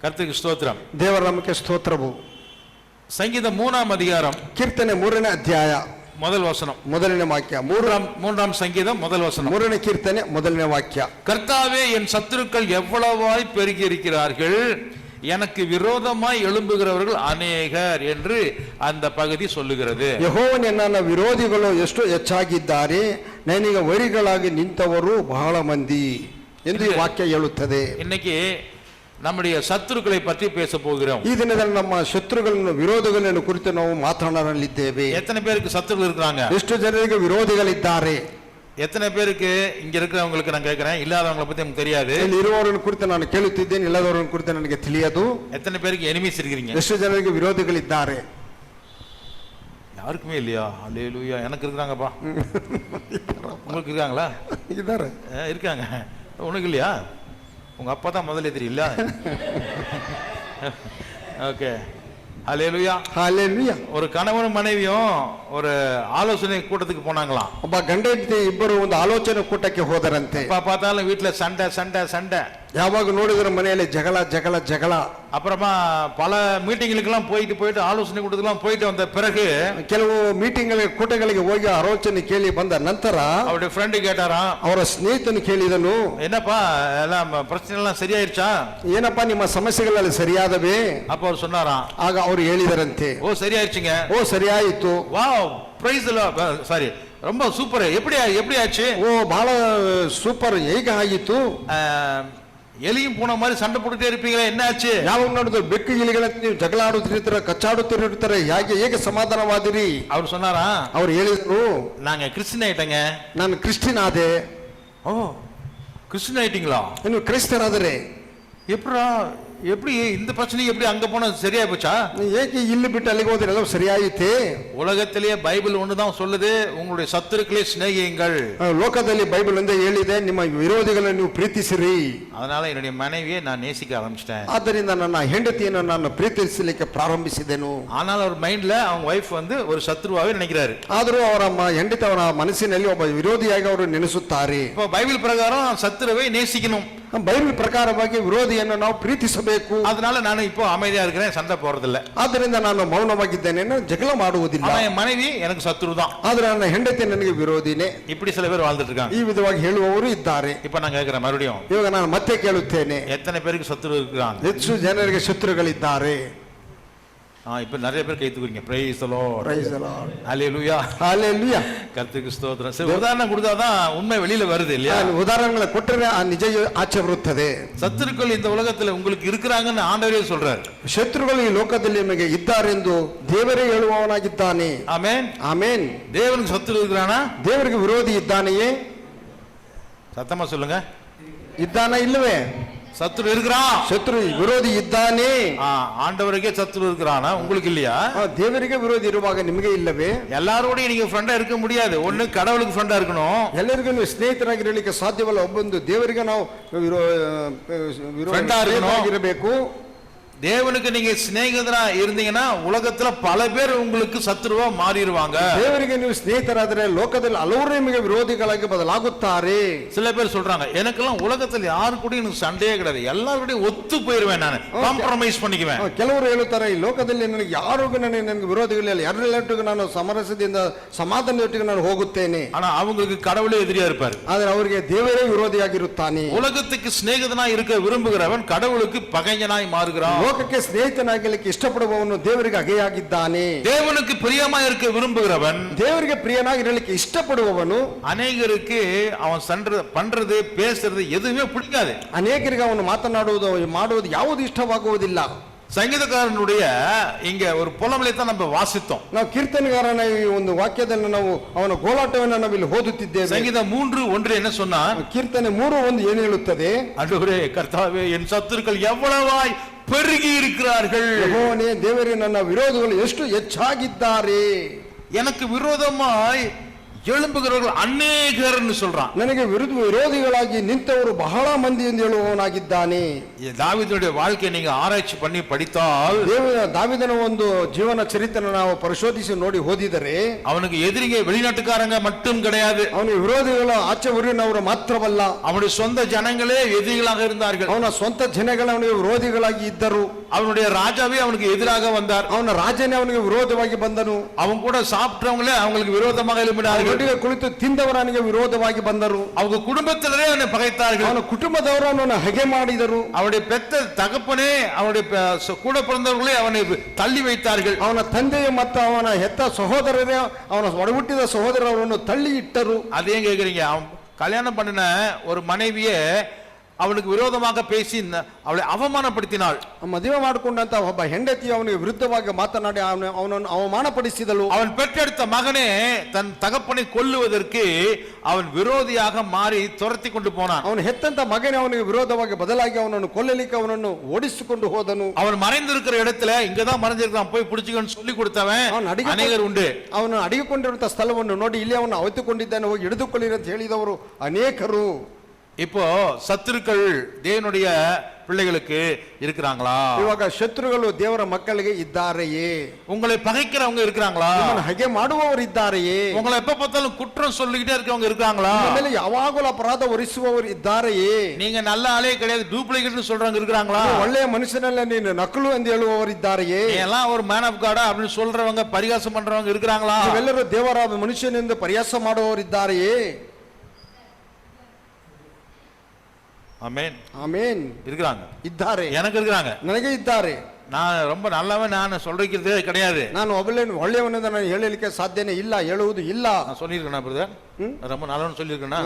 ಕರ್ತನಿಗೆ ಸ್ತೋತ್ರ. ದೇವರ ನಾಮಕ್ಕೆ ಸ್ತೋತ್ರವು. ಸಂಗೀತ 3ನೇ ಅಧಿಕಾರಂ ಕೀರ್ತನೆ 3ನೇ ಅಧ್ಯಾಯ ಮೊದಲ ವಚನ, ಮೊದಲನೇ ವಾಕ್ಯ. மூன்றாம் சங்கீதம் முதல் வசனம். 3ನೇ கீர்த்தனை ಮೊದಲನೇ ವಾಕ್ಯ. கர்த்தாவே, என் சத்துருக்கள் எவ்வளவாய் பெருகி இருக்கிறார்கள், எனக்கு விரோதமாய் எழும்புகிறவர்கள் ಅನೇಕர் என்று அந்த பகுதி சொல்லுகிறது. ಯೆಹೋವನೇ, ನನ್ನ ವಿರೋಧಿಗಳು ಎಷ್ಟು ಹೆಚ್ಚಾಗಿದ್ದಾರೆ, ನನಗೆ ವೈರಿಗಳಾಗಿ ನಿಂತವರು ಬಹಳ ಮಂದಿ ಎಂದು ಈ ವಾಕ್ಯ ಹೇಳುತ್ತದೆ. இன்னைக்கு நம்முடைய சத்துருக்களை பற்றி பேச போகிறோம். ಈ ದಿನದಲ್ಲಿ ನಮ್ಮ ಶತ್ರುಗಳನ್ನು ವಿರೋಧಿಗಳನ್ನು ಕುರಿತು ನಾವು ಮಾತನಾಡಲಿದ್ದೇವೆ. எத்தனை பேருக்கு சத்துருக்கள் இருக்காங்க? ಎಷ್ಟು ಜನರಿಗೆ ವಿರೋಧಿಗಳಿದ್ದಾರೆ? எத்தனை பேருக்கு இங்க இருக்கிறவங்களுக்கு நான் கேட்கிறேன், இல்லாதவங்களை பத்தி நமக்கு தெரியாது. ಇಲ್ಲಿ ಇರುವವರನ್ನು ಕುರಿತು ನಾನು ಕೇಳುತ್ತಿದ್ದೇನೆ, ಇಲ್ಲದವರನ್ನು ಕುರಿತು ನನಗೆ ತಿಳಿಯದು. எத்தனை பேருக்கு எனிமீஸ் இருக்கிறீங்க? ಎಷ್ಟು ಜನರಿಗೆ ವಿರೋಧಿಗಳಿದ್ದಾರೆ? யாருக்குமே இல்லையா? அல்லேலூயா. எனக்கு இருக்கிறாங்கப்பா. உங்களுக்கு இருக்காங்களா? ಇದ್ದಾರೆ, இருக்காங்க. உனக்கு இல்லையா? உங்க அப்பா தான் முதல்ல தெரியல. ஓகே, ஹல்லேலூயா. ஹல்லேலூயா. ஒரு கணவனும் மனைவியும் ஒரு ஆலோசனை கூட்டத்துக்கு போனாங்களாம். ಒಬ್ಬ ಗಂಡ ಹೆಂಡತಿ ಇಬ್ಬರು ಒಂದು ಆಲೋಚನೆ ಕೂಟಕ್ಕೆ ಹೋದರಂತೆ. பார்த்தாலும் வீட்டுல சண்டை சண்டை சண்டை, ಯಾವಾಗ ನೋಡಿದ್ರೆ ಮನೆಯಲ್ಲಿ ಜಗಳ ಜಗಳ ಜಗಳ. அப்புறமா பல மீட்டிங்களுக்கெல்லாம் போயிட்டு ஆலோசனை கூட்டத்துக்குலாம் போயிட்டு வந்த பிறகு ಕೆಲವು ಮೀಟಿಂಗ್ಗಳಿಗೆ ಕೂಟಗಳಿಗೆ ಹೋಗಿ ಆಲೋಚನೆ ಕೇಳಿ ಬಂದ ನಂತರ அவருடைய ಫ್ರೆಂಡ್ கேட்டாராம், ಅವರ ಸ್ನೇಹಿತನು ಕೇಳಿದನು, என்னப்பா எல்லாம் பிரச்சனை எல்லாம் சரியாயிருச்சா? ಏನಪ್ಪಾ ನಿಮ್ಮ ಸಮಸ್ಯೆಗಳೆಲ್ಲ ಸರಿಯಾದವೇ? அப்ப அவர் சொன்னாராம், ಆಗ ಅವರು ಹೇಳಿದರಂತೆ, ஓ சரியாயிருச்சுங்க. ಓ ಸರಿಯಾಯಿತು. Wow, praise the லார்ಡ್. ಸಾರಿ, ரொம்ப சூப்பர். எப்படி ಆச்சு? ಓ ಬಹಳ ಸೂಪರ್. ಹೇಗೆ ಆಗಿತ್ತು? எலியும் பூனை மாதிரி சண்டை போட்டுட்டே இருப்பீங்களே, என்ன ஆச்சு? ಯಾವಾಗ ನೋಡಿದ್ರು ಬೆಕ್ಕು ಗಿಳಿಗಳ ನೀವು ಜಗಳ ಆಡುತ್ತಿರ್ತಾರೆ, ಕಚ್ಚಾಡುತ್ತಿರ್ತಾರೆ, ಹೇಗೆ ಸಮಾಧಾನವಾದಿರಿ? ಅವ್ರು சொன்னாரா, ಅವ್ರು ಹೇಳಿದ್ರು, நாங்க கிறிஸ்டியன் ஆயிட்டங்க. ನಾನು ಕ್ರಿಶ್ಚಿಯನ್ ಆದೆ. ஓ, கிறிஸ்டியன் ஆயிட்டீங்களா? ನೀವು ಕ್ರೈಸ್ತರಾದರೆ எப்படி இந்த பிரச்சனை எப்படி அங்க போனா சரியா போச்சா? ஏಕೆ ಇಲ್ಲಿ ಬಿಟ್ಟು ಅಲ್ಲಿಗೆ ಹೋದ್ರೆ ಎಲ್ಲ ಸರಿಯಾಯಿತೆ? உலகத்திலேயே பைபிள் ஒண்ணுதான் சொல்லுது, உங்களுடைய சத்துருக்களை சிநேகியுங்கள். ಲೋಕದಲ್ಲಿ ಬೈಬಲ್ ಒಂದೇ ಹೇಳಿದೆ, ನಿಮ್ಮ ವಿರೋಧಿಗಳನ್ನು ನೀವು ಪ್ರೀತಿಸಿರಿ. அதனால என்னுடைய மனைவியை நான் நேசிக்க ஆரம்பிச்சிட்டேன். ಆದ್ದರಿಂದ ನನ್ನ ಹೆಂಡತಿಯನ್ನು ನಾನು ಪ್ರೀತಿಸಲಿಕ್ಕೆ ಪ್ರಾರಂಭಿಸಿದೆನು. ஆனால் அவர் மைண்ட்ல அவங்க வைஃப் வந்து ஒரு சத்ருவாவே நினைக்கிறாரு. ಆದರೂ ಅವರ ಹೆಂಡತಿ ಅವರ ಮನಸ್ಸಿನಲ್ಲಿ ಒಬ್ಬ ವಿರೋಧಿಯಾಗಿ ಅವರು ನೆನೆಸುತ್ತಾರೆ. இப்போ பைபிள் பிரகாரம் சத்துருவை நேசிக்கணும். ಬೈಬಲ್ ಪ್ರಕಾರವಾಗಿ ವಿರೋಧಿಯನ್ನು ನಾವು ಪ್ರೀತಿಸಬೇಕು. அதனால ನಾನು இப்போ அமைதியா இருக்கிறேன், சண்டை போறதில்ல. ಆದ್ದರಿಂದ ನಾನು ಮೌನವಾಗಿದ್ದೇನೆ, ಜಗಳ ಮಾಡುವುದಿಲ್ಲ. என் மனைவி எனக்கு சத்ரு தான், ಆದ್ರೆ ನನ್ನ ಹೆಂಡತಿ ನನಗೆ ವಿರೋಧಿನೇ. இப்படி சில பேர் வாழ்ந்துட்டு இருக்காங்க. ಈ ವಿಧವಾಗಿ ಹೇಳುವವರು ಇದ್ದಾರೆ. இப்போ நான் கேட்கிறேன் மறுபடியும், ಇವಾಗ ನಾನು ಮತ್ತೆ ಕೇಳುತ್ತೇನೆ, எத்தனை பேருக்கு சத்ரு இருக்காங்க? ಹೆಚ್ಚು ಜನರಿಗೆ ಶತ್ರುಗಳಿದ್ದಾರೆ. இப்ப நிறைய பேர் கை தூக்குறீங்க. Praise the Lord, praise the Lord, hallelujah, hallelujah. கர்த்தருக்கு ஸ்தோத்திரம். சரி, உதாரணம் கொடுத்தாதான் உண்மை வெளியில வருது இல்லையா? ಉದಾಹರಣೆಗಳ ಕೊಟ್ಟರೆ ಆ ನಿಜ ಆಚೆ ಬರುತ್ತದೆ. சத்துருக்கள் இந்த உலகத்துல உங்களுக்கு இருக்கிறாங்கன்னு ஆண்டவரே சொல்றாரு. ಶತ್ರುಗಳು ಈ ಲೋಕದಲ್ಲಿ ನಿಮಗೆ ಇದ್ದಾರೆಂದು ದೇವರೇ ಹೇಳುವವನಾಗಿದ್ದಾನೆ. Amen, amen. தேவனுக்கு சத்துரு இருக்கிறானா? ದೇವರಿಗೆ ವಿರೋಧಿ ಇದ್ದಾನೆಯೇ? சத்தமா சொல்லுங்க, ಇದ್ದಾನ ಇಲ್ಲವೇ? சத்துரு இருக்கிறான், ಶತ್ರು ವಿರೋಧಿ ಇದ್ದಾನೆ. ஆண்டவருக்கே சத்துரு இருக்கிறானா? உங்களுக்கு இல்லையா? ದೇವರಿಗೆ ವಿರೋಧಿ ಇರುವಾಗ ನಿಮಗೆ ಇಲ್ಲವೇ? எல்லாரோடையும் நீங்க ஃப்ரெண்டா இருக்க முடியாது. ஒண்ணு கடவுளுக்கு ஃப்ரெண்டா இருக்கணும். ಎಲ್ಲರಿಗೂ ನೀವು ಸ್ನೇಹಿತರಾಗಿರಲಿಕ್ಕೆ ಸಾಧ್ಯವಲ್ಲ. ಒಬ್ಬೊಂದು ದೇವರಿಗೆ ನಾವು ವಿರೋಧಿಯಾಗಿರಬೇಕು. தேவனுக்கு நீங்க சிநேகிதரா இருந்தீங்கன்னா உலகத்துல பல பேர் உங்களுக்கு சத்துருவா மாறிடுவாங்க. ದೇವರಿಗೆ ನೀವು ಸ್ನೇಹಿತರಾದರೆ ಲೋಕದಲ್ಲಿ ಹಲವರು ನಿಮಗೆ ವಿರೋಧಿಗಳಾಗಿ ಬದಲಾಗುತ್ತಾರೆ. சில பேர் சொல்றாங்க, எனக்கெல்லாம் உலகத்துல யாரு கூட எனக்கு சண்டையே கிடையாது, எல்லாரும் ஒத்து போயிருவேன், நான் காம்ப்ரமைஸ் பண்ணிக்குவேன். ಕೆಲವರು ಹೇಳುತ್ತಾರೆ, ಈ ಲೋಕದಲ್ಲಿ ನನಗೆ ಯಾರಿಗೂ ನನಗೆ ವಿರೋಧಿಗಳಿಲ್ಲ, ಎಲ್ಲರೊಟ್ಟಿಗೂ ನಾನು ಸಮರಸದಿಂದ ಸಮಾಧಾನದೊಟ್ಟಿಗೆ ನಾನು ಹೋಗುತ್ತೇನೆ. ஆனா அவங்களுக்கு கடவுளே எதிரியா இருப்பாரு. ಆದರೆ ಅವರಿಗೆ ದೇವರೇ ವಿರೋಧಿಯಾಗಿರುತ್ತಾನೆ. உலகத்துக்கு சிநேகிதனா இருக்க விரும்புகிறவன் கடவுளுக்கு பகைஞனாய் மாறுகிறான். ಲೋಕಕ್ಕೆ ಸ್ನೇಹಿತನಾಗಲಿಕ್ಕೆ ಇಷ್ಟಪಡುವವನು ದೇವರಿಗೆ ಹಗೆಯಾಗಿದ್ದಾನೆ. தேவனுக்கு பிரியமா இருக்க விரும்புகிறவன், ದೇವರಿಗೆ ಪ್ರಿಯನಾಗಿರಲಿಕ್ಕೆ ಇಷ್ಟಪಡುವವನು, அநேகருக்கு அவன் பண்றது பேசுறது எதுவுமே பிடிக்காது. ಅನೇಕರಿಗೆ ಅವನು ಮಾತನಾಡುವುದು ಮಾಡುವುದು ಯಾವುದು ಇಷ್ಟವಾಗುವುದಿಲ್ಲ. சங்கீதக்காரனுடைய இங்க ஒரு புலமலை தான் நம்ம வாசித்தோம். ನಾವು ಕೀರ್ತನೆಗಾರನ ಈ ಒಂದು ವಾಕ್ಯದಲ್ಲಿ ನಾವು ಅವನ ಗೋಳಾಟವನ್ನು ನಾವು ಇಲ್ಲಿ ಓದುತ್ತಿದ್ದೇವೆ. சங்கீதம் 3:1 என்ன சொன்னா? ಕೀರ್ತನೆ 3:1 ಏನು ಹೇಳುತ್ತದೆ? ஆண்டவரே, கர்த்தாவே, என் சத்துருக்கள் எவ்வளவாய் பெருகி இருக்கிறார்கள். ಯೆಹೋವನೇ, ದೇವರೇ, ನನ್ನ ವಿರೋಧಿಗಳು ಎಷ್ಟು ಹೆಚ್ಚಾಗಿದ್ದಾರೆ. எனக்கு விரோதமாய் எழும்புகிறவர்கள் அநேகர்னு சொல்றான். ನನಗೆ ವಿರೋಧಿಗಳಾಗಿ ನಿಂತವರು ಬಹಳ ಮಂದಿ ಎಂದು ಹೇಳುವವನಾಗಿದ್ದಾನೆ. தாவீதுடைய வாழ்க்கையை நீங்க ஆராய்ச்சி பண்ணி படித்தால், ದಾವೀದನ ಒಂದು ಜೀವನ ಚರಿತ್ರೆ ನಾವು ಪರಿಶೋಧಿಸಿ ನೋಡಿ ಓದಿದರೆ, அவனுக்கு எதிரிங்க வெளிநாட்டுக்காரங்க மட்டும் கிடையாது, ಅವನಿಗೆ ವಿರೋಧಿಗಳು ಆಚೆ ಊರಿನವರು ಮಾತ್ರವಲ್ಲ, அவனுடைய சொந்த ஜனங்களே எதிரிகளாக இருந்தார்கள். ಅವನ ಸ್ವಂತ ಜನಗಳೇ ಅವನಿಗೆ ವಿರೋಧಿಗಳಾಗಿ ಇದ್ದರು. அவனுடைய ராஜாவே அவனுக்கு எதிராக வந்தார். ಅವನ ರಾಜನೇ ಅವನಿಗೆ ವಿರೋಧವಾಗಿ ಬಂದನು. அவன் கூட சாப்பிட்டவங்களே அவங்களுக்கு விரோதமாக எழும்பினார்கள். ಒಟ್ಟಿಗೆ ಕುಳಿತು ತಿಂದವರು ಅವನಿಗೆ ವಿರೋಧವಾಗಿ ಬಂದರು. அவங்க குடும்பத்தினரே அவனை பகைத்தார்கள். ಅವನ ಕುಟುಂಬದವರು ಅವನನ್ನು ಹಗೆ ಮಾಡಿದರು. அவனுடைய பெத்த தகப்பனே அவனுடைய கூட பிறந்தவர்களே அவனை தள்ளி வைத்தார்கள். ಅವನ ತಂದೆಯು ಮತ್ತು ಅವನ ಹೆತ್ತ ಸಹೋದರರೇ, ಅವನ ಒಡಹುಟ್ಟಿದ ಸಹೋದರರು ಅವರನ್ನು ತಳ್ಳಿ ಇಟ್ಟರು. அதையும் கேக்குறீங்க, அவன் கல்யாணம் பண்ணின ஒரு மனைவியே அவனுக்கு விரோதமாக பேசி அவளை அவமானப்படுத்தினாள். ಮದುವೆ ಮಾಡಿಕೊಂಡಂತ ಒಬ್ಬ ಹೆಂಡತಿ ಅವನಿಗೆ ವಿರುದ್ಧವಾಗಿ ಮಾತನಾಡಿ ಅವನನ್ನು ಅವಮಾನಪಡಿಸಿದಳು. அவன் பெற்றெடுத்த மகனே தன் தகப்பனை கொல்லுவதற்கு அவன் விரோதியாக மாறி துரத்தி கொண்டு போனான். ಅವನು ಹೆತ್ತಂತ ಮಗನೇ ಅವನಿಗೆ ವಿರೋಧವಾಗಿ ಬದಲಾಗಿ ಅವನನ್ನು ಕೊಲ್ಲಲಿಕ್ಕೆ ಅವನನ್ನು ಓಡಿಸಿಕೊಂಡು ಹೋದನು. அவன் மறைந்திருக்கிற இடத்துல இங்கதான் மறைஞ்சிருக்கான், போய் பிடிச்சுக்கன்னு சொல்லி கொடுத்தவன் அநேகர் உண்டு. ಅವನು ಅಡಗಿಕೊಂಡಿರುವಂತಹ ಸ್ಥಳವನ್ನು ನೋಡಿ ಇಲ್ಲಿ ಅವನು ಅವಿತುಕೊಂಡಿದ್ದಾನೆ, ಹೋಗಿ ಹಿಡಿದುಕೊಳ್ಳಿರಿ ಅಂತ ಹೇಳಿದವರು ಅನೇಕರು. இப்போ சத்துருக்கள் தேவனுடைய பிள்ளைகளுக்கு இருக்கிறாங்களா? ಇವಾಗ ಶತ್ರುಗಳು ದೇವರ ಮಕ್ಕಳಿಗೆ ಇದ್ದಾರೆಯೇ? உங்களை பகைக்கிறவங்க இருக்கிறாங்களா? ಹಾಗೆ ಮಾಡುವವರು ಇದ್ದಾರೆಯೇ? உங்களை எப்ப பார்த்தாலும் குற்றம் சொல்லிக்கிட்டே இருக்கவங்க இருக்காங்களா? ಆಮೇಲೆ ಯಾವಾಗಲೂ ಅಪರಾಧ ಹೊರಿಸುವವರು ಇದ್ದಾರೆಯೇ? நீங்க நல்ல ஆளே கிடையாது, டூப்ளிகேட்னு சொல்றவங்க இருக்கிறாங்களா? ಒಳ್ಳೆಯ ಮನುಷ್ಯನಲ್ಲ, ನೀನು ನಕಲು ಎಂದು ಹೇಳುವವರು ಇದ್ದಾರೆಯೇ? எல்லாம் ஒரு மேன் ஆஃப் காடா அப்படின்னு சொல்றவங்க பரிகாசம் பண்றவங்க இருக்கிறாங்களா? ಇವೆಲ್ಲರೂ ದೇವರ ಮನುಷ್ಯನೆಂದು ಪರಿಹಾಸ ಮಾಡುವವರು ಇದ್ದಾರೆಯೇ? ஆமென் ஆமென். இருக்கிறாங்க, ಇದ್ದಾರೆ, எனக்கு இருக்கிறாங்க, ನನಗೆ ಇದ್ದಾರೆ. நான் ரொம்ப நல்லவன் நான் சொல்றதே கிடையாது. ನಾನು ಒಳ್ಳೆಯವನೆಂದು ನಾನು ಹೇಳಲಿಕ್ಕೆ ಸಾಧ್ಯನೇ ಇಲ್ಲ, ಹೇಳುವುದು ಇಲ್ಲ. நான் சொல்லியிருக்கேனா பிரதர்? ரொம்ப நல்லவன் சொல்லியிருக்கேனா?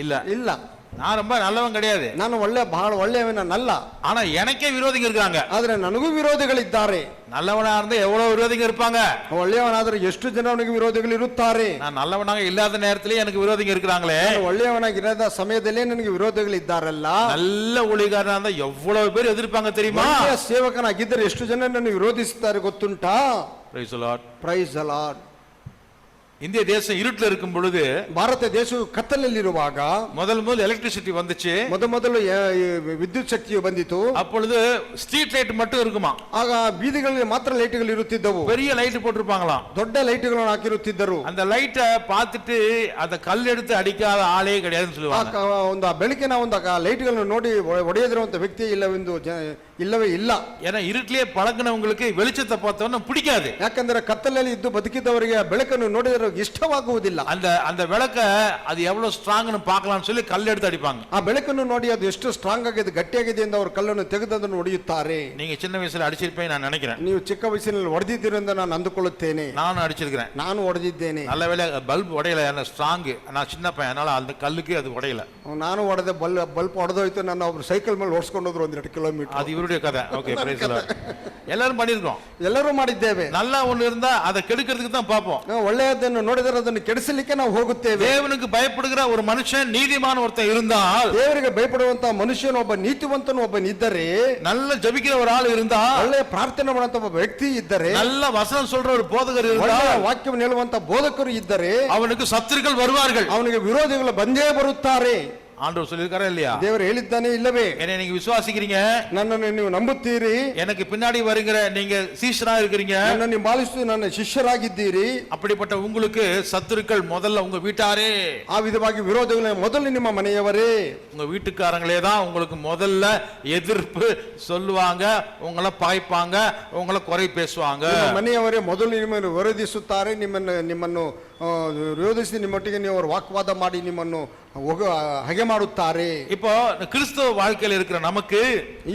இல்ல ಇಲ್ಲ, நான் ரொம்ப நல்லவன் கிடையாது, ನಾನು ಬಹಳ ಒಳ್ಳೆಯವನಲ್ಲ. ஆனா எனக்கே விரோதிங்க இருக்காங்க. ಆದ್ರೆ ನನಗೂ ವಿರೋಧಿಗಳಿದ್ದಾರೆ. நல்லவனா இருந்தா எவ்வளவு விரோதிங்க இருப்பாங்க. ಒಳ್ಳೆಯವನಾದ್ರೆ ಎಷ್ಟು ಜನ ಅವನಿಗೆ ವಿರೋಧಿಗಳು ಇರುತ್ತಾರೆ. நான் நல்லவனாக இல்லாத நேரத்திலே எனக்கு விரோதிங்க இருக்கிறாங்களே. ಒಳ್ಳೆಯವನಾಗಿರದ ಸಮಯದಲ್ಲೇ ನನಗೆ ವಿರೋಧಿಗಳು ಇದ್ದಾರಲ್ಲ. நல்ல ஊழியக்காரனா இருந்தா எவ்வளவு பேர் எதிர்ப்பாங்க தெரியுமா? ಸೇವಕನಾಗಿದ್ದರೆ ಎಷ್ಟು ಜನ ನನ್ನ ವಿರೋಧಿಸುತ್ತಾರೆ ಗೊತ್ತುಂಟಾ? Praise the Lord. Praise the lord. இந்திய தேசம் இருட்டில் இருக்கும் பொழுது, ಭಾರತ ದೇಶವು ಕತ್ತಲಲ್ಲಿರುವಾಗ முதல் எலக்ட்ரிசிட்டி வந்துச்சு. ಮೊದಲು ವಿದ್ಯುತ್ ಶಕ್ತಿಯು ಬಂದಿತು. அப்பொழுது ஸ்ட்ரீட் லைட் மட்டும் இருக்குமா. ಆಗ ಬೀದಿಗಳಲ್ಲಿ ಮಾತ್ರ ಲೈಟ್ಗಳು ಇರುತ್ತಿದ್ದವು. பெரிய லைட் போட்டிருப்பாங்களாம், ದೊಡ್ಡ ಲೈಟ್ಗಳನ್ನು ಹಾಕಿರುತ್ತಿದ್ದರು. அந்த லைட்டை பார்த்துட்டு அந்த கல் எடுத்து அடிக்காத ஆளே கிடையாதுன்னு சொல்லுவாங்க. ಒಂದು ಬೆಳಕಿನ ಒಂದು ಲೈಟ್ಗಳನ್ನು ನೋಡಿ ಒಡೆಯದಿರುವಂತ ವ್ಯಕ್ತಿ ಇಲ್ಲವೇ ಇಲ್ಲ. ஏன்னா இருட்டிலே பழகினவங்களுக்கு வெளிச்சத்தை பார்த்தோன்னா பிடிக்காது. ಯಾಕಂದ್ರೆ ಕತ್ತಲಲ್ಲಿ ಇದ್ದು ಬದುಕಿದವರಿಗೆ ಬೆಳಕನ್ನು ನೋಡಿದರೆ ಇಷ್ಟವಾಗುವುದಿಲ್ಲ. அந்த விளக்க அது எவ்வளவு ஸ்ட்ராங்னு பார்க்கலாம்னு சொல்லி கல் எடுத்து அடிப்பாங்க. ಆ ಬೆಳಕನ್ನು ನೋಡಿ ಅದು ಎಷ್ಟು ಸ್ಟ್ರಾಂಗ್ ಆಗಿದೆ, ಗಟ್ಟಿಯಾಗಿದೆ ಎಂದು ಅವರು ಕಲ್ಲನ್ನು ತೆಗೆದು ಅದನ್ನು ಹೊಡೆಯುತ್ತಾರೆ. நீங்க சின்ன வயசுல அடிச்சிருப்பேன் நான் நினைக்கிறேன். ನೀವು ಚಿಕ್ಕ ವಯಸ್ಸಿನಲ್ಲಿ ಹೊಡೆದಿದ್ದೀರಿ ಎಂದು ನಾನು ಅಂದುಕೊಳ್ಳುತ್ತೇನೆ. ನಾನು அடிச்சிருக்கிறேன், ನಾನು ಹೊಡೆದಿದ್ದೇನೆ. நல்ல வேளை பல்ப் உடையல, ஸ்ட்ராங், நான் சின்ன பையன், அதனால அந்த கல்லுக்கு அது உடையல. ನಾನು ಹೊಡೆದ ಬಲ್ಪ್ ಹೊಡೆದೋಯ್ತು. ನನ್ನ ಒಬ್ರು ಸೈಕಲ್ ಮೇಲೆ ಓಡಿಸ್ಕೊಂಡು ಹೋದ್ರು 1-2 ಕಿಲೋಮೀಟರ್. அது இவருடைய கதை. Okay, price the Lord. எல்லாரும் பண்ணிருக்கோம், ಎಲ್ಲರೂ ಮಾಡಿದ್ದೇವೆ. நல்லா ஒண்ணு இருந்தா அதை கெடுக்கிறதுக்கு தான் பார்ப்போம். ಒಳ್ಳೆಯದನ್ನು ನೋಡಿದರೆ ಅದನ್ನು ಕೆಡಿಸಲಿಕ್ಕೆ ನಾವು ಹೋಗುತ್ತೇವೆ. தேவனுக்கு பயப்படுகிற ஒரு மனுஷன், நீதிமான ஒருத்தன் இருந்தால், ದೇವರಿಗೆ ಭಯಪಡುವಂತ ಮನುಷ್ಯನು ಒಬ್ಬ ನೀತಿವಂತನು ಒಬ್ಬನಿದ್ದರೆ, நல்ல ஜெபிக்கிற ஒரு ஆள் இருந்தா, ಒಳ್ಳೆಯ ಪ್ರಾರ್ಥನೆ ಮಾಡುವಂತ ಒಬ್ಬ ವ್ಯಕ್ತಿ ಇದ್ದರೆ, நல்ல வசனம் சொல்ற ஒரு போதகர் இருந்தா, ಒಳ್ಳೆಯ ವಾಕ್ಯವನ್ನು ಹೇಳುವಂತ ಬೋಧಕರು ಇದ್ದರೆ, அவனுக்கு சத்துருக்கள் வருவார்கள், ಅವನಿಗೆ ವಿರೋಧಿಗಳು ಬಂದೇ ಬರುತ್ತಾರೆ. ஆண்டவர் சொல்லிருக்காரா இல்லையா? ದೇವರು ಹೇಳಿದ್ದಾನೆ ಇಲ್ಲವೇ? என்னை நீங்க விசுவாசிக்கிறீங்க, ನನ್ನನ್ನು ನೀವು ನಂಬುತ್ತೀರಿ, எனக்கு பின்னாடி வருகிற நீங்க சீஷரா இருக்கிறீங்க, ನನ್ನನ್ನು ನೀವು பாலிಸು ನನ್ನ ಶಿಷ್ಯರಾಗಿದ್ದೀರಿ. அப்படிப்பட்ட உங்களுக்கு சத்துருக்கள் முதல்ல உங்க வீட்டாரே, ಆ ವಿಧವಾಗಿ ವಿರೋಧಿಗಳು ಮೊದಲು ನಿಮ್ಮ ಮನೆಯವರೇ, உங்க வீட்டுக்காரங்களே தான் உங்களுக்கு முதல்ல எதிர்ப்பு சொல்லுவாங்க, உங்களை பாய்ப்பாங்க, உங்களை குறை பேசுவாங்க. ಮನೆಯವರೇ ಮೊದಲು ನಿಮ್ಮನ್ನು ವಿರೋಧಿಸುತ್ತಾರೆ, ನಿಮ್ಮನ್ನು ವಿರೋಧಿಸಿ ನಿಮ್ಮೊಟ್ಟಿಗೆ ನೀವು ವಾಕ್ವಾದ ಮಾಡಿ ನಿಮ್ಮನ್ನು ಹಾಗೆ ಮಾಡುತ್ತಾರೆ. இப்போ கிறிஸ்தவ வாழ்க்கையில் இருக்கிற நமக்கு,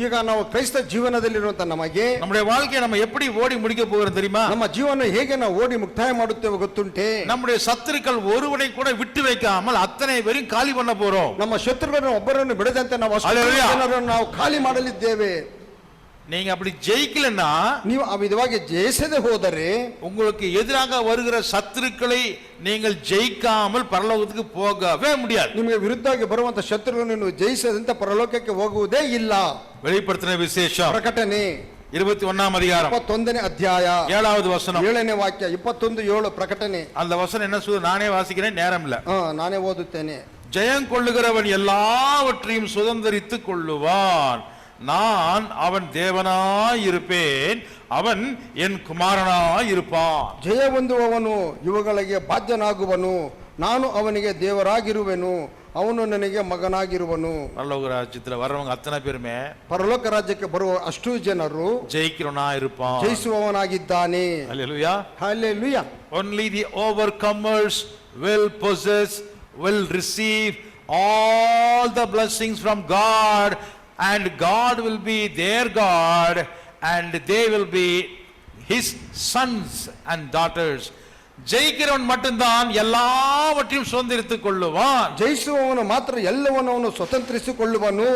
ಈಗ ನಾವು ಕ್ರೈಸ್ತ ಜೀವನದಲ್ಲಿರುವಂತ ನಮಗೆ, நம்முடைய வாழ்க்கையை நம்ம எப்படி ஓடி முடிக்க போகிறோம் தெரியுமா? ನಮ್ಮ ಜೀವನ ಹೇಗೆ ನಾವು ಓಡಿ ಮುಕ್ತಾಯ ಮಾಡುತ್ತೇವೆ ಗೊತ್ತುಂಟೆ? நம்முடைய சத்துருக்கள் ஒருவனை கூட விட்டு வைக்காமல் அத்தனை பேரும் காலி பண்ண போறோம். ನಮ್ಮ ಶತ್ರುಗಳನ್ನು ಒಬ್ಬರನ್ನು ಬಿಡದಂತೆ ನಾವು ಜನರನ್ನು ನಾವು ಖಾಲಿ ಮಾಡಲಿದ್ದೇವೆ. நீங்க அப்படி ஜெயிக்கலன்னா, ನೀವು ಆ ವಿಧವಾಗಿ ಜಯಿಸದೆ ಹೋದರೆ, உங்களுக்கு எதிராக வருகிற சத்துருக்களை நீங்கள் ஜெயிக்காமல் பரலோகத்துக்கு போகவே முடியாது. ನಿಮಗೆ ವಿರುದ್ಧವಾಗಿ ಬರುವಂತ ಶತ್ರುಗಳನ್ನು ನೀವು ಜಯಿಸದಂತೆ ಪರಲೋಕಕ್ಕೆ ಹೋಗುವುದೇ ಇಲ್ಲ. வெளிப்படுத்தின விசேஷம் ಪ್ರಕಟಣೆ 21ஆம் அதிகாரம் 21ನೇ ಅಧ್ಯಾಯ 7வது வசனம். 7ನೇ ವಾಕ್ಯ 21:7 ಪ್ರಕಟಣೆ. அந்த வசனம் என்ன சொல்லுது? நானே வாசிக்கிறேன், நேரம் இல்ல. ನಾನೇ ಓದುತ್ತೇನೆ. ஜெயம் கொள்ளுகிறவன் எல்லாவற்றையும் சுதந்தரித்துக் கொள்ளுவான். நான் அவன் தேவனாயிருப்பேன், அவன் என் குமாரனாயிருப்பான். ಜಯ ಹೊಂದುವವನು ಇವುಗಳಿಗೆ ಬಾಧ್ಯನಾಗುವನು, ನಾನು ಅವನಿಗೆ ದೇವರಾಗಿರುವೆನು, ಅವನು ನನಗೆ ಮಗನಾಗಿರುವನು. பரலோக ராஜ்யத்துல வர்றவங்க அத்தனை பேருமே ಪರಲೋಕ ರಾಜ್ಯಕ್ಕೆ ಬರುವ ಅಷ್ಟು ಜನರು ஜெயிக்கிறவனா இருப்பான். ಜಯಿಸುವವನಾಗಿದ್ದಾನೆ. ஹல்லேலூயா. Hallelujah. Only the overcomers will possess, will receive all the blessings from God, and God will be their God, and they will be his sons and daughters. ஜெயிக்கிறவன் மட்டும்தான் எல்லாவற்றையும் சுதந்திரித்துக் கொள்ளுவான். ಜಯಿಸುವವನು ಮಾತ್ರ ಎಲ್ಲವನ್ನು ಅವನು ಸ್ವತಂತ್ರಿಸಿಕೊಳ್ಳುವನು.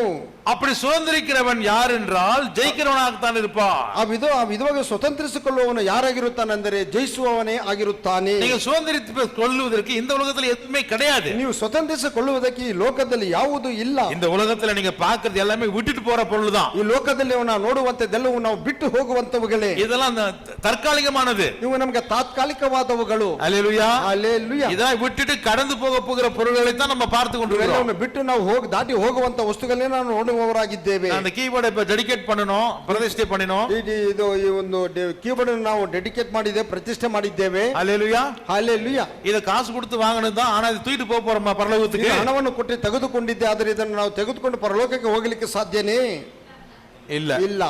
அப்படி சுதந்திரிக்கிறவன் யார் என்றால் ஜெயிக்கிறவனாகத்தான் இருப்பான். ಆ ವಿಧವಾಗಿ ಸ್ವತಂತ್ರಿಸಿಕೊಳ್ಳುವವನು ಯಾರಾಗಿರುತ್ತಾನೆಂದರೆ ಜಯಿಸುವವನೇ ಆಗಿರುತ್ತಾನೆ. நீங்க சுதந்திரித்துக் கொள்ளுவதற்கு இந்த உலகத்துல எதுவுமே கிடையாது. ನೀವು ಸ್ವತಂತ್ರಿಸಿಕೊಳ್ಳುವುದಕ್ಕೆ ಈ ಲೋಕದಲ್ಲಿ ಯಾವುದೂ ಇಲ್ಲ. இந்த உலகத்துல நீங்க பார்க்கிறது எல்லாமே விட்டுட்டு போற பொருள்தான். ಈ ಲೋಕದಲ್ಲಿ ನಾವು ನೋಡುವಂತದ್ದೆಲ್ಲವೂ ನಾವು ಬಿಟ್ಟು ಹೋಗುವಂತವುಗಳೇ. இதெல்லாம் தற்காலிகமானது. ಇವು ನಮಗೆ ತಾತ್ಕಾಲಿಕವಾದವುಗಳು. அல்லேலூயா. ಹಲ್ಲೆಲೂಯಾ. இதை விட்டுட்டு கடந்து போகிற பொருள்களை தான் நம்ம பார்த்து கொண்டிருக்கிறோம். ಇವೆಲ್ಲವನ್ನು ಬಿಟ್ಟು ನಾವು ದಾಟಿ ಹೋಗುವಂತ ವಸ್ತುಗಳನ್ನೇ ನಾವು ನೋಡುವವರಾಗಿದ್ದೇವೆ. அந்த கீபோர்டை இப்ப டெடிகேட் பண்ணனும், பிரதிஷ்ಠೆ பண்ணனும். ಇದು ಈ ಒಂದು ಕೀಬೋರ್ಡ್ ಅನ್ನು ನಾವು ಡೆಡಿಕೇಟ್ ಮಾಡಿದ್ದೇವೆ, ಪ್ರತಿಷ್ಠೆ ಮಾಡಿದ್ದೇವೆ. அல்லேலூயா. ಹಲ್ಲೆಲೂಯಾ. இத காசு கொடுத்து வாங்குனது தான், ஆனா இது தூக்கிட்டு போக போறோம் பரலோகத்துக்கு. ಹಣವನ್ನು ಕೊಟ್ಟು ತೆಗೆದುಕೊಂಡಿದ್ದೆ, ಆದರೆ ಇದನ್ನು ನಾವು ತೆಗೆದುಕೊಂಡು ಪರಲೋಕಕ್ಕೆ ಹೋಗಲಿಕ್ಕೆ ಸಾಧ್ಯನೇ ಇಲ್ಲ.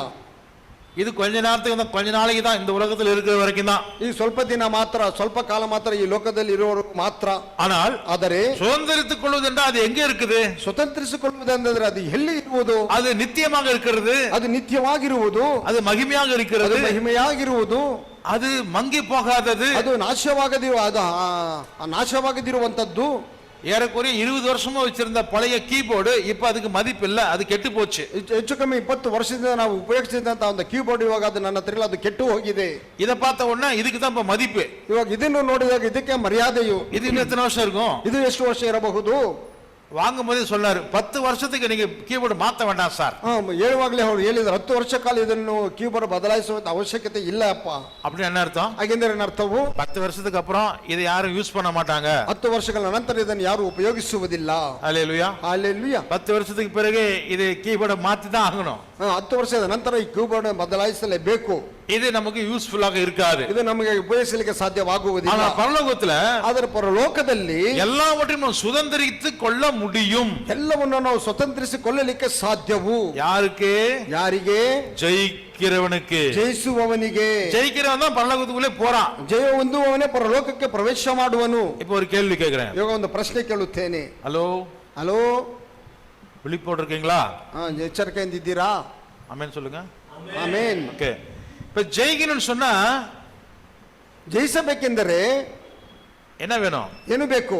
இது கொஞ்ச நாளைக்கு தான், இந்த உலகத்தில் இருக்கிற வரைக்கும் தான். ಈ ಸ್ವಲ್ಪ ದಿನ ಮಾತ್ರ, ಸ್ವಲ್ಪ ಕಾಲ ಮಾತ್ರ ಈ ಲೋಕದಲ್ಲಿ ಇರುವವರು ಮಾತ್ರ. ಆದರೆ சுதந்திரித்துக் கொள்வது என்றால் அது எங்க இருக்குது? ಸ್ವತಂತ್ರಿಸಿಕೊಳ್ಳುವುದೆಂದರೆ ಅದು ಎಲ್ಲಿ ಇರುವುದು? அது நித்தியமாக இருக்கிறது, ಅದು ನಿತ್ಯವಾಗಿರುವುದು, அது மகிமையாக இருக்கிறது, ಅದು ಮಹಿಮೆಯಾಗಿರುವುದು, அது மங்கி போகாதது, ಅದು ನಾಶವಾಗದಿರುವಂತದ್ದು. ஏறக்குறைய 20 வருஷமா வச்சிருந்த பழைய கீபோர்டு இப்ப அதுக்கு மதிப்பு இல்ல, அது ಕೆಟ್ಟು போச்சு. ಹೆಚ್ಚು ಕಮ್ಮಿ 20 ವರ್ಷದಿಂದ ನಾವು ಉಪಯೋಗಿಸಿದಂತ ಒಂದು ಕೀಬೋರ್ಡ್ ಇವಾಗ ಅದು ನನ್ನ ಹತ್ರ ಇಲ್ಲ, ಅದು ಕೆಟ್ಟು ಹೋಗಿದೆ. இத பார்த்த உடனே இதுக்கு தான் இப்ப மதிப்பு. ಇವಾಗ ಇದನ್ನು ನೋಡಿದಾಗ ಇದಕ್ಕೆ ಮರ್ಯಾದೆಯು. இது இன்னும் எத்தனை வருஷம் இருக்கும்? ಇದು ಎಷ್ಟು ವರ್ಷ ಇರಬಹುದು? வாங்கும் போதே சொன்னாரு 10 வருஷத்துக்கு நீங்க கீபோர்டு மாத்த வேண்டாம் சார். ಹೇಳುವಾಗಲೇ ಅವರು ಹೇಳಿದ್ರು 10 ವರ್ಷ ಕಾಲ ಇದನ್ನು ಕೀಬೋರ್ಡ್ ಬದಲಾಯಿಸುವ ಅವಶ್ಯಕತೆ ಇಲ್ಲ ಅಪ್ಪ. அப்படி என்ன அர்த்தம்? ಹಾಗೆಂದರೆ ಅರ್ಥವು 10 வருஷத்துக்கு அப்புறம் இதை யாரும் யூஸ் பண்ண மாட்டாங்க. 10 ವರ್ಷಗಳ ನಂತರ ಇದನ್ನು ಯಾರು ಉಪಯೋಗಿಸುವುದಿಲ್ಲ. ஹல்லேலூயா. ಹಲ್ಲೆಲೂಯಾ. 10 வருஷத்துக்கு பிறகு இது கீபோர்டை மாத்தி தான் ஆகணும். 10 ವರ್ಷದ ನಂತರ ಈ ಕೀಬೋರ್ಡ್ ಬದಲಾಯಿಸಲೇಬೇಕು. இது நமக்கு யூஸ்ಫுல்லாக இருக்காது, ಇದು ನಮಗೆ ಉಪಯೋಗಿಸಲಿಕ್ಕೆ ಸಾಧ್ಯವಾಗುವುದಿಲ್ಲ. ஆனா பரலோகத்துல ಆದರೆ ಪರಲೋಕದಲ್ಲಿ எல்லாவற்றையும் நாம் சுதந்திரித்துக் கொள்ள முடியும். ಎಲ್ಲವನ್ನು ನಾವು ಸ್ವತಂತ್ರಿಸಿಕೊಳ್ಳಲಿಕ್ಕೆ ಸಾಧ್ಯವು. யாருக்கு? ಯಾರಿಗೆ? ஜெயிக்கிறவனுக்கு. ಜಯಿಸುವವನಿಗೆ. ஜெயிக்கிறவன் தான் பரலோகத்துக்குள்ளே போறான். ಜಯ ಹೊಂದುವವನೇ ಪರಲೋಕಕ್ಕೆ ಪ್ರವೇಶ ಮಾಡುವನು. இப்போ ஒரு கேள்வி கேக்குறேன். ಇವಾಗ ಒಂದು ಪ್ರಶ್ನೆ ಕೇಳುತ್ತೇನೆ. ಹಲೋ, விழிப்போடு இருக்கீங்களா? ಎಚ್ಚರಿಕೆಯಿಂದ ಇದ್ದೀರಾ? ಆಮೆನ್ சொல்லுங்க. ಆಮೆನ್. ಓಕೆ. இப்ப ஜெயிக்கணும்னு சொன்னா ಜಯಿಸಬೇಕೆಂದರೆ என்ன வேணும்? ಏನು ಬೇಕು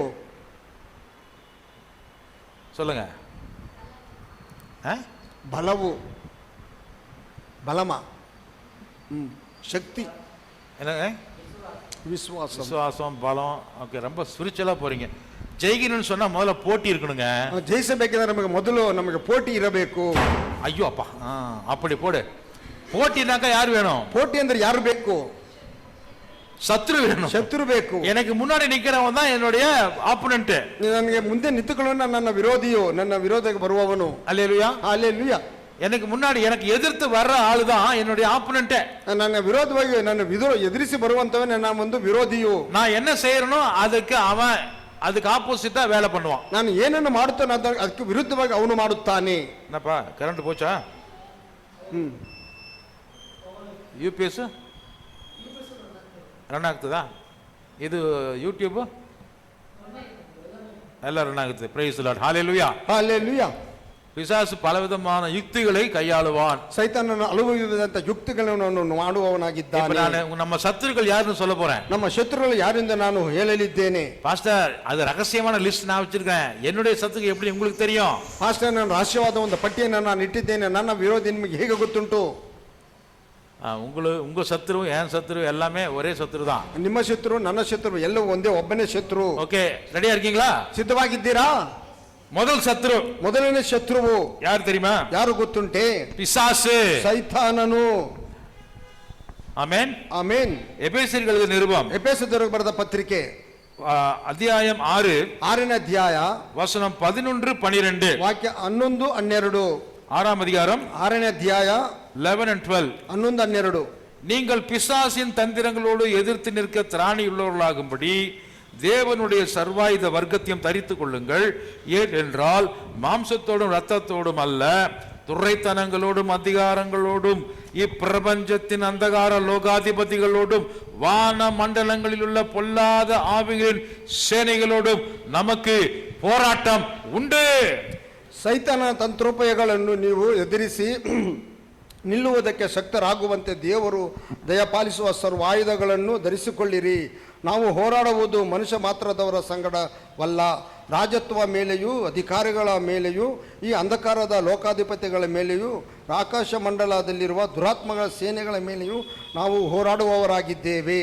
சொல்லுங்க. ಬಲವು, ಬಲಮ, ಶಕ್ತಿ, என்னங்க? விசுவாசம், பலம். ஓகே, ரொம்ப ஸ்பிரிச்சுவலா போறீங்க. ஜெயிக்கணும்னு சொன்னா முதல்ல போட்டி இருக்கணுங்க. ಜಯಿಸಬೇಕೆಂದರೆ ನಮಗೆ ಪೋಟಿ ಇರಬೇಕು. ஐயோ அப்பா, அப்படி போடு. போட்டினாக்கா யார் வேணும்? போட்டி ಅಂದ್ರೆ ಯಾರು ಬೇಕು? சத்ரு வேணும். ಶತ್ರು ಬೇಕು. எனக்கு முன்னாடி நிக்கிறவன் தான் என்னுடைய ஆப்போனன்ட். ನನಗೆ ಮುಂದೆ ನಿಂತುಕೊಳ್ಳುವನು ನನ್ನ ವಿರೋಧಿಯು, ನನ್ನ ವಿರೋಧಕ್ಕೆ ಬರುವವನು. அல்லேலூயா. ಹಲ್ಲೆಲೂಯಾ. எனக்கு முன்னாடி எனக்கு எதிர்த்து வர்ற ஆளு தான் என்னுடைய ஆப்போனன்ட். ನನ್ನ ವಿರೋಧವಾಗಿ ಎದುರಿಸಿ ಬರುವಂತವನೇ ನನ್ನ ಒಂದು ವಿರೋಧಿಯು. நான் என்ன செய்யறனோ அதுக்கு ஆப்போசிட்டா வேலை பண்ணுவான். ನಾನು ಏನನ್ನು ಮಾಡುತ್ತೇನೆ ಅದಕ್ಕೆ ವಿರುದ್ಧವಾಗಿ ಅವನು ಮಾಡುತ್ತಾನೆ. என்னப்பா கரண்ட் போச்சா? யூபிஎஸ் ரன் ஆகுதா? இது யூடியூப் எல்லாம் ரன் ஆகுது. Praise the Lord. Hallelujah. Hallelujah. பிசாசு பலவிதமான யுக்திகளை கையாளுவான். ಸೈತಾನನು ಹಲವು ವಿಧದ ಯುಕ್ತಿಗಳನ್ನು ಮಾಡುವವನಾಗಿದ್ದಾನೆ. ನಾನು ನಮ್ಮ ಶತ್ರುಗಳು ಯಾರನ್ನು சொல்ல போறேன்? ನಮ್ಮ ಶತ್ರುಗಳು ಯಾರೆಂದು ನಾನು ಹೇಳಲಿದ್ದೇನೆ. பாஸ்டர், அது ரகசியமான லிஸ்ட் நான் வச்சிருக்கேன். என்னுடைய சத்துக்கு எப்படி உங்களுக்கு தெரியும்? ಪಾಸ್ಟರ್, ನಾನು ರಹಸ್ಯವಾದ ಒಂದು ಪಟ್ಟಿಯನ್ನು ನಾನು ಇಟ್ಟಿದ್ದೇನೆ. ನನ್ನ ವಿರೋಧಿ ನಿಮಗೆ ಹೇಗೆ ಗೊತ್ತುಂಟು? உங்க சத்ரு, என் சத்ரு எல்லாமே ஒரே சத்ரு தான். ನಿಮ್ಮ ಶತ್ರು ನನ್ನ ಶತ್ರು ಎಲ್ಲವೂ ಒಂದೇ, ಒಬ್ಬನೇ ಶತ್ರು. ஓகே, ரெடியா இருக்கீங்களா? ಸಿದ್ಧವಾಗಿದ್ದೀರಾ? முதல் சத்ரு, ಮೊದಲನೇ ಶತ್ರುವು ಯಾರು தெரியுமா? ಯಾರು ಗೊತ್ತುಂಟೆ? பிசாசு, ಸೈತಾನನು. ಆಮೆನ್. ಆಮೇನ್. ಎಫೆಸರಿಗೆ ನಿರುಬಂ ಎಫೆಸದವರಿಗೆ ಬರೆದ ಪತ್ರಿಕೆ ಅಧ್ಯಾயம் 6 6ನೇ ಅಧ್ಯಾಯ வசனம் 11-12 ವಾಕ್ಯ 11 12 6ஆம் அதிகாரம் 6ನೇ ಅಧ್ಯಾಯ 11 and 12. 11 12 நீங்கள் பிசாசின் தந்திரங்களோடு எதிர்த்து நிற்க திராணியுள்ளவர்களாகும்படி தேவனுடைய சர்வாயுத வர்க்கத்தையும் தரித்துக் கொள்ளுங்கள். ஏனென்றால் மாம்சத்தோடும் இரத்தத்தோடும் அல்ல, துரைத்தனங்களோடும் அதிகாரங்களோடும் இப்பிரபஞ்சத்தின் அந்தகார லோகாதிபதிகளோடும் வான மண்டலங்களில் உள்ள பொல்லாத ஆவிகளின் சேனைகளோடும் நமக்கு போராட்டம் ಉಂಟು. ಸೈತಾನ ತಂತ್ರೋಪಾಯಗಳನ್ನು ನೀವು ಎದುರಿಸಿ ನಿಲ್ಲುವುದಕ್ಕೆ ಶಕ್ತರಾಗುವಂತೆ ದೇವರು ದಯಪಾಲಿಸುವ ಸರ್ವಾಯುಧಗಳನ್ನು ಧರಿಸಿಕೊಳ್ಳಿರಿ. ನಾವು ಹೋರಾಡುವುದು ಮನುಷ್ಯ ಮಾತ್ರದವರ ಸಂಗಡವಲ್ಲ, ರಾಜತ್ವ ಮೇಲೆಯೂ ಅಧಿಕಾರಿಗಳ ಮೇಲೆಯೂ ಈ ಅಂಧಕಾರದ ಲೋಕಾಧಿಪತಿಗಳ ಮೇಲೆಯೂ ಆಕಾಶ ಮಂಡಲದಲ್ಲಿರುವ ದುರಾತ್ಮಗಳ ಸೇನೆಗಳ ಮೇಲೆಯೂ ನಾವು ಹೋರಾಡುವವರಾಗಿದ್ದೇವೆ.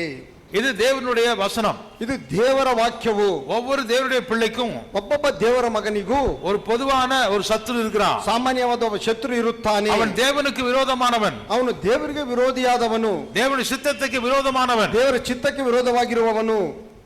இது தேவனுடைய வசனம். ಇದು ದೇವರ ವಾಕ್ಯವು. ஒவ்வொரு தேவனுடைய பிள்ளைக்கும் ಒಬ್ಬೊಬ್ಬ ದೇವರ ಮಗನಿಗೂ ஒரு பொதுவான ஒரு சத்துரு இருக்கிறான். ಸಾಮಾನ್ಯವಾದ ಒಬ್ಬ ಶತ್ರು ಇರುತ್ತಾನೆ. அவன் தேவனுக்கு விரோதமானவன், ಅವನು ದೇವರಿಗೆ ವಿರೋಧಿಯಾದವನು, தேவனுடைய சித்தத்துக்கு விரோதமானவன். ದೇವರ ಚಿತ್ತಕ್ಕೆ ವಿರೋಧವಾಗಿರುವವನು.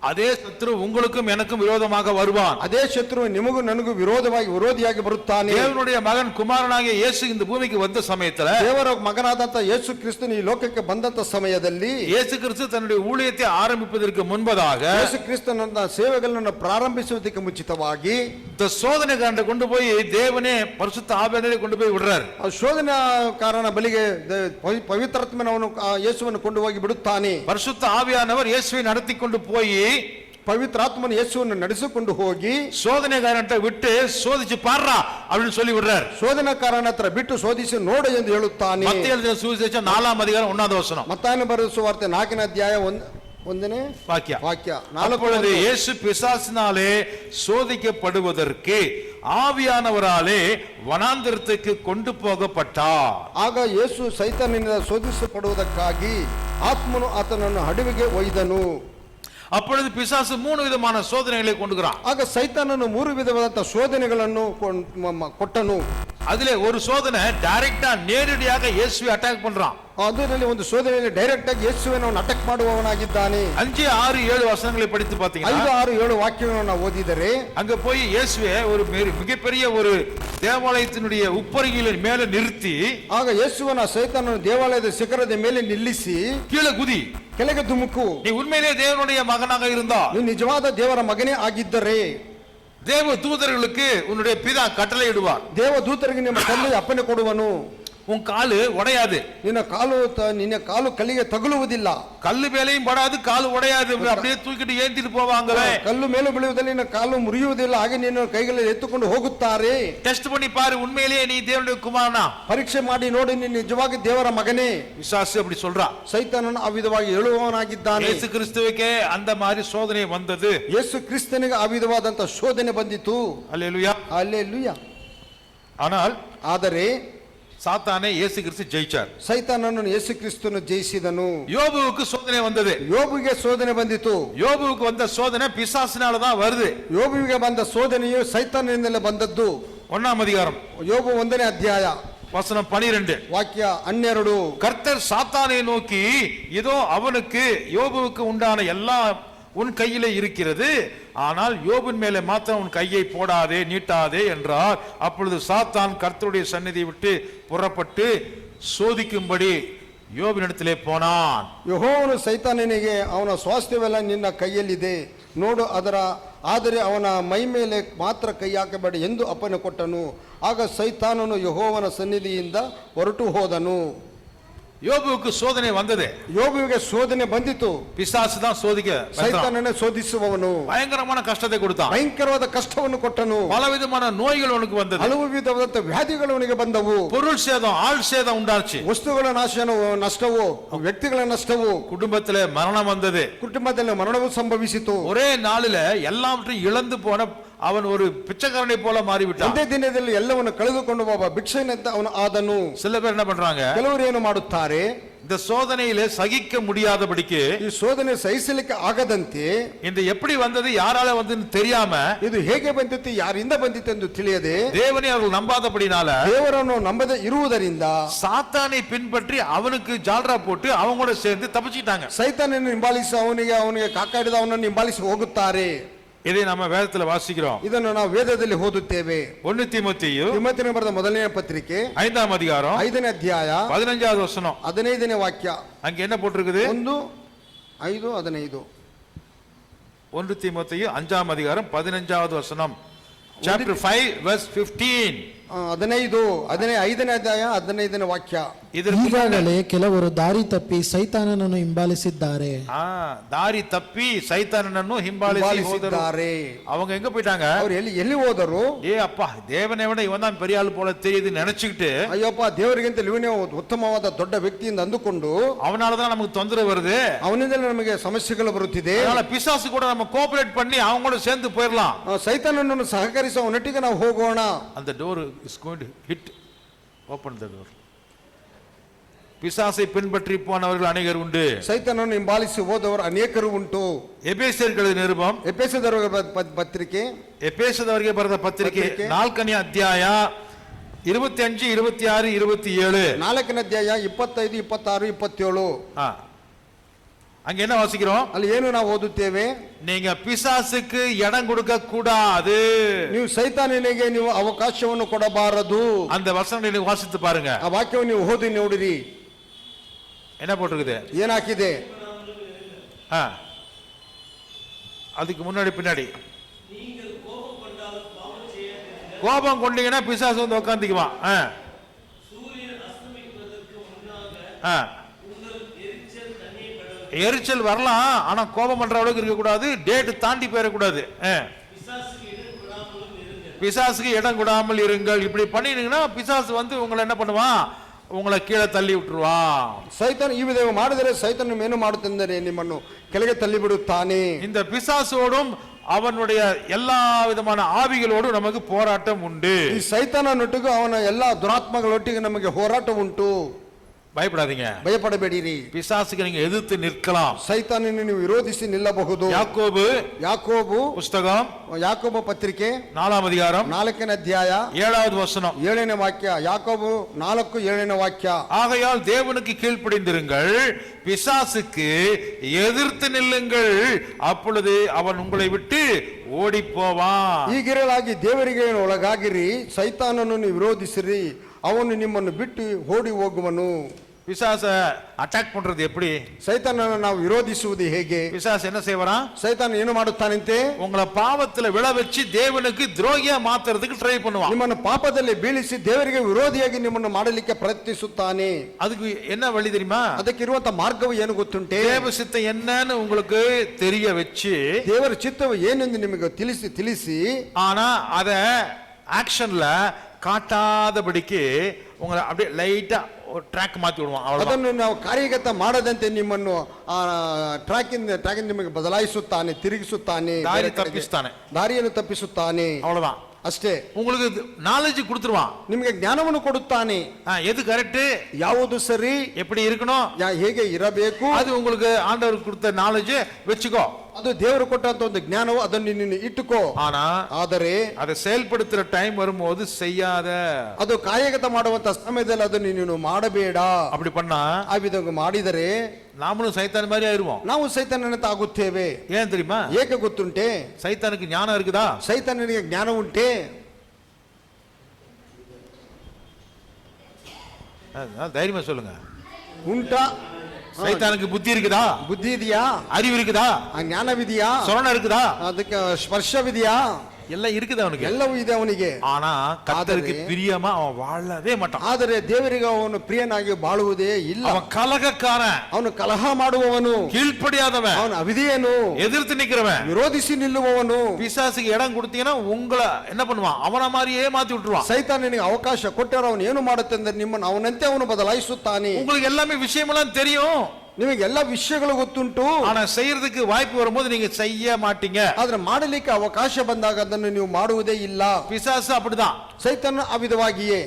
அதே சத்துரு உங்களுக்கும் எனக்கும் விரோதமாக வருவான். ಅದೇ ಶತ್ರು ನಿಮಗೂ ನನಗೂ ವಿರೋಧಿಯಾಗಿ ಬರುತ್ತಾನೆ. தேவனுடைய மகன் குமாரனாகிய இயேசு இந்த பூமிக்கு வந்த சமயத்துல, ದೇವರ ಮಗನಾದಂತ ಯೇಸು ಕ್ರಿಸ್ತನು ಈ ಲೋಕಕ್ಕೆ ಬಂದಂತ ಸಮಯದಲ್ಲಿ, இயேசு கிறிஸ்து தன்னுடைய ஊழியத்தை ஆரம்பிப்பதற்கு முன்பதாக ಯೇಸು ಕ್ರಿಸ್ತನ ಸೇವೆಗಳನ್ನು ಪ್ರಾರಂಭಿಸುವುದಕ್ಕೆ ಮುಂಚಿತವಾಗಿ இந்த சோதனை காண்ட கொண்டு போய் தேவனே பரிசுத்த ஆவியானவரை கொண்டு போய் விடுறார். ಆ ಶೋಧನಾ ಕಾರಣ ಬಲಿಗೆ ಪವಿತ್ರಾತ್ಮನವನು ಯೇಸುವನ್ನು ಕೊಂಡು ಹೋಗಿ ಬಿಡುತ್ತಾನೆ. பரிசுத்த ஆவியானவர் இயேசுவை நடத்தி கொண்டு போய் ಪವಿತ್ರಾತ್ಮನ ಯೇಸುವನ್ನು ನಡೆಸಿಕೊಂಡು ಹೋಗಿ சோதனைக்காரன்ட்ட விட்டு சோதிச்சு பாடுறா அப்படின்னு சொல்லி விடுறார். ಶೋಧನಾಕಾರನ ಹತ್ರ ಬಿಟ್ಟು ಶೋಧಿಸಿ ನೋಡು ಎಂದು ಹೇಳುತ್ತಾನೆ. மத்திய எழுதின சுவிசேஷம் 4ஆம் அதிகாரம் 1வது வசனம். ಮತ್ತಾಯನ ಬರೆದ ಸುವಾರ್ತೆ 4ನೇ ಅಧ್ಯಾಯ 1ನೇ ವಾಕ್ಯ 4. இயேசு பிசாசினாலே சோதிக்கப்படுவதற்கு ஆவியானவராலே வனாந்தரத்துக்கு கொண்டு போகப்பட்டார். ಆಗ ಯೇಸು ಸೈತಾನನಿಂದ ಶೋಧಿಸಲ್ಪಡುವುದಕ್ಕಾಗಿ ಆತ್ಮನು ಆತನನ್ನು ಅಡವಿಗೆ ಒಯ್ದನು. அப்பொழுது பிசாசு 3 விதமான சோதனைகளை கொண்டுகிறான். ಆಗ ಸೈತಾನನು 3 ವಿಧವಾದಂತ ಶೋಧನೆಗಳನ್ನು ಕೊಟ್ಟನು. அதிலே ஒரு சோதனை டைரக்டா நேரடியாக இயேசுவை அட்டாக் பண்றான். ಅದರಲ್ಲಿ ಒಂದು ಶೋಧನೆಯಲ್ಲಿ ಡೈರೆಕ್ಟ್ ಆಗಿ ಯೇಸುವನ್ನು ಅಟ್ಯಾಕ್ ಮಾಡುವವನಾಗಿದ್ದಾನೆ. 5, 6, 7 வசனங்களை படித்து பாத்தீங்கன்னா 5, 6, 7 ವಾಕ್ಯಗಳನ್ನು ಓದಿದರೆ அங்க போய் இயேசுவை ஒரு மிகப்பெரிய ஒரு தேவாலயத்தினுடைய உப்பரிகையில மேல நிறுத்தி, ಆಗ ಯೇಸುವನ ಸೈತಾನನು ದೇವಾಲಯದ ಶಿಖರದ ಮೇಲೆ ನಿಲ್ಲಿಸಿ கீழே குதி, ಕೆಳಗೆ ಧುಮುಕು, நீ உண்மையிலே தேவனுடைய மகனாக இருந்தா, ನೀನು ನಿಜವಾದ ದೇವರ ಮಗನೇ ಆಗಿದ್ದರೆ தேவ தூதர்களுக்கு உன்னுடைய பிதா கட்டளை இடுவார். ದೇವ ದೂತರಿಗೆ ನಿಮ್ಮ ತಂದೆ ಅಪ್ಪಣೆ ಕೊಡುವನು. உன் காலு உடையாது, ನಿನ್ನ ಕಾಲು ಕಲ್ಲಿಗೆ ತಗುಲುವುದಿಲ್ಲ, கல்லு மேலையும் படாது, காலு உடையாது, அப்படியே தூக்கிட்டு ஏந்திட்டு போவாங்களே. ಕಲ್ಲು ಮೇಲೆ ಬೀಳುವುದಲ್ಲಿ ನಿನ್ನ ಕಾಲು ಮುರಿಯುವುದಿಲ್ಲ, ಹಾಗೆ ನಿನ್ನ ಕೈಗಳಲ್ಲಿ ಎತ್ತುಕೊಂಡು ಹೋಗುತ್ತಾರೆ. ಟೆಸ್ಟ್ பண்ணி பாரு, உண்மையிலேயே நீ தேவனுடைய குமாரனா, ಪರೀಕ್ಷೆ ಮಾಡಿ ನೋಡಿ ನೀನು ನಿಜವಾಗಿ ದೇವರ ಮಗನೇ. விசுவாசி அப்படி சொல்றா. ಸೈತಾನನು ಆ ವಿಧವಾಗಿ ಹೇಳುವವನಾಗಿದ್ದಾನೆ. ಯೇಸು கிறிஸ்துவுக்கே அந்த மாதிரி சோதனை வந்தது. ಯೇಸು ಕ್ರಿಸ್ತನಿಗೆ ಆ ವಿಧವಾದಂತ ಶೋಧನೆ ಬಂದಿತು. அல்லேலூயா, அல்லேಲೂಯಾ. ஆனால் ಆದರೆ சாத்தானை இயேசு கிறிஸ்து ஜெயிச்சார். ಸೈತಾನನು ಯೇಸು ಕ್ರಿಸ್ತನು ಜಯಿಸಿದನು. யோபுவுக்கு சோதனை வந்தது. ಯೋಬುವಿಗೆ ಶೋಧನೆ ಬಂದಿತು. யோபுவுக்கு வந்த சோதனை பிசாசினால தான் வருது. ಯೋಬುವಿಗೆ ಬಂದ ಶೋಧನೆಯು ಸೈತಾನನಿಂದಲೇ ಬಂದದ್ದು. 1ஆம் அதிகாரம் ಯೋಬು 1ನೇ ಅಧ್ಯಾಯ வசனம் 12. ವಾಕ್ಯ 12. கர்த்தர் சாத்தானை நோக்கி, இதோ அவனுக்கு யோபுவுக்கு உண்டான எல்லாம் உன் கையிலே இருக்கிறது, ஆனால் யோபின் மேலே மாத்திரம் உன் கையை போடாதே, நீட்டாதே என்றார். அப்பொழுது சாத்தான் கர்த்தருடைய சந்நிதியை விட்டு புறப்பட்டு சோதிக்கும்படி யோபினிடத்திலே போனான். ಯೆಹೋವನು ಸೈತಾನನಿಗೆ, ಅವನ ಸ್ವಾಸ್ಥ್ಯವೆಲ್ಲ ನಿನ್ನ ಕೈಯಲ್ಲಿದೆ, ನೋಡು ಆದರೆ ಅವನ ಮೈ ಮೇಲೆ ಮಾತ್ರ ಕೈ ಹಾಕಬೇಡ ಎಂದು ಅಪ್ಪಣೆ ಕೊಟ್ಟನು. ಆಗ ಸೈತಾನನು ಯೆಹೋವನ ಸನ್ನಿಧಿಯಿಂದ ಹೊರಟು ಹೋದನು. யோபுவுக்கு சோதனை வந்தது. ಯೋಬುವಿಗೆ ಶೋಧನೆ ಬಂದಿತು. பிசாசு தான் சோதிக்க, ಸೈತಾನನೇ ಶೋಧಿಸುವವನು. பயங்கரமான கஷ்டத்தை கொடுத்தான். ಭಯಂಕರವಾದ ಕಷ್ಟವನ್ನು ಕೊಟ್ಟನು. பலவிதமான நோய்கள் அவனுக்கு வந்தது. ಹಲವು ವಿಧವಾದ ವ್ಯಾಧಿಗಳು ಅವನಿಗೆ ಬಂದವು. பொருள் சேதம், ஆள் சேதம் உண்டாச்சு. ವಸ್ತುಗಳ ನಷ್ಟವು, ವ್ಯಕ್ತಿಗಳ ನಷ್ಟವು, குடும்பத்திலே மரணம் வந்தது. ಕುಟುಂಬದಲ್ಲಿ ಮರಣವು ಸಂಭವಿಸಿತು. ஒரே நாளில எல்லாவற்றையும் இழந்து போன அவன் ஒரு பிச்சைக்காரனை போல மாறிவிட்டான். ಒಂದೇ ದಿನದಲ್ಲಿ ಎಲ್ಲವನ್ನು ಕಳೆದುಕೊಂಡು ಒಬ್ಬ ಭಿಕ್ಷೆನಂತೆ ಅವನು ಆದನು. சில பேர் என்ன பண்றாங்க, ಕೆಲವರು ಏನು ಮಾಡುತ್ತಾರೆ, இந்த சோதனையிலே சகிக்க முடியாதபடிக்கு, ಈ ಶೋಧನೆ ಸಹಿಸಲಿಕ್ಕೆ ಆಗದಂತೆ, இந்த எப்படி வந்தது யாரால வந்ததுன்னு தெரியாம, ಇದು ಹೇಗೆ ಬಂದಿತ್ತು ಯಾರಿಂದ ಬಂದಿತ್ತು ಎಂದು ತಿಳಿಯದೆ, தேவனை அவர்கள் நம்பாதபடினால, ದೇವರನ್ನು ನಂಬದೆ ಇರುವುದರಿಂದ சாத்தானை பின்பற்றி அவனுக்கு ஜால்ரா போட்டு அவங்க கூட சேர்ந்து தப்பிச்சிட்டாங்க. ಸೈತಾನನನ್ನು ಹಿಂಬಾಲಿಸಿ ಅವನಿಗೆ ಕಾಕಾಡಿದ ಅವನನ್ನು ಹಿಂಬಾಲಿಸಿ ಹೋಗುತ್ತಾರೆ. இதை நம்ம வேதத்துல வாசிக்கிறோம். ಇದನ್ನು ನಾವು ವೇದದಲ್ಲಿ ಓದುತ್ತೇವೆ. 1 தீமோத்தேயு ತಿಮೋಥೆಯನ ಬರೆದ ಮೊದಲನೇ ಪತ್ರಿಕೆ 5ஆம் அதிகாரம் 5ನೇ ಅಧ್ಯಾಯ 15வது வசனம். 15ನೇ ವಾಕ್ಯ. அங்க என்ன போட்டிருக்குது? 1:5-15. 1 தீமோத்தேயு 5ஆம் அதிகாரம் 15வது வசனம். Chapter 5 verse 15. 5ನೇ ಅಧ್ಯಾಯ 15ನೇ ವಾಕ್ಯ. ಈಗಾಗಲೇ ಕೆಲವರು ದಾರಿ ತಪ್ಪಿ ಸೈತಾನನನ್ನು ಹಿಂಬಾಲಿಸಿದ್ದಾರೆ. ದಾರಿ ತಪ್ಪಿ ಸೈತಾನನನ್ನು ಹಿಂಬಾಲಿಸಿ ಹೋದರು. அவங்க எங்க போயிட்டாங்க? ಅವರು ಎಲ್ಲಿ ಹೋದರು? அப்பா தேவனை விட இவன் தான் பெரிய ஆள் போல தெரியுது நினைச்சுக்கிட்டு, ಅಯ್ಯಪ್ಪ ದೇವರಿಗಿಂತ ಇವನೇ ಉತ್ತಮವಾದ ದೊಡ್ಡ ವ್ಯಕ್ತಿ ಎಂದು ಅಂದುಕೊಂಡು, அவனாலதான் நமக்கு தொந்தரவு வருது, ಅವನಿಂದಲೇ ನಮಗೆ ಸಮಸ್ಯೆಗಳು ಬರುತ್ತಿದೆ, அதனால பிசாசு கூட நம்ம கோஆபரேட் பண்ணி அவங்க கூட சேர்ந்து போயிடலாம், ಸೈತಾನನನ್ನು ಸಹಕರಿಸುವ ಅವನೊಟ್ಟಿಗೆ ನಾವು ಹೋಗೋಣ. அந்த door is going to hit, open the door. பிசாசை பின்பற்றி போனவர்கள் அநேகர் உண்டு, ಸೈತಾನನನ್ನು ಹಿಂಬಾಲಿಸಿ ಹೋದವರು ಅನೇಕರು ಉಂಟು. எபேசியர்களுடைய நிருபம், எபேசியருக்கு ಬರೆದ ಪತ್ರಿಕೆ 4ನೇ ಅಧ್ಯಾಯ 25, 26, 27. 4ನೇ ಅಧ್ಯಾಯ 25, 26, 27. அங்க என்ன வாசிக்கிறோம்? ಅಲ್ಲಿ ಏನು ನಾವು ಓದುತ್ತೇವೆ? நீங்க பிசாசுக்கு இடம் கொடுக்க கூடாது, ನೀವು ಸೈತಾನನಿಗೆ ನೀವು ಅವಕಾಶವನ್ನು ಕೊಡಬಾರದು. அந்த வசனங்களை நீங்க வாசித்து பாருங்க. ಆ ವಾಕ್ಯವನ್ನು ನೀವು ಓದಿ ನೋಡಿರಿ. என்ன போட்டிருக்குது? ಏನಾಗಿದೆ? அதுக்கு முன்னாடி பின்னாடி, கோபம் கொண்டீங்கன்னா பிசாசு வந்து உட்காந்துக்குவான். எரிச்சல் வரலாம், ஆனா கோபம் பண்ற அளவுக்கு இருக்க கூடாது, டேட் தாண்டி போயிடக்கூடாது. பிசாசுக்கு இடம் கொடாமல் இருங்கள். இப்படி பண்ணினீங்கன்னா பிசாசு வந்து உங்களை என்ன பண்ணுவான்? உங்களை கீழே தள்ளி விட்டுருவான். ಸೈತಾನ ಈ ವಿಧವಾಗಿ ಮಾಡಿದರೆ ಸೈತಾನ ಏನು ಮಾಡುತ್ತೆಂದರೆ ನಿಮ್ಮನ್ನು ಕೆಳಗೆ ತಳ್ಳಿ ಬಿಡುತ್ತಾನೆ. இந்த பிசாசோடும் அவனுடைய எல்லா விதமான ஆவிகளோடும் நமக்கு போராட்டம் உண்டு. ಈ ಸೈತಾನನೊಟ್ಟಿಗೂ ಅವನ ಎಲ್ಲಾ ದುರಾತ್ಮಗಳೊಟ್ಟಿಗೆ ನಮಗೆ ಹೋರಾಟ ಉಂಟು. பயப்படாதீங்க, ಭಯಪಡಬೇಡಿರಿ. பிசாசுக்கு நீங்க எதிர்த்து நிற்கலாம், ಸೈತಾನನನ್ನು ನೀವು ವಿರೋಧಿಸಿ ನಿಲ್ಲಬಹುದು. ಯಾಕೋಬು புஸ்தகம், ಯಾಕೋಬ ಪತ್ರಿಕೆ 4ஆம் அதிகாரம் 4ನೇ ಅಧ್ಯಾಯ 7வது வசனம், 7ನೇ ವಾಕ್ಯ. ಯಾಕೋಬು 4:7ನೇ ವಾಕ್ಯ. ஆகையால் தேவனுக்கு கீழ்ப்படிந்திருங்கள், பிசாசுக்கு எதிர்த்து நில்லுங்கள், அப்பொழுது அவன் உங்களை விட்டு ஓடி போவான். ಹೀಗಿರಲಾಗಿ ದೇವರಿಗೆ ಒಳಗಾಗಿರಿ, ಸೈತಾನನನ್ನು ನೀವು ವಿರೋಧಿಸಿರಿ, ಅವನು ನಿಮ್ಮನ್ನು ಬಿಟ್ಟು ಓಡಿ ಹೋಗುವನು. பிசாச அட்டாக் பண்றது எப்படி? ಸೈತಾನನನ್ನು ನಾವು ವಿರೋಧಿಸುವುದು ಹೇಗೆ? பிசாசு என்ன செய்வான்? ಸೈತಾನ ಏನು ಮಾಡುತ್ತಾನಂತೆ? உங்களை பாவத்துல விழ வச்சு தேவனுக்கு துரோகியா மாத்துறதுக்கு ட்ரை பண்ணுவான். ನಿಮ್ಮನ್ನು ಪಾಪದಲ್ಲಿ ಬೀಳಿಸಿ ದೇವರಿಗೆ ವಿರೋಧಿಯಾಗಿ ನಿಮ್ಮನ್ನು ಮಾಡಲಿಕ್ಕೆ ಪ್ರಯತ್ನಿಸುತ್ತಾನೆ. அதுக்கு என்ன வழி தெரியுமா? ಅದಕ್ಕಿರುವಂತ ಮಾರ್ಗವು ಏನು ಗೊತ್ತುಂಟೆ? தேவ சித்தம் என்னன்னு உங்களுக்கு தெரிய வச்சு, ದೇವರ ಚಿತ್ತವು ಏನೆಂದು ನಿಮಗೆ ತಿಳಿಸಿ ஆனா அத ஆக்ஷன்ல காட்டாதபடிக்கு உங்களை அப்படியே லைட்டா ஒரு ட்ராக் மாத்தி விடுவான். ಅದನ್ನು ನಾವು ಕಾರ್ಯಗತ ಮಾಡದಂತೆ ನಿಮ್ಮನ್ನು ಟ್ರ್ಯಾಕ್ ನಿಮಗೆ ಬದಲಾಯಿಸುತ್ತಾನೆ, ತಿರುಗಿಸುತ್ತಾನೆ, ದಾರಿಯನ್ನು ತಪ್ಪಿಸುತ್ತಾನೆ. அவ்வளவுதான், ಅಷ್ಟೇ. உங்களுக்கு நாலேஜ் கொடுத்துருவான், ನಿಮಗೆ ಜ್ಞಾನವನ್ನು ಕೊಡುತ್ತಾನೆ. எது கரெக்ட், ಯಾವುದು ಸರಿ, எப்படி இருக்கணும், ಹೇಗೆ ಇರಬೇಕು, அது உங்களுக்கு ஆண்டவர் கொடுத்த நாலேஜ் வச்சுக்கோ. ಅದು ದೇವರು ಕೊಟ್ಟಂತ ಒಂದು ಜ್ಞಾನವು, ಅದನ್ನು ನೀನು ಇಟ್ಟುಕೋ. ಆದರೆ அதை செயல்படுத்துற டைம் வரும்போது செய்யாத, ಅದು ಕಾರ್ಯಗತ ಮಾಡುವಂತ ಸಮಯದಲ್ಲಿ ಅದನ್ನು ನೀನು ಮಾಡಬೇಡ. அப்படி பண்ணா, ಆ ವಿಧವಾಗಿ ಮಾಡಿದರೆ நாமளும் சைத்தான் மாதிரி ஆயிருவோம். ನಾವು ಸೈತಾನನಂತೆ ಆಗುತ್ತೇವೆ. ஏன் தெரியுமா? ಏಕೆ ಗೊತ್ತುಂಟೆ? சைத்தானுக்கு ஞானம் இருக்குதா? ಸೈತಾನನಿಗೆ ಜ್ಞಾನ ಉಂಟೆ? தைரியமா சொல்லுங்க. ಉಂಟಾ? சைத்தானுக்கு புத்தி இருக்குதா? ಬುದ್ಧಿ ಇದೆಯಾ? அறிவு இருக்குதா? ಜ್ಞಾನವಿದೆಯಾ? சொரணம் இருக்குதா? ಅದಕ್ಕೆ ಸ್ಪರ್ಶವಿದೆಯಾ? எல்லாம் இருக்குது அவனுக்கு, ಎಲ್ಲವೂ ಇದೆ ಅವನಿಗೆ. ஆனா கர்த்தருக்கு பிரியமா அவன் வாழவே மாட்டான். ಆದರೆ ದೇವರಿಗೆ ಅವನು ಪ್ರಿಯನಾಗಿ ಬಾಳುವುದೇ ಇಲ್ಲ. அவன் கலகக்காரன், ಅವನು ಕಲಹ ಮಾಡುವವನು, கீழ்ப்படியாதவன், ಅವನು ಅವಿಧೇಯನು, எதிர்த்து நிக்கிறவன், ವಿರೋಧಿಸಿ ನಿಲ್ಲುವವನು. பிசாசுக்கு இடம் கொடுத்தீங்கன்னா உங்களை என்ன பண்ணுவான்? அவன மாதிரியே மாத்தி விட்டுருவான். ಸೈತಾನನಿಗೆ ಅವಕಾಶ ಕೊಟ್ಟರೆ ಅವನು ಏನು ಮಾಡುತ್ತೆ ಅಂದ್ರೆ ನಿಮ್ಮನ್ನು ಅವನಂತೆ ಅವನು ಬದಲಾಯಿಸುತ್ತಾನೆ. உங்களுக்கு எல்லாமே விஷயமெல்லாம் தெரியும், ನಿಮಗೆ ಎಲ್ಲ ವಿಷಯಗಳು ಗೊತ್ತುಂಟು, ஆனா செய்யறதுக்கு வாய்ப்பு வரும்போது நீங்க செய்ய மாட்டீங்க. ಆದ್ರೆ ಮಾಡಲಿಕ್ಕೆ ಅವಕಾಶ ಬಂದಾಗ ಅದನ್ನು ನೀವು ಮಾಡುವುದೇ ಇಲ್ಲ. பிசாசு அப்படிதான். ಸೈತಾನ ಆ ವಿಧವಾಗಿಯೇ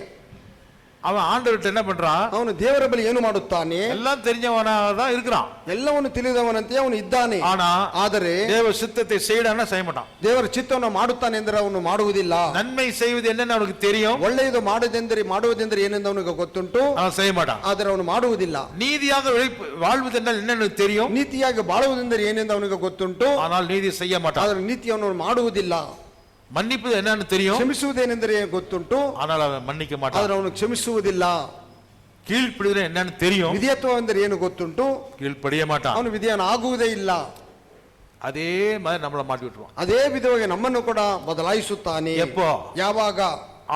அவன் ஆண்டவர்கிட்ட என்ன பண்றான்? ಅವನು ದೇವರ ಬಳಿ ಏನು ಮಾಡುತ್ತಾನೆ? எல்லாம் தெரிஞ்சவனாக தான் இருக்கிறான். ಎಲ್ಲವನ್ನು ತಿಳಿದವನಂತೆ ಅವನು ಇದ್ದಾನೆ. ஆனா ಆದರೆ தேவ சித்தத்தை செய்யடான்னா செய்ய மாட்டான். ದೇವರ ಚಿತ್ತವನ್ನು ಮಾಡುತ್ತಾನೆ ಎಂದರೆ ಅವನು ಮಾಡುವುದಿಲ್ಲ. நன்மை செய்வது என்னன்னு அவனுக்கு தெரியும், ಒಳ್ಳೆಯದು ಮಾಡುವುದೆಂದರೆ ಏನೆಂದು ಅವನಿಗೆ ಗೊತ್ತುಂಟು, அவன் செய்ய மாட்டான். ಆದರೆ ಅವನು ಮಾಡುವುದಿಲ್ಲ. நீதியாக வாழ்வது என்னன்னு தெரியும், ನೀತಿಯಾಗಿ ಬಾಳುವುದೆಂದರೆ ಏನೆಂದು ಅವನಿಗೆ ಗೊತ್ತುಂಟು, ஆனால் நீதி செய்ய மாட்டான். ಆದರೆ ನೀತಿಯನ್ನು ಮಾಡುವುದಿಲ್ಲ. மன்னிப்பு என்னன்னு தெரியும், ಕ್ಷಮಿಸುವುದೇನೆಂದರೆ ಗೊತ್ತುಂಟು, ஆனால் அவன் மன்னிக்க மாட்டான். ಆದರೆ ಅವನು ಕ್ಷಮಿಸುವುದಿಲ್ಲ. கீழ்ப்படிதல் என்னன்னு தெரியும், ವಿಧೇಯತ್ವ ಎಂದರೆ ಏನು ಗೊತ್ತುಂಟು, கீழ்ப்படிய மாட்டான். ಅವನು ವಿಧೇಯನಾಗುವುದೇ ಇಲ್ಲ. அதே மாதிரி நம்மள மாட்டி விட்டுருவான். ಅದೇ ವಿಧವಾಗಿ ನಮ್ಮನ್ನು ಕೂಡ ಬದಲಾಯಿಸುತ್ತಾನೆ. எப்போ? ಯಾವಾಗ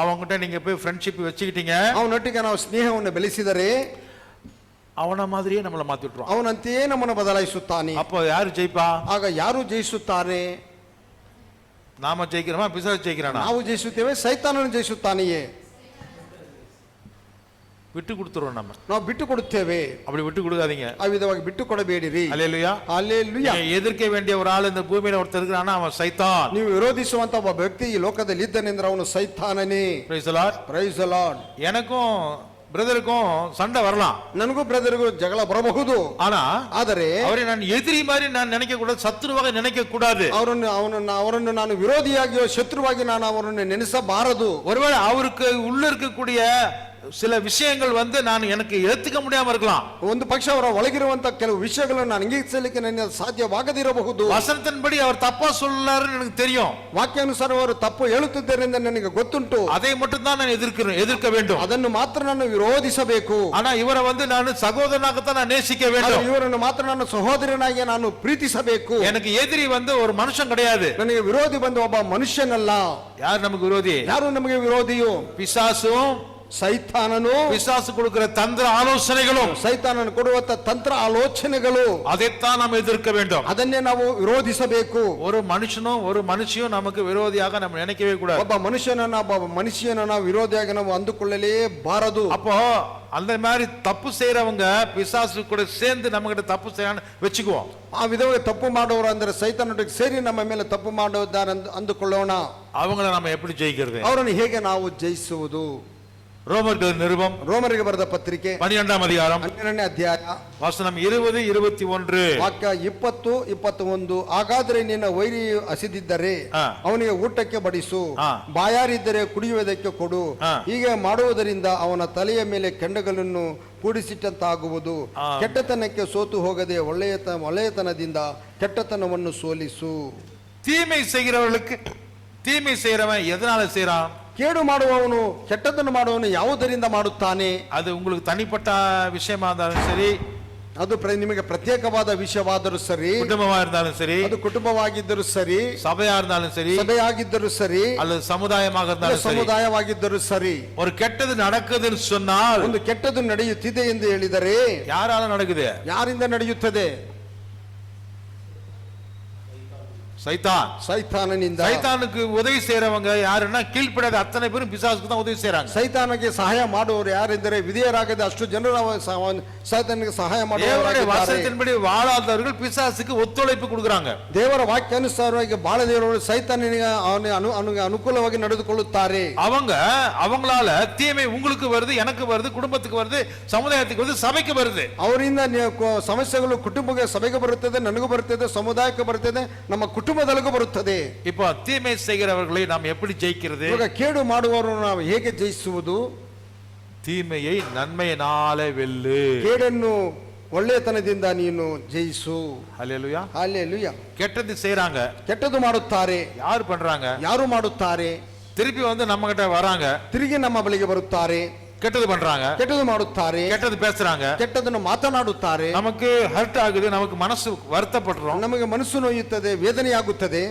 அவன்கிட்ட நீங்க போய் ஃப்ரெண்ட்ஷிப் வச்சுக்கிட்டீங்க, ಅವನೊಟ್ಟಿಗೆ ನಾವು ಸ್ನೇಹವನ್ನು ಬೆಳೆಸಿದರೆ அவன மாதிரியே நம்மள மாத்தி விட்டுருவான். ಅವನಂತೆಯೇ ನಮ್ಮನ್ನು ಬದಲಾಯಿಸುತ್ತಾನೆ. அப்போ யாரு ஜெயிப்பா? ಆಗ ಯಾರು ಜಯಿಸುತ್ತಾರೆ? நாம ஜெயிக்கிறோமா, பிசாசு ஜெயிக்கிறானா? ನಾವು ಜಯಿಸುತ್ತೇವೆ, ಸೈತಾನನು ಜಯಿಸುತ್ತಾನೆಯೇ? விட்டு கொடுத்துருவோம் நம்ம. ನಾವು ಬಿಟ್ಟು ಕೊಡುತ್ತೇವೆ. அப்படி விட்டு கொடுக்காதீங்க. ಆ ವಿಧವಾಗಿ ಬಿಟ್ಟು ಕೊಡಬೇಡಿರಿ. அல்லேலூயா. ಹಲ್ಲೆಲೂಯಾ. எதிர்க்க வேண்டிய ஒரு ஆள் இந்த பூமியில ஒருத்தர் இருக்கிறானா, அவன் சைத்தான். ನೀವು ವಿರೋಧಿಸುವಂತ ಒಬ್ಬ ವ್ಯಕ್ತಿ ಈ ಲೋಕದಲ್ಲಿ ಇದ್ದಾನೆಂದ್ರೆ ಅವನು ಸೈತಾನನೇ. Praise the Lord. Praise the Lord. எனக்கும் பிரதருக்கும் சண்டை வரலாம், ನನಗೂ ಬ್ರದರ್ಗೂ ಜಗಳ ಬರಬಹುದು. ಆದರೆ அவரை நான் எதிரி மாதிரி நான் நினைக்க கூடாது, சத்துருவாக நினைக்க கூடாது. ಅವರನ್ನು ನಾನು ವಿರೋಧಿಯಾಗಿಯೋ ಶತ್ರುವಾಗಿ ನಾನು ಅವರನ್ನು ನೆನೆಸಬಾರದು. ஒருவேளை அவருக்கு உள்ள இருக்கக்கூடிய சில விஷயங்கள் நான் எனக்கு ஏத்துக்க முடியாம இருக்கலாம். ಒಂದು ಪಕ್ಷ ಅವರ ಒಳಗಿರುವಂತ ಕೆಲವು ವಿಷಯಗಳನ್ನು ನಾನು ಅಂಗೀಕರಿಸಲಿಕ್ಕೆ ನನಗೆ ಸಾಧ್ಯವಾಗದಿರಬಹುದು. வசனத்தின்படி அவர் தப்பா சொல்லலாருன்னு எனக்கு தெரியும், ವಾಕ್ಯಾನುಸಾರ ಅವರು ತಪ್ಪು ಹೇಳುತ್ತಿದ್ದಾರೆ ಎಂದು ನನಗೆ ಗೊತ್ತುಂಟು. அதை மட்டும் தான் நான் எதிர்க்க வேண்டும். ಅದನ್ನು ಮಾತ್ರ ನಾನು ವಿರೋಧಿಸಬೇಕು. ஆனா இவரை நான் சகோதரனாகத்தான் நான் நேசிக்க வேண்டும். ಇವರನ್ನು ಮಾತ್ರ ನಾನು ಸಹೋದರನಾಗಿ ನಾನು ಪ್ರೀತಿಸಬೇಕು. எனக்கு எதிரி ஒரு மனுஷன் கிடையாது, ನನಗೆ ವಿರೋಧಿ ಬಂದ ಒಬ್ಬ ಮನುಷ್ಯನಲ್ಲ. யார் நமக்கு விரோதி? ಯಾರು ನಮಗೆ ವಿರೋಧಿಯು? பிசாசும் ಸೈತಾನನು. பிசாசு கொடுக்கிற தந்திர ஆலோசனைகளும், ಸೈತಾನನು ಕೊಡುವಂತ ತಂತ್ರ ಆಲೋಚನೆಗಳು, அதைத்தான் நாம் எதிர்க்க வேண்டும். ಅದನ್ನೇ ನಾವು ವಿರೋಧಿಸಬೇಕು. ஒரு மனுஷனும் ஒரு மனுஷியும் நமக்கு விரோதியாக நம்ம நினைக்கவே கூடாது. ಒಬ್ಬ ಮನುಷ್ಯನನ್ನ ವಿರೋಧಿಯಾಗಿ ನಾವು ಅಂದುಕೊಳ್ಳಲೇಬಾರದು. அப்போ அந்த மாதிரி தப்பு செய்யறவங்க பிசாசு கூட சேர்ந்து நம்ம கிட்ட தப்பு செய்யறான்னு வெச்சுக்குவோம். ಆ ವಿಧವಾಗಿ ತಪ್ಪು ಮಾಡೋರು ಅಂದ್ರೆ ಸೈತಾನೊಟ್ಟಿಗೆ ಸೇರಿ ನಮ್ಮ ಮೇಲೆ ತಪ್ಪು ಮಾಡುತ್ತಾರೆ ಅಂದುಕೊಳ್ಳೋಣ. அவங்கள நம்ம எப்படி ஜெயிக்கிறது? ಅವರನ್ನು ಹೇಗೆ ನಾವು ಜಯಿಸುವುದು? ரோமர்கள் நிருபம் ರೋಮರಿಗೆ ಬರೆದ ಪತ್ರಿಕೆ 12ಾம் அதிகாரம் 12ನೇ ಅಧ್ಯಾಯ வசனம் 20-21. ವಾಕ್ಯ 20-21. ಹಾಗಾದ್ರೆ ನಿನ್ನ ವೈರಿ ಹಸಿದಿದ್ದರೆ ಅವನಿಗೆ ಊಟಕ್ಕೆ ಬಡಿಸು, ಬಾಯಾರಿದ್ದರೆ ಕುಡಿಯುವುದಕ್ಕೆ ಕೊಡು. ಹೀಗೆ ಮಾಡುವುದರಿಂದ ಅವನ ತಲೆಯ ಮೇಲೆ ಕೆಂಡಗಳನ್ನು ಕೂಡಿಸಿಟ್ಟಂತಾಗುವುದು. ಕೆಟ್ಟತನಕ್ಕೆ ಸೋತು ಹೋಗದೆ ಒಳ್ಳೆಯತನದಿಂದ ಕೆಟ್ಟತನವನ್ನು ಸೋಲಿಸು. தீமை செய்கிறவர்களுக்கு தீமை செய்யறவன் எதனால செய்யறான்? ಕೇಡು ಮಾಡುವವನು ಕೆಟ್ಟದನ್ನು ಮಾಡುವವನು ಯಾವುದರಿಂದ ಮಾಡುತ್ತಾನೆ? அது உங்களுக்கு தனிப்பட்ட விஷயமா இருந்தாலும் சரி, ಅದು ನಿಮಗೆ ಪ್ರತ್ಯೇಕವಾದ ವಿಷಯವಾದರೂ ಸರಿ, ಕುಟುಂಬமா இருந்தாலும் சரி, ಅದು ಕುಟುಂಬವಾಗಿದ್ದರೂ ಸರಿ, சபையா இருந்தாலும் சரி, ಸಭೆಯಾಗಿದ್ದರೂ ಸರಿ, அல்லது சமுதாயமாக இருந்தாலும் சரி, ಸಮುದಾಯವಾಗಿದ್ದರೂ ಸರಿ, ஒரு கெட்டது நடக்குதுன்னு சொன்னால், ಒಂದು ಕೆಟ್ಟದು ನಡೆಯುತ್ತಿದೆ ಎಂದು ಹೇಳಿದರೆ ಯಾರಾல நடக்குது? ಯಾರಿಂದ ನಡೆಯುತ್ತದೆ? ಸೈತಾನನಿಂದ. ಸೈತಾನಕ್ಕೆ ಉದವಿ ಸೇರವங்க ಯಾರನ್ನ ಕೀಳ್ಪಡದ ಅತ್ತನೆ பேரும் பிசாசுக்கு தான் ಉದವಿ ಸೇರಾங்க. ಸೈತಾನಕ್ಕೆ ಸಹಾಯ ಮಾಡುವವರು ಯಾರೆಂದರೆ ವಿಧೇಯರಾಗದೆ ಅಷ್ಟು ಜನರು ಸೈತಾನನಿಗೆ ಸಹಾಯ ಮಾಡುವವರಾಗಿದ್ದಾರೆ. ವಚನத்தின்படி வாழாதவர்கள் பிசாசுக்கு ஒத்துழைப்பு கொடுக்கறாங்க. ದೇವರ ವಾಕ್ಯಾನುಸಾರವಾಗಿ ಬಾಳದಿರುವವರು ಸೈತಾನನಿಗೆ ಅನುಕೂಲವಾಗಿ ನಡೆದುಕೊಳ್ಳುತ್ತಾರೆ. அவங்களால தீமை உங்களுக்கு வருது, எனக்கு வருது, குடும்பத்துக்கு வருது, ಸಮುದಾಯಕ್ಕೆ வருது, ಸಭೆಗೆ வருது. ಅವರಿಂದ ಸಮಸ್ಯೆಗಳು ಕುಟುಂಬಕ್ಕೆ, ಸಭೆಗೆ ಬರುತ್ತದೆ, ನನಗೂ ಬರುತ್ತದೆ, ಸಮುದಾಯಕ್ಕೆ ಬರುತ್ತದೆ, ನಮ್ಮ ಕುಟುಂಬದಲ್ಲಿಗೂ ಬರುತ್ತದೆ. இப்போ தீமை செய்கிறவர்களை நாம் எப்படி ஜெயிக்கிறது? ಇವಾಗ ಕೇಡು ಮಾಡುವವರನ್ನು ನಾವು ಹೇಗೆ ಜಯಿಸುವುದು? தீமையை நன்மையினாலே வெல்லு. ಕೇಡನ್ನು ಒಳ್ಳೆಯತನದಿಂದ ನೀನು ಜಯಿಸು. ஹல்லேலூயா. ಹಲ್ಲೆಲೂಯಾ. ಕೆಟ್ಟದ್ದು செய்றாங்க, ಕೆಟ್ಟದ್ದು ಮಾಡುತ್ತಾರೆ. ಯಾರು பண்றாங்க? ಯಾರು ಮಾಡುತ್ತಾರೆ? திருப்பி நம்ம கிட்ட வராங்க, ತಿರುಗಿ ನಮ್ಮ ಬಳಿಗೆ ಬರುತ್ತಾರೆ, ಕೆಟ್ಟದು பண்றாங்க, ಕೆಟ್ಟದು ಮಾಡುತ್ತಾರೆ, ಕೆಟ್ಟದು பேசுறாங்க, ಕೆಟ್ಟದನ್ನು ಮಾತನಾಡುತ್ತಾರೆ. நமக்கு ஹர்ட் ஆகுது, நமக்கு மனசு வருத்தப்படுறோம், ನಮಗೆ ಮನಸ್ಸು ನೋಯುತ್ತದೆ, ವೇದನೆಯಾಗುತ್ತದೆ,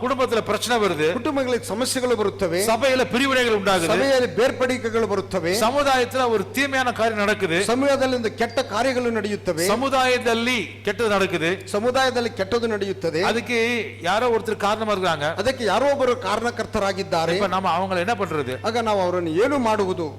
குடும்பத்துல பிரச்சனை வருது, ಕುಟುಂಬಗಳಿಗೆ ಸಮಸ್ಯೆಗಳು ಬರುತ್ತವೆ, சபையில பிரிவினைகள் ಉಂಟಾகுது, ಸಭೆಯಲ್ಲಿ ಬೇರ್ಪಡಿಕೆಗಳು ಬರುತ್ತವೆ, ಸಮುದಾಯத்துல ஒரு தீமையான காரியம் நடக்குது, ಸಮುದಾಯದಲ್ಲಿ ಒಂದು ಕೆಟ್ಟ ಕಾರ್ಯಗಳು ನಡೆಯುತ್ತವೆ, ಸಮುದಾಯದಲ್ಲಿ ಕೆಟ್ಟದು நடக்குது, ಸಮುದಾಯದಲ್ಲಿ ಕೆಟ್ಟದು ನಡೆಯುತ್ತದೆ. ಅದಕ್ಕೆ ಯಾರೋ ಒಬ್ಬರು ಕಾರಣமா இருக்காங்க, ಅದಕ್ಕೆ ಯಾರೋ ಒಬ್ಬರು ಕಾರಣಕರ್ತರಾಗಿದ್ದಾರೆ. இப்ப நம்ம அவங்களை என்ன பண்றது? ಆಗ ನಾವು ಅವರನ್ನು ಏನು ಮಾಡುವುದು?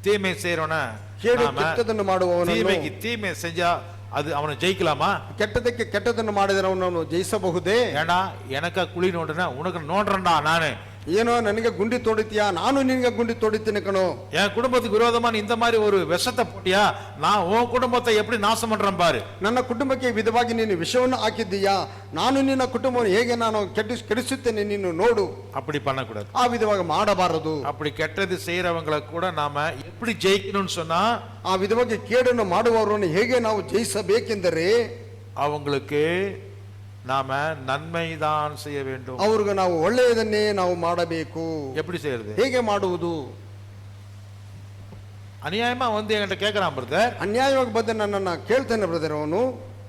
தீமை செய்யறோம்னா ಕೆಟ್ಟದನ್ನು ಮಾಡುವವನನ್ನು தீமைக்கு தீமை செஞ்சா அது அவனை ஜெயிக்கலாமா? ಕೆಟ್ಟದಕ್ಕೆ ಕೆಟ್ಟದನ್ನು ಮಾಡಿದರೆ ಅವನನ್ನು ಜಯಿಸಬಹುದೇ? ஏண்டா எனக்கா குழி நோண்டுனா உனக்கு நோண்டுறேன்டா நானு. ಏನೋ ನನಗೆ ಗುಂಡಿ ತೋಡಿತೀಯಾ, ನಾನು ನಿನಗೆ ಗುಂಡಿ ತೋಡಿತೀನಿ ಕಣೋ. என் குடும்பத்துக்கு விரோதமா நீ இந்த மாதிரி ஒரு விஷத்தை போட்டியா, நான் உன் குடும்பத்தை எப்படி நாசம் பண்றேன் பாரு. ನನ್ನ ಕುಟುಂಬಕ್ಕೆ ವಿಧವಾಗಿ ನೀನು ವಿಷವನ್ನು ಹಾಕಿದ್ದೀಯಾ, ನಾನು ನಿನ್ನ ಕುಟುಂಬವನ್ನು ಹೇಗೆ ನಾನು ಕೆಡಿಸುತ್ತೇನೆ ನೀನು ನೋಡು. அப்படி பண்ணக்கூடாது. ಆ ವಿಧವಾಗಿ ಮಾಡಬಾರದು. அப்படி கெட்டது செய்யறவங்களை கூட நாம எப்படி ஜெயிக்கணும்னு சொன்னா, ಆ ವಿಧವಾಗಿ ಕೇಡನ್ನು ಮಾಡುವವರನ್ನು ಹೇಗೆ ನಾವು ಜಯಿಸಬೇಕೆಂದರೆ அவங்களுக்கு நாம நன்மைதான் செய்ய வேண்டும். ಅವ್ರಿಗೆ ನಾವು ಒಳ್ಳೆಯದನ್ನೇ ನಾವು ಮಾಡಬೇಕು. எப்படி செய்யறது? ಹೇಗೆ ಮಾಡುವುದು? அநியாயமா வந்து என்கிட்ட கேட்கறான் பிரதர். ಅನ್ಯಾಯವಾಗಿ ಬಂದು ನನ್ನನ್ನು ಕೇಳ್ತೇನೆ ಬ್ರದರ್. ಅವನು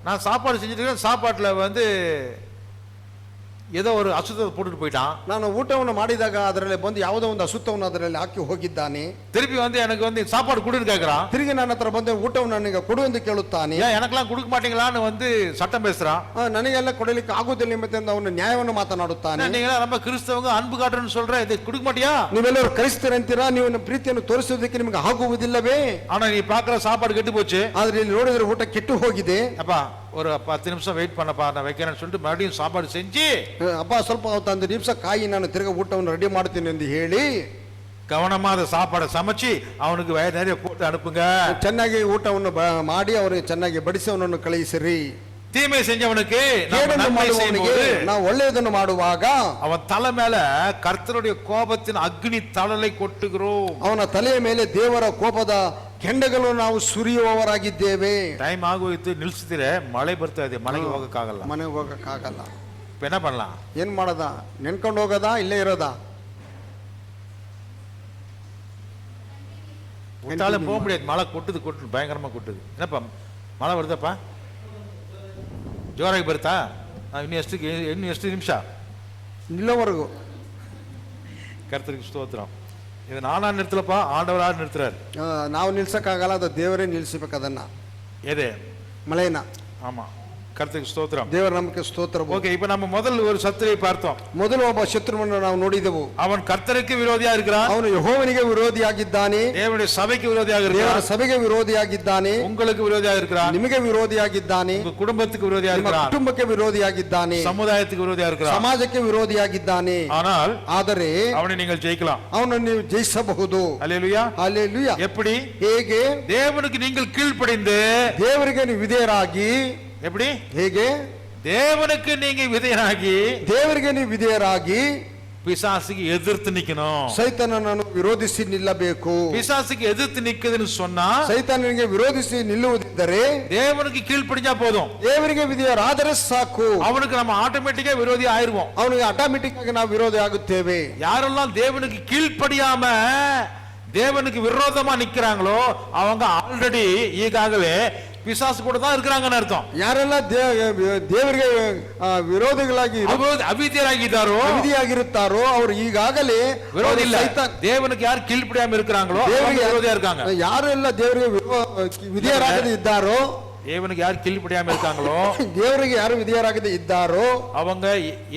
நான் சாப்பாடு செஞ்சுட்டு சாப்பாட்டுல வந்து ஏதோ ஒரு அசுத்தத்தை போட்டுட்டு போயிட்டான். ನಾನು ಊಟವನ್ನು ಮಾಡಿದಾಗ ಅದರಲ್ಲಿ ಬಂದು ಯಾವುದೋ ಒಂದು ಅಸುತ್ತವನ್ನು ಅದರಲ್ಲಿ ಹಾಕಿ ಹೋಗಿದ್ದಾನೆ. திருப்பி வந்து எனக்கு வந்து சாப்பாடு கொடுன்னு கேட்கறான். ತಿರುಗಿ ನನ್ನ ಹತ್ರ ಬಂದು ಊಟವನ್ನು ನನಗೆ ಕೊಡು ಎಂದು ಕೇಳುತ್ತಾನೆ. ஏன் எனக்கெல்லாம் கொடுக்க மாட்டீங்களான்னு வந்து சட்டம் பேசுறான். ನನಗೆಲ್ಲ ಕೊಡಲಿಕ್ಕೆ ಆಗುವುದಿಲ್ಲ ಎಂಬುದರಿಂದ ಅವನು ನ್ಯಾಯವನ್ನು ಮಾತನಾಡುತ್ತಾನೆ. நீங்க ரொம்ப கிறிஸ்தவங்க அன்பு காட்டுறேன்னு சொல்ற, இது கொடுக்க மாட்டியா? ನೀವೆಲ್ಲರೂ ಕ್ರೈಸ್ತರಂತೀರಾ, ನೀವು ಪ್ರೀತಿಯನ್ನು ತೋರಿಸುವುದಕ್ಕೆ ನಿಮಗೆ ಆಗುವುದಿಲ್ಲವೇ? ஆனா நீ பாக்குற சாப்பாடு கெட்டு போச்சு. ಆದ್ರೆ ಇಲ್ಲಿ ನೋಡಿದ್ರೆ ಊಟ ಕೆಟ್ಟು ಹೋಗಿದೆ. அப்பா ஒரு 10 நிமிஷம் வெயிட் பண்ணப்பா, நான் வைக்கிறேன்னு சொல்லிட்டு மறுபடியும் சாப்பாடு செஞ்சு, ಅಪ್ಪ ಸ್ವಲ್ಪ ಒಂದು ನಿಮಿಷ ಕಾಯಿ, ನಾನು ತಿರುಗ ಊಟವನ್ನು ರೆಡಿ ಮಾಡ್ತೀನಿ ಎಂದು ಹೇಳಿ கவனமா அந்த சாப்பாடை சமைச்சு அவனுக்கு வயிறு நிறைய போட்டு அனுப்புங்க. ಚೆನ್ನಾಗಿ ಊಟವನ್ನು ಮಾಡಿ ಅವರಿಗೆ ಚೆನ್ನಾಗಿ ಬಡಿಸಿ ಅವನನ್ನು ಕಳುಹಿಸಿರಿ. தீமை செஞ்சவனுக்கு நம்ம ಕೇಡನ್ನು நன்மை ಮಾಡುವವನಿಗೆ செய்யும்போது ನಾವು ಒಳ್ಳೆಯದನ್ನು ಮಾಡುವಾಗ அவன் தலை மேல கர்த்தருடைய கோபத்தின் அக்னி தழலை கொட்டுகிறோம். ಅವನ ತಲೆಯ ಮೇಲೆ ದೇವರ ಕೋಪದ ಕೆಂಡಗಳು ನಾವು ಸುರಿಯುವವರಾಗಿದ್ದೇವೆ. டைம் ஆಗೋಯ್ತು, ನಿಲ್ಸಿದ್ರೆ ಮಳೆ ಬರ್ತಾ ಇದೆ, ಮನೆಗೆ ಹೋಗಕ್ಕಾಗಲ್ಲ. ಮನೆಗೆ ಹೋಗಕ್ಕಾಗಲ್ಲ. இப்ப என்ன பண்ணலாம்? ಏನ್ ಮಾಡದ? ನೆನ್ಕೊಂಡು ಹೋಗದಾ, ಇಲ್ಲೇ ಇರೋದಾ? விட்டாலும் போக முடியாது, மழை கொட்டுது பயங்கரமா கொட்டுது. என்னப்பா மழை வருதாப்பா? ಜೋರಾಗಿ ಬರ್ತಾ? ಇನ್ನು ಎಷ್ಟು ನಿಮಿಷ? ನಿಲ್ಲವರೆಗೂ. கர்த்தருக்கு ஸ்தோத்திரம். இது நானா நிறுத்தலப்பா, ஆண்டவராக நிறுத்துறாரு. ನಾವು ನಿಲ್ಸಕ್ಕಾಗಲ್ಲ, ಅದು ದೇವರೇ ನಿಲ್ಸಬೇಕು ಅದನ್ನ, எது? ಮಳೆನ. ஆமா, கர்த்தருக்கு ஸ்தோத்திரம். ದೇವರ ನಮಗೆ ಸ್ತೋತ್ರ. ஓகே, இப்போ நம்ம முதல் ஒரு சத்துருவை பார்த்தோம். ಮೊದಲು ಒಬ್ಬ ಶತ್ರುವನ್ನು ನಾವು ನೋಡಿದೆವು. அவன் கர்த்தருக்கு விரோதியா இருக்கிறான். ಅವನು ಯೆಹೋವನಿಗೆ ವಿರೋಧಿಯಾಗಿದ್ದಾನೆ. தேவனுடைய சபைக்கு விரோதியாக ದೇವರ இருக்கிறான். ಸಭೆಗೆ ವಿರೋಧಿಯಾಗಿದ್ದಾನೆ. உங்களுக்கு விரோதியாக இருக்கிறான். ನಿಮಗೆ ವಿರೋಧಿಯಾಗಿದ್ದಾನೆ. உங்க குடும்பத்துக்கு விரோதியாக ನಿಮ್ಮ இருக்கிறான். ಕುಟುಂಬಕ್ಕೆ ವಿರೋಧಿಯಾಗಿದ್ದಾನೆ. சமுதாயத்துக்கு விரோதியாக இருக்கிறான். ಸಮಾಜಕ್ಕೆ ವಿರೋಧಿಯಾಗಿದ್ದಾನೆ. ஆனால் ಆದರೆ அவனை நீங்கள் ஜெயிக்கலாம். ಅವನನ್ನು ನೀವು ಜಯಿಸಬಹುದು. அல்லேலூயா. ಹಲ್ಲೆಲೂಯಾ. எப்படி? ಹೇಗೆ? தேவனுக்கு நீங்கள் கீழ்ப்படிந்து, ದೇವರಿಗೆ ನೀವು ವಿಧೇಯರಾಗಿ. எப்படி? ಹೇಗೆ? தேவனுக்கு நீங்க விதையராகி, ದೇವರಿಗೆ ನೀವು ವಿಧೇಯರಾಗಿ பிசாசுக்கு எதிர்த்து நிக்கணும். ಸೈತಾನನನ್ನು ವಿರೋಧಿಸಿ ನಿಲ್ಲಬೇಕು. பிசாசுக்கு எதிர்த்து நிக்குதுன்னு சொன்னா, ಸೈತಾನನಿಗೆ ವಿರೋಧಿಸಿ ನಿಲ್ಲುವುದಿದ್ದರೆ தேவனுக்கு கீழ்ப்படிஞ்சா போதும். ದೇವರಿಗೆ ವಿಧೇಯರಾದರೆ ಸಾಕು. அவனுக்கு நம்ம ஆட்டோமேட்டிக்கா விரோதி ஆயிருவோம். ಅವನಿಗೆ ಆಟೋಮೆಟಿಕ್ ಆಗಿ ನಾವು ವಿರೋಧಿ ಆಗುತ್ತೇವೆ. யாரெல்லாம் தேவனுக்கு கீழ்ப்படியாம தேவனுக்கு விரோதமா நிக்கிறாங்களோ அவங்க ஆல்ரெடி ಈಗಾಗಲೇ பிசாசு கூட தான் இருக்கிறாங்கன்னு அர்த்தம். ಯಾರೆಲ್ಲ ದೇವರಿಗೆ ವಿರೋಧಿಗಳಾಗಿ ಅವಿಧೇಯರಾಗಿದ್ದಾರೋ, ವಿಧಿಯಾಗಿರುತ್ತಾರೋ ಅವರು ಈಗಾಗಲೇ விரோதி இல்ல. தேவனுக்கு யார் கீழ்ப்படியாம இருக்காங்களோ அவங்க விரோதியா இருக்காங்க. ಯಾರೆಲ್ಲ ದೇವರಿಗೆ ವಿಧೇಯರಾಗದೆ ಇದ್ದಾರೋ, தேவனுக்கு யார் கீழ்ப்படியாம இருக்காங்களோ, ದೇವರಿಗೆ ಯಾರು ವಿಧೇಯರಾಗದೆ ಇದ್ದಾರೋ அவங்க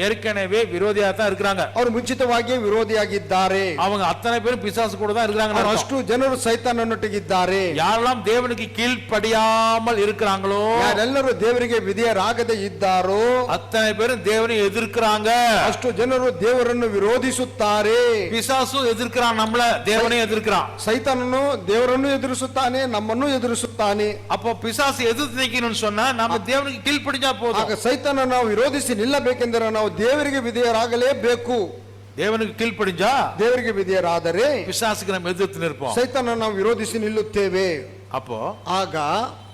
ஏற்கனவே விரோதியா தான் இருக்கிறாங்க. ಅವರು ಮುಂಚಿತವಾಗಿಯೇ ವಿರೋಧಿಯಾಗಿದ್ದಾರೆ. அவங்க அத்தனை பேரும் பிசாசு கூட தான் இருக்கிறாங்க. ಅಷ್ಟು ಜನರು ಸೈತಾನನೊಟ್ಟಿಗಿದ್ದಾರೆ. யாரெல்லாம் தேவனுக்கு கீழ்ப்படியாமல் இருக்கிறாங்களோ, ಯಾರೆಲ್ಲರೂ ದೇವರಿಗೆ ವಿಧೇಯರಾಗದೆ ಇದ್ದಾರೋ அத்தனை பேரும் தேவனை எதிர்க்கிறாங்க. ಅಷ್ಟು ಜನರು ದೇವರನ್ನು ವಿರೋಧಿಸುತ್ತಾರೆ. பிசாசும் எதிர்க்கிறான், நம்மள தேவனை எதிர்க்கிறான். ಸೈತಾನನು ದೇವರನ್ನು ಎದುರಿಸುತ್ತಾನೆ, ನಮ್ಮನ್ನು ಎದುರಿಸುತ್ತಾನೆ. அப்போ பிசாசு எதிர்த்து நிக்கணும்னு சொன்னா நம்ம தேவனுக்கு கீழ்ப்படிஞ்சா போதும். ಆಗ ಸೈತಾನ ನಾವು ವಿರೋಧಿಸಿ ನಿಲ್ಲಬೇಕೆಂದರೆ ನಾವು ದೇವರಿಗೆ ವಿಧೇಯರಾಗಲೇಬೇಕು. தேவனுக்கு கீழ்ப்படிஞ்சா ದೇವರಿಗೆ ವಿಧೇಯರಾದರೆ பிசாசுக்கு நம்ம எதிர்த்து நிற்போம். ಸೈತಾನ ನಾವು ವಿರೋಧಿಸಿ ನಿಲ್ಲುತ್ತೇವೆ. அப்போ ಆಗ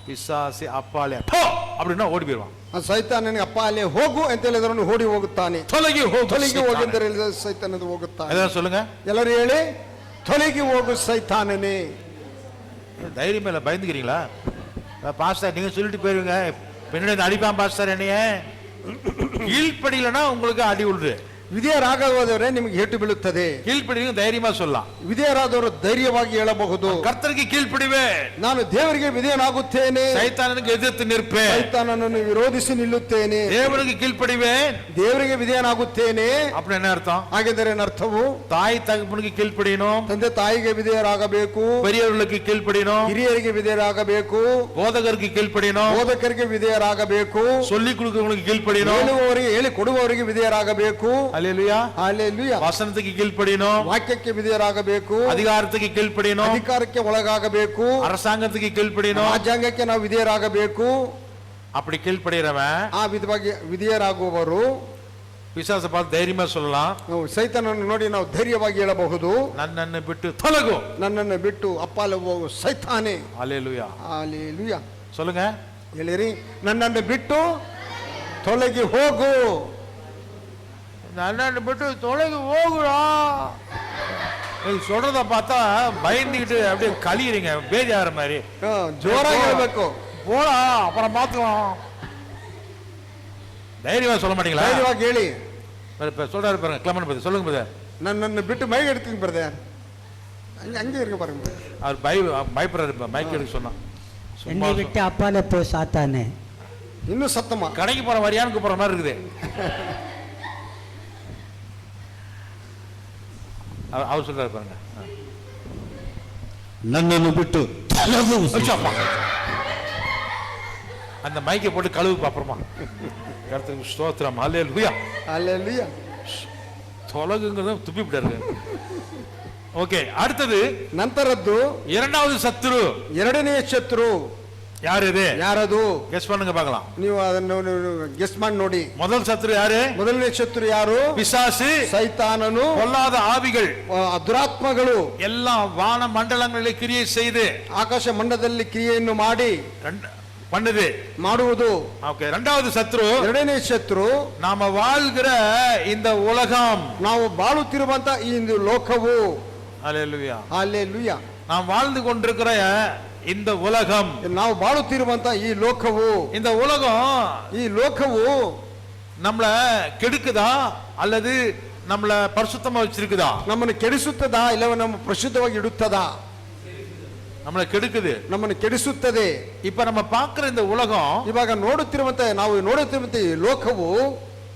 பிசாசு அப்பாலே போ அப்படின்னா ஓடி போயிடுவான். ಸೈತಾನನಿಗೆ ಅಪ್ಪ ಅಲ್ಲೇ ಹೋಗು ಅಂತ ಹೇಳಿದ್ರೆ ಓಡಿ ಹೋಗುತ್ತಾನೆ. தொலைகி ತೊಲಗಿ ಹೋಗೆಂದರೆ ಸೈತಾನದು ಹೋಗುತ್ತಾನೆ. அதான் சொல்லுங்க ಎಲ್ಲರೂ ಹೇಳಿ, ತೊಲಗಿ ಹೋಗು ಸೈತಾನನೇ. தைரியம் இல்ல, பயந்துக்கிறீங்களா? பாஸ்டர் நீங்க சொல்லிட்டு போயிருவீங்க, பின்னாடி அடிப்பான் பாஸ்டர் என்னைய. கீழ்ப்படியலன்னா உங்களுக்கு அடி விழுது. ವಿಧೇಯರಾಗದವರೇ ನಿಮಗೆ ಏಟು ಬೀಳುತ್ತದೆ. கீழ்ப்படிங்க தைரியமா சொல்லலாம். ವಿಧೇಯರಾದವರು ಧೈರ್ಯವಾಗಿ ಹೇಳಬಹುದು, கர்த்தருக்கு கீழ்ப்படிவேன், ನಾನು ದೇವರಿಗೆ ವಿಧೇಯನಾಗುತ್ತೇನೆ, சைத்தானுக்கு எதிர்த்து நிற்பேன், ಸೈತಾನನನ್ನು ವಿರೋಧಿಸಿ ನಿಲ್ಲುತ್ತೇನೆ, தேவனுக்கு கீழ்ப்படிவேன். ದೇವರಿಗೆ ವಿಧೇಯನಾಗುತ್ತೇನೆ. அப்படி என்ன அர்த்தம்? ಹಾಗಿದ್ದರೆ ಅರ್ಥವು தாய் தகப்பனுக்கு கீழ்ப்படியணும், ತಂದೆ ತಾಯಿಗೆ ವಿಧೇಯರಾಗಬೇಕು, பெரியவர்களுக்கு கீழ்ப்படியணும், ಹಿರಿಯರಿಗೆ ವಿಧೇಯರಾಗಬೇಕು, போதகருக்கு கீழ்ப்படியணும், ಬೋಧಕರಿಗೆ ವಿಧೇಯರಾಗಬೇಕು, சொல்லிக் கொடுக்கிறவங்களுக்கு கீழ்ப்படியணும், ಹೇಳುವವರಿಗೆ ಹೇಳಿ ಕೊಡುವವರಿಗೆ ವಿಧೇಯರಾಗಬೇಕು. அல்லேலூயா. ಹಲ್ಲೆಲೂಯಾ. வசனத்துக்கு கீழ்ப்படியணும், ವಾಕ್ಯಕ್ಕೆ ವಿಧೇಯರಾಗಬೇಕು, அதிகாரத்துக்கு கீழ்ப்படியணும், ಅಧಿಕಾರಕ್ಕೆ ಒಳಗಾಗಬೇಕು, அரசாங்கத்துக்கு கீழ்ப்படியணும். ರಾಜ್ಯಾಂಗಕ್ಕೆ ನಾವು ವಿಧೇಯರಾಗಬೇಕು. அப்படி கீழ்ப்படிகிறவன் ಆ ವಿಧವಾಗಿ ವಿಧೇಯರಾಗುವವರು பிசாச பார்த்து தைரியமா சொல்லலாம், ನಾವು ಸೈತಾನನ್ನು ನೋಡಿ ನಾವು ಧೈರ್ಯವಾಗಿ ಹೇಳಬಹುದು, ನನ್ನನ್ನು ಬಿಟ್ಟು ತೊಲಗು, ನನ್ನನ್ನು ಬಿಟ್ಟು ಅಪ್ಪಾಲೆ ಹೋಗು ಸೈತಾನೆ. அல்லேலூயா. ಹಲ್ಲೆಲೂಯಾ. சொல்லுங்க, ಹೇಳಿರಿ, ನನ್ನನ್ನು ಬಿಟ್ಟು ತೊಲಗಿ ಹೋಗು. நன்னன்னு விட்டு தொலைகு போகுடா. சொல்றத பார்த்தா பயந்துகிட்டு அப்படியே கழியுறீங்க, பேஜாகிற மாதிரி. ಜೋರಾಗಿ ಹೇಳ್ಬೇಕು, போடா அப்புறம் பார்த்துக்கலாம். தைரியமா சொல்ல மாட்டீங்களா? ಧೈರ್ಯವಾಗಿ ಹೇಳಿ. இப்ப சொல்றாரு பாருங்க, கிளமன் பத்தி சொல்லுங்க பிரதர். ನನ್ನನ್ನು ಬಿಟ್ಟು ಮೈಗೆ எடுத்துங்க பிரதர். அங்கே இருக்க பாருங்க. அவர் பயப்படுறாரு மைக் எடுக்க சொன்னா. என்னை விட்டு அப்பால போ சாத்தானே. இன்னும் சத்தமா கடைக்கு போற வரியான்னு கூப்பிடுற மாதிரி இருக்குது. அவர் சொல்றாரு பாருங்க, ನನ್ನನ್ನು ಬಿಟ್ಟು ತೊಲಗು. அந்த மைக்கை போட்டு கழுவு அப்புறமா. கர்த்தருக்கு ஸ்தோத்திரம். ஹல்லேலூயா. ஹல்லேலூயா. தொலகுங்கிறத துப்பி விட்டாரு. ஓகே, அடுத்தது ನಂತರದ್ದು இரண்டாவது சத்துரு. ಎರಡನೆಯ ಶತ್ರು யாரு இது? ಯಾರದು? கெஸ் பண்ணுங்க பார்க்கலாம். ನೀವು ಅದನ್ನು ಗೆಸ್ ಮಾಡಿ ನೋಡಿ. முதல் சத்துரு யாரு? ಮೊದಲನೇ ಶತ್ರು ಯಾರು? பிசாசு, ಸೈತಾನನು, பொல்லாத ஆவிகள், ದುರಾತ್ಮಗಳು, எல்லா வான மண்டலங்களில் கிரியை செய்து ಆಕಾಶ ಮಂಡಲದಲ್ಲಿ ಕ್ರಿಯೆಯನ್ನು ಮಾಡಿ பண்ணுது ಮಾಡುವುದು. ஓகே, இரண்டாவது சத்துரு. ಎರಡನೇ ಶತ್ರು நாம வாழ்கிற இந்த உலகம், ನಾವು ಬಾಳುತ್ತಿರುವಂತ ಈ ಲೋಕವು. ஹல்லேலூயா. ಹಲ್ಲೆಲೂಯಾ. நாம் வாழ்ந்து கொண்டிருக்கிற இந்த உலகம், ನಾವು ಬಾಳುತ್ತಿರುವಂತ ಈ ಲೋಕವು, இந்த உலகம் ಈ ಲೋಕವು நம்மள கெடுக்குதா அல்லது நம்மள பரிசுத்தமா வச்சிருக்குதா? ನಮ್ಮನ್ನು ಕೆಡಿಸುತ್ತದಾ ಇಲ್ಲವೇ ನಮ್ಮ ಪರಿಶುದ್ಧವಾಗಿ ಇಡುತ್ತದಾ? நம்மள கெடுக்குது, ನಮ್ಮನ್ನು ಕೆಡಿಸುತ್ತದೆ. இப்ப நம்ம பார்க்கிற இந்த உலகம், ಇವಾಗ ನಾವು ನೋಡುತ್ತಿರುವಂತ ಈ ಲೋಕವು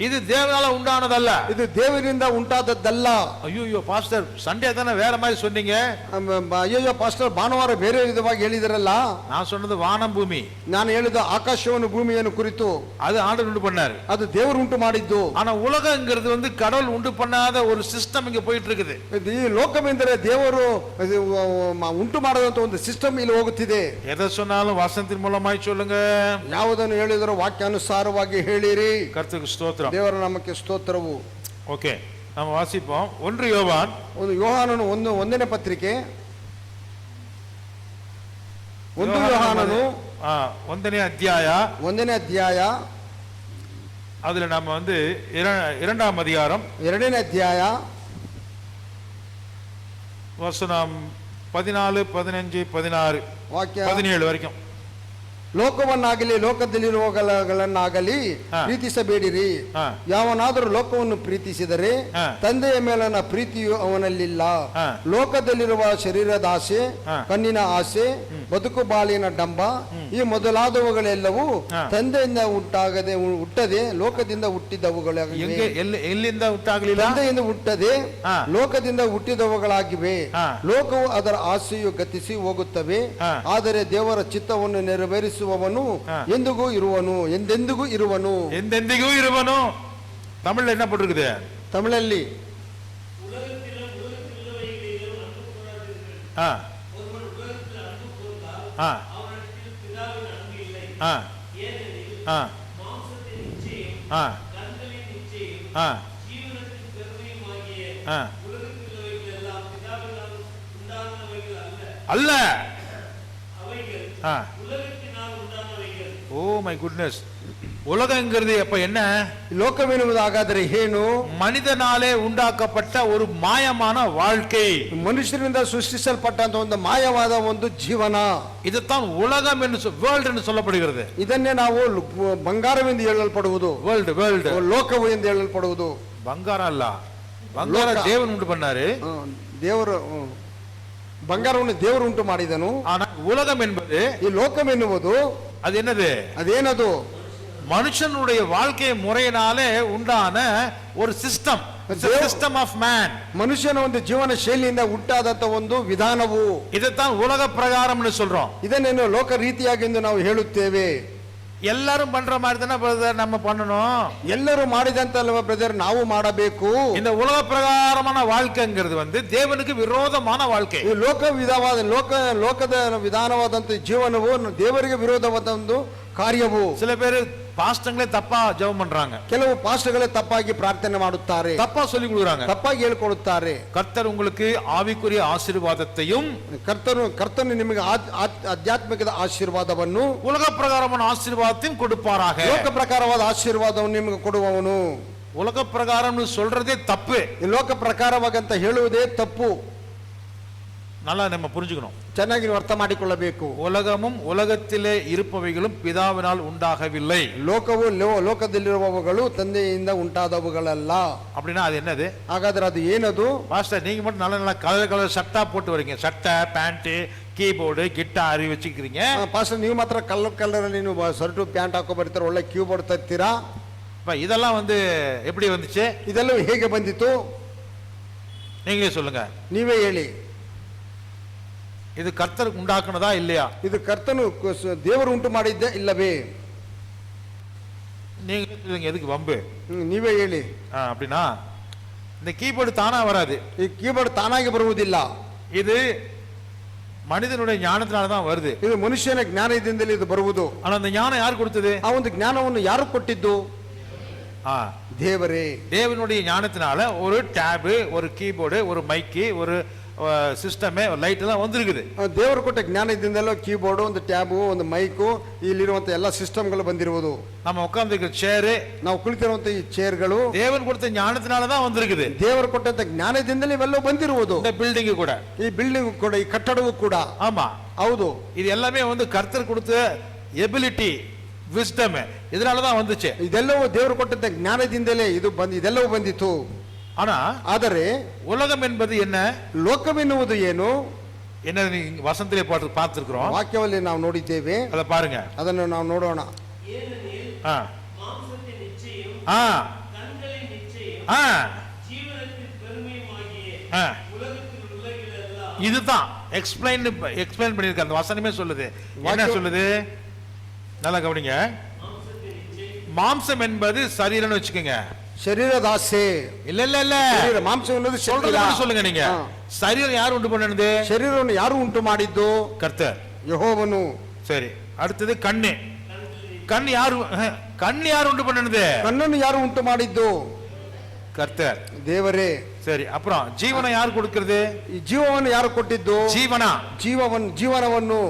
இது தேவனால உண்டானதல்ல, ಇದು ದೇವರಿಂದ ಉಂಟಾದದ್ದಲ್ಲ. ஐயோ பாஸ்டர், சண்டே தானே வேற மாதிரி சொன்னீங்க. ಅಯ್ಯೋ ಪಾಸ್ಟರ್, ಭಾನುವಾರ ಬೇರೆ ವಿಧವಾಗಿ ಹೇಳಿದಿರಲ್ಲ. நான் சொன்னது வானம் பூமಿ, ನಾನು ಹೇಳಿದ ಆಕಾಶವನ್ನು ಭೂಮಿಯನ್ನು ಕುರಿತು. அது ஆண்டவர் உண்டு பண்ணாரு, ಅದು ದೇವರು ಉಂಟು ಮಾಡಿದ್ದು. ஆனா உலகங்கிறது வந்து கடவுள் உண்டு பண்ணாத ஒரு சிஸ்டம் இங்க போயிட்டு இருக்குது. ಈ ಲೋಕವೆಂದರೆ ದೇವರು ಉಂಟು ಮಾಡದಂತ ಒಂದು ಸಿಸ್ಟಮ್ ಇಲ್ಲಿ ಹೋಗುತ್ತಿದೆ. எதை சொன்னாலும் வசனத்தின் மூலமாய் சொல்லுங்க. ಯಾವುದನ್ನು ಹೇಳಿದರೂ ವಾಕ್ಯಾನುಸಾರವಾಗಿ ಹೇಳಿರಿ. கர்த்தருக்கு ஸ்தோத்திரம். ದೇವರ ನಾಮಕ್ಕೆ ಸ್ತೋತ್ರವು. ஓகே, நம்ம வாசிப்போம். 1 யோவான், ಒಂದು ಯೋಹಾನನು ಒಂದನೇ ಪತ್ರಿಕೆ, 1 ಯೋಹಾನನು 1ನೇ ಅಧ್ಯಾಯ, 1ನೇ ಅಧ್ಯಾಯ, அதுல நம்ம வந்து 2ஆம் அதிகாரம் 2ನೇ ಅಧ್ಯಾಯ வசனம் 14, 15, 16, ವಾಕ್ಯ 17 வரைக்கும். ಲೋಕವನ್ನಾಗಲಿ ಲೋಕದಲ್ಲಿರುವವುಗಳನ್ನಾಗಲಿ ಪ್ರೀತಿಸಬೇಡಿರಿ. ಯಾವನಾದರೂ ಲೋಕವನ್ನು ಪ್ರೀತಿಸಿದರೆ ತಂದೆಯ ಮೇಲನ ಪ್ರೀತಿಯು ಅವನಲ್ಲಿಲ್ಲ. ಲೋಕದಲ್ಲಿರುವ ಶರೀರದ ಆಸೆ, ಕಣ್ಣಿನ ಆಸೆ, ಬದುಕು ಬಾಳಿನ ಡಂಬ, ಈ ಮೊದಲಾದವುಗಳೆಲ್ಲವೂ ತಂದೆಯಿಂದ ಹುಟ್ಟದೆ ಲೋಕದಿಂದ ಹುಟ್ಟಿದವುಗಳಾಗಿವೆ. ಎಲ್ಲಿಂದ ಹುಟ್ಟಾಗಲಿಲ್ಲ? ತಂದೆಯಿಂದ ಹುಟ್ಟದೆ ಲೋಕದಿಂದ ಹುಟ್ಟಿದವುಗಳಾಗಿವೆ. ಲೋಕವು ಅದರ ಆಸೆಯು ಗತಿಸಿ ಹೋಗುತ್ತವೆ, ಆದರೆ ದೇವರ ಚಿತ್ತವನ್ನು ನೆರವೇರಿಸುವವನು ಎಂದಿಗೂ ಇರುವನು, ಎಂದೆಂದಿಗೂ ಇರುವನು. ಎಂದೆಂದಿಗೂ ಇರುವನು. தமிழ்ல என்ன போட்டிருக்குது? தமிழಲ್ಲಿ அல்ல. Oh my goodness. உலகங்கிறது அப்ப என்ன? ಲೋಕವೆನ್ನುವುದಾಗಾದರೆ ಏನು? மனிதனாலே ಉಂಟಾக்கப்பಟ್ಟ ஒரு ಮಾಯமான வாழ்க்கை, ಮನುಷ್ಯರಿಂದ ಸೃಷ್ಟಿಸಲ್ಪಟ್ಟಂತ ಒಂದು ಮಾಯವಾದ ಒಂದು ಜೀವನ. இதுதான் உலகம் என்று வேர்ல்ட் என்று சொல்லப்படுகிறது. ಇದನ್ನೇ ನಾವು ಬಂಗಾರವೆಂದು ಹೇಳಲ್ಪಡುವುದು, வேர்ல்ட் ಲೋಕವು ಎಂದು ಹೇಳಲ್ಪಡುವುದು. ಬಂಗಾರ ಅಲ್ಲ, ಬಂಗಾರ ಲೋಕ. ದೇವನ್ ಉಂಟು பண்ணாரு. ದೇವರು ಬಂಗಾರವನ್ನು ದೇವರು ಉಂಟು ಮಾಡಿದನು. ஆனா உலகம் என்பது ಈ ಲೋಕಂ ಎನ್ನುವುದು அது என்னது? ಅದೇನದು? மனுஷனுடைய வாழ்க்கை முறையினாலே உண்டான ஒரு சிஸ்டம், சிஸ்டம் ஆஃப் மேன். ಮನುಷ್ಯನ ಒಂದು ಜೀವನ ಶೈಲಿಯಿಂದ ಹುಟ್ಟಾದಂತ ಒಂದು ವಿಧಾನವು. இதைத்தான் உலக பிரகாரம்னு சொல்றோம். ಇದನ್ನೇನು ಲೋಕ ರೀತಿಯಾಗಿ ಎಂದು ನಾವು ಹೇಳುತ್ತೇವೆ. எல்லாரும் பண்ற மாதிரி தானே பிரதர் நம்ம பண்ணணும். ಎಲ್ಲರೂ ಮಾಡಿದಂತ ಅಲ್ವಾ ಬ್ರದರ್ ನಾವು ಮಾಡಬೇಕು. இந்த உலக பிரகாரமான வாழ்க்கைங்கிறது வந்து தேவனுக்கு விரோதமான வாழ்க்கை. ಈ ಲೋಕದ ವಿಧಾನವಾದಂತ ಜೀವನವು ದೇವರಿಗೆ ವಿರೋಧವಾದ ಒಂದು ಕಾರ್ಯವು. சில பேர் பாஸ்டங்களே தப்பா ஜெபம் பண்றாங்க, ಕೆಲವು ಪಾಸ್ಟರ್ಗಳೇ ತಪ್ಪಾಗಿ ಪ್ರಾರ್ಥನೆ ಮಾಡುತ್ತಾರೆ, தப்பா சொல்லி கொடுக்குறாங்க. ತಪ್ಪಾಗಿ ಹೇಳಿಕೊಡುತ್ತಾರೆ. கர்த்தர் உங்களுக்கு ஆவிக்குரிய ஆசீர்வாதத்தையும் ಕರ್ತನು ನಿಮಗೆ ಆಧ್ಯಾತ್ಮಿಕದ ಆಶೀರ್ವಾದವನ್ನು, உலக பிரகாரமான ஆசீர்வாதத்தையும் கொடுப்பாராக. ಲೋಕ ಪ್ರಕಾರವಾದ ಆಶೀರ್ವಾದವನ್ನು ನಿಮಗೆ ಕೊಡುವವನು. உலக பிரகாரம்னு சொல்றதே தப்பு. ಈ ಲೋಕ ಪ್ರಕಾರವಾಗಂತ ಹೇಳುವುದೇ ತಪ್ಪು. நல்லா நம்ம புரிஞ்சுக்கணும். ಚೆನ್ನಾಗಿ ನೀವು ಅರ್ಥ ಮಾಡಿಕೊಳ್ಳಬೇಕು. உலகமும் உலகத்திலே இருப்பவைகளும் பிதாவினால் உண்டாகவில்லை. ಲೋಕವು ಲೋಕದಲ್ಲಿರುವವುಗಳು ತಂದೆಯಿಂದ ಉಂಟಾದವುಗಳಲ್ಲ. அப்படின்னா அது என்னது? ಹಾಗಾದ್ರೆ ಅದು ಏನದು? பாஸ்டர் நீங்க மட்டும் நல்ல நல்ல கலர் கலர் ஷர்ட்டா போட்டு வரீங்க, சட்டை பேண்ட் கீபோர்டு கிட்டார் வச்சுக்கிறீங்க. ಪಾಸ್ಟರ್ ನೀವು ಮಾತ್ರ ಕಲರ್ ಅಲ್ಲಿ ನೀವು ಶರ್ಟು ಪ್ಯಾಂಟ್ ಹಾಕೋ ಬರ್ತೀರಾ, ಒಳ್ಳೆ ಕೀಬೋರ್ಡ್ ತರ್ತೀರಾ. இதெல்லாம் வந்து எப்படி வந்துச்சு? ಇದೆಲ್ಲವೂ ಹೇಗೆ ಬಂದಿತು? நீங்களே சொல்லுங்க. ನೀವೇ ಹೇಳಿ. இது கர்த்தருக்கு உண்டாக்குனதா இல்லையா? ಇದು ಕರ್ತನು ದೇವರು ಉಂಟು ಮಾಡಿದ್ದೆ ಇಲ್ಲವೇ? நீங்க சொல்லுங்க, எதுக்கு வம்பு? ನೀವೇ ಹೇಳಿ. அப்படின்னா இந்த கீபோர்டு தானா வராது. ಈ ಕೀಬೋರ್ಡ್ ತಾನಾಗಿ ಬರುವುದಿಲ್ಲ. இது மனிதனுடைய ஞானத்தினால தான் வருது. ಇದು ಮನುಷ್ಯನ ಜ್ಞಾನದಿಂದಲೇ ಇದು ಬರುವುದು. ஆனா அந்த ஞானம் யார் கொடுத்தது? ಆ ಒಂದು ಜ್ಞಾನವನ್ನು ಯಾರು ಕೊಟ್ಟಿದ್ದು? ದೇವರೇ. தேவனுடைய ஞானத்தினால ஒரு டேபு, ஒரு கீபோர்டு, ஒரு மைக்கு, ஒரு ಸಿಸ್ಟಮೇ, ಲೈಟ್ ಎಲ್ಲ ಒಂದಿರುತ್ತದೆ. ದೇವರು ಕೊಟ್ಟ ಜ್ಞಾನದಿಂದಲೇ ಕೀಬೋರ್ಡ್, ಒಂದು ಟ್ಯಾಬು, ಒಂದು ಮೈಕು, ಇಲ್ಲಿರುವಂತ ಎಲ್ಲ ಸಿಸ್ಟಮ್ಗಳು ಬಂದಿರುವುದು. நம்ம உட்கார்ந்திருக்கிற சேர், ನಾವು ಕುಳಿತಿರುವಂತ ಈ ಚೇರ್ಗಳು தேவன் கொடுத்த ஞானத்தினால தான் வந்திருக்குது. ದೇವರು ಕೊಟ್ಟಂತ ಜ್ಞಾನದಿಂದಲೇ ಇವೆಲ್ಲವೂ ಬಂದಿರುವುದು. இந்த பில்டிங் ಕೂಡ, ಈ ಬಿಲ್ಡಿಂಗ್ ಕೂಡ, ಈ ಕಟ್ಟಡವೂ ಕೂಡ. ஆமா, ಹೌದು. இது எல்லாமே வந்து கர்த்தர் கொடுத்த ಎಬಿಲಿಟಿ, ವಿಸ್ಡಮ್, ಇದனால தான் வந்துச்சு. ಇದೆಲ್ಲವೂ ದೇವರು ಕೊಟ್ಟಂತ ಜ್ಞಾನದಿಂದಲೇ ಇದೆಲ್ಲವೂ ಬಂದಿತು. ஆனா ಆದರೆ உலகம் என்பது என்ன? ಲೋಕವೆನ್ನುವುದು ಏನು? என்ன நீங்க வசனத்திலே பார்த்திருக்கிறோம், ವಾಕ್ಯದಲ್ಲಿ ನಾವು ನೋಡಿದ್ದೇವೆ. ಅದ ಪಾருங்க, ಅದನ್ನು ನಾವು ನೋಡೋಣ. இதுதான் எக்ஸ்பிளைன் பண்ணிருக்க அந்த வசனமே சொல்லுது. என்ன சொல்லுது? நல்லா கவனிங்க. மாம்சம் என்பது சரீரம்னு வச்சுக்கோங்க. ಶರೀರದ ಆಸೆ இல்ல இல்ல இல்ல, ಮಾಂಸ ಎನ್ನುವುದು சொல்லுங்க. நீங்க சரீரம் யார் ಉಂಟು பண்ணது? ಶರೀರವನ್ನು ಯಾರು ಉಂಟು ಮಾಡಿದ್ದು? கர்த்தர், ಯೆಹೋವನು. சரி, அடுத்தது கண்ணு. கண்ணு யார் உண்டு பண்ணது? ಕಣ್ಣನ್ನು ಯಾರು ಉಂಟು ಮಾಡಿದ್ದು? கர்த்தர், ದೇವರೇ. சரி, அப்புறம் ஜீவனை யார் கொடுக்கிறது? ಈ ಜೀವವನ್ನು ಯಾರು ಕೊಟ್ಟಿದ್ದು? ಜೀವನವನ್ನು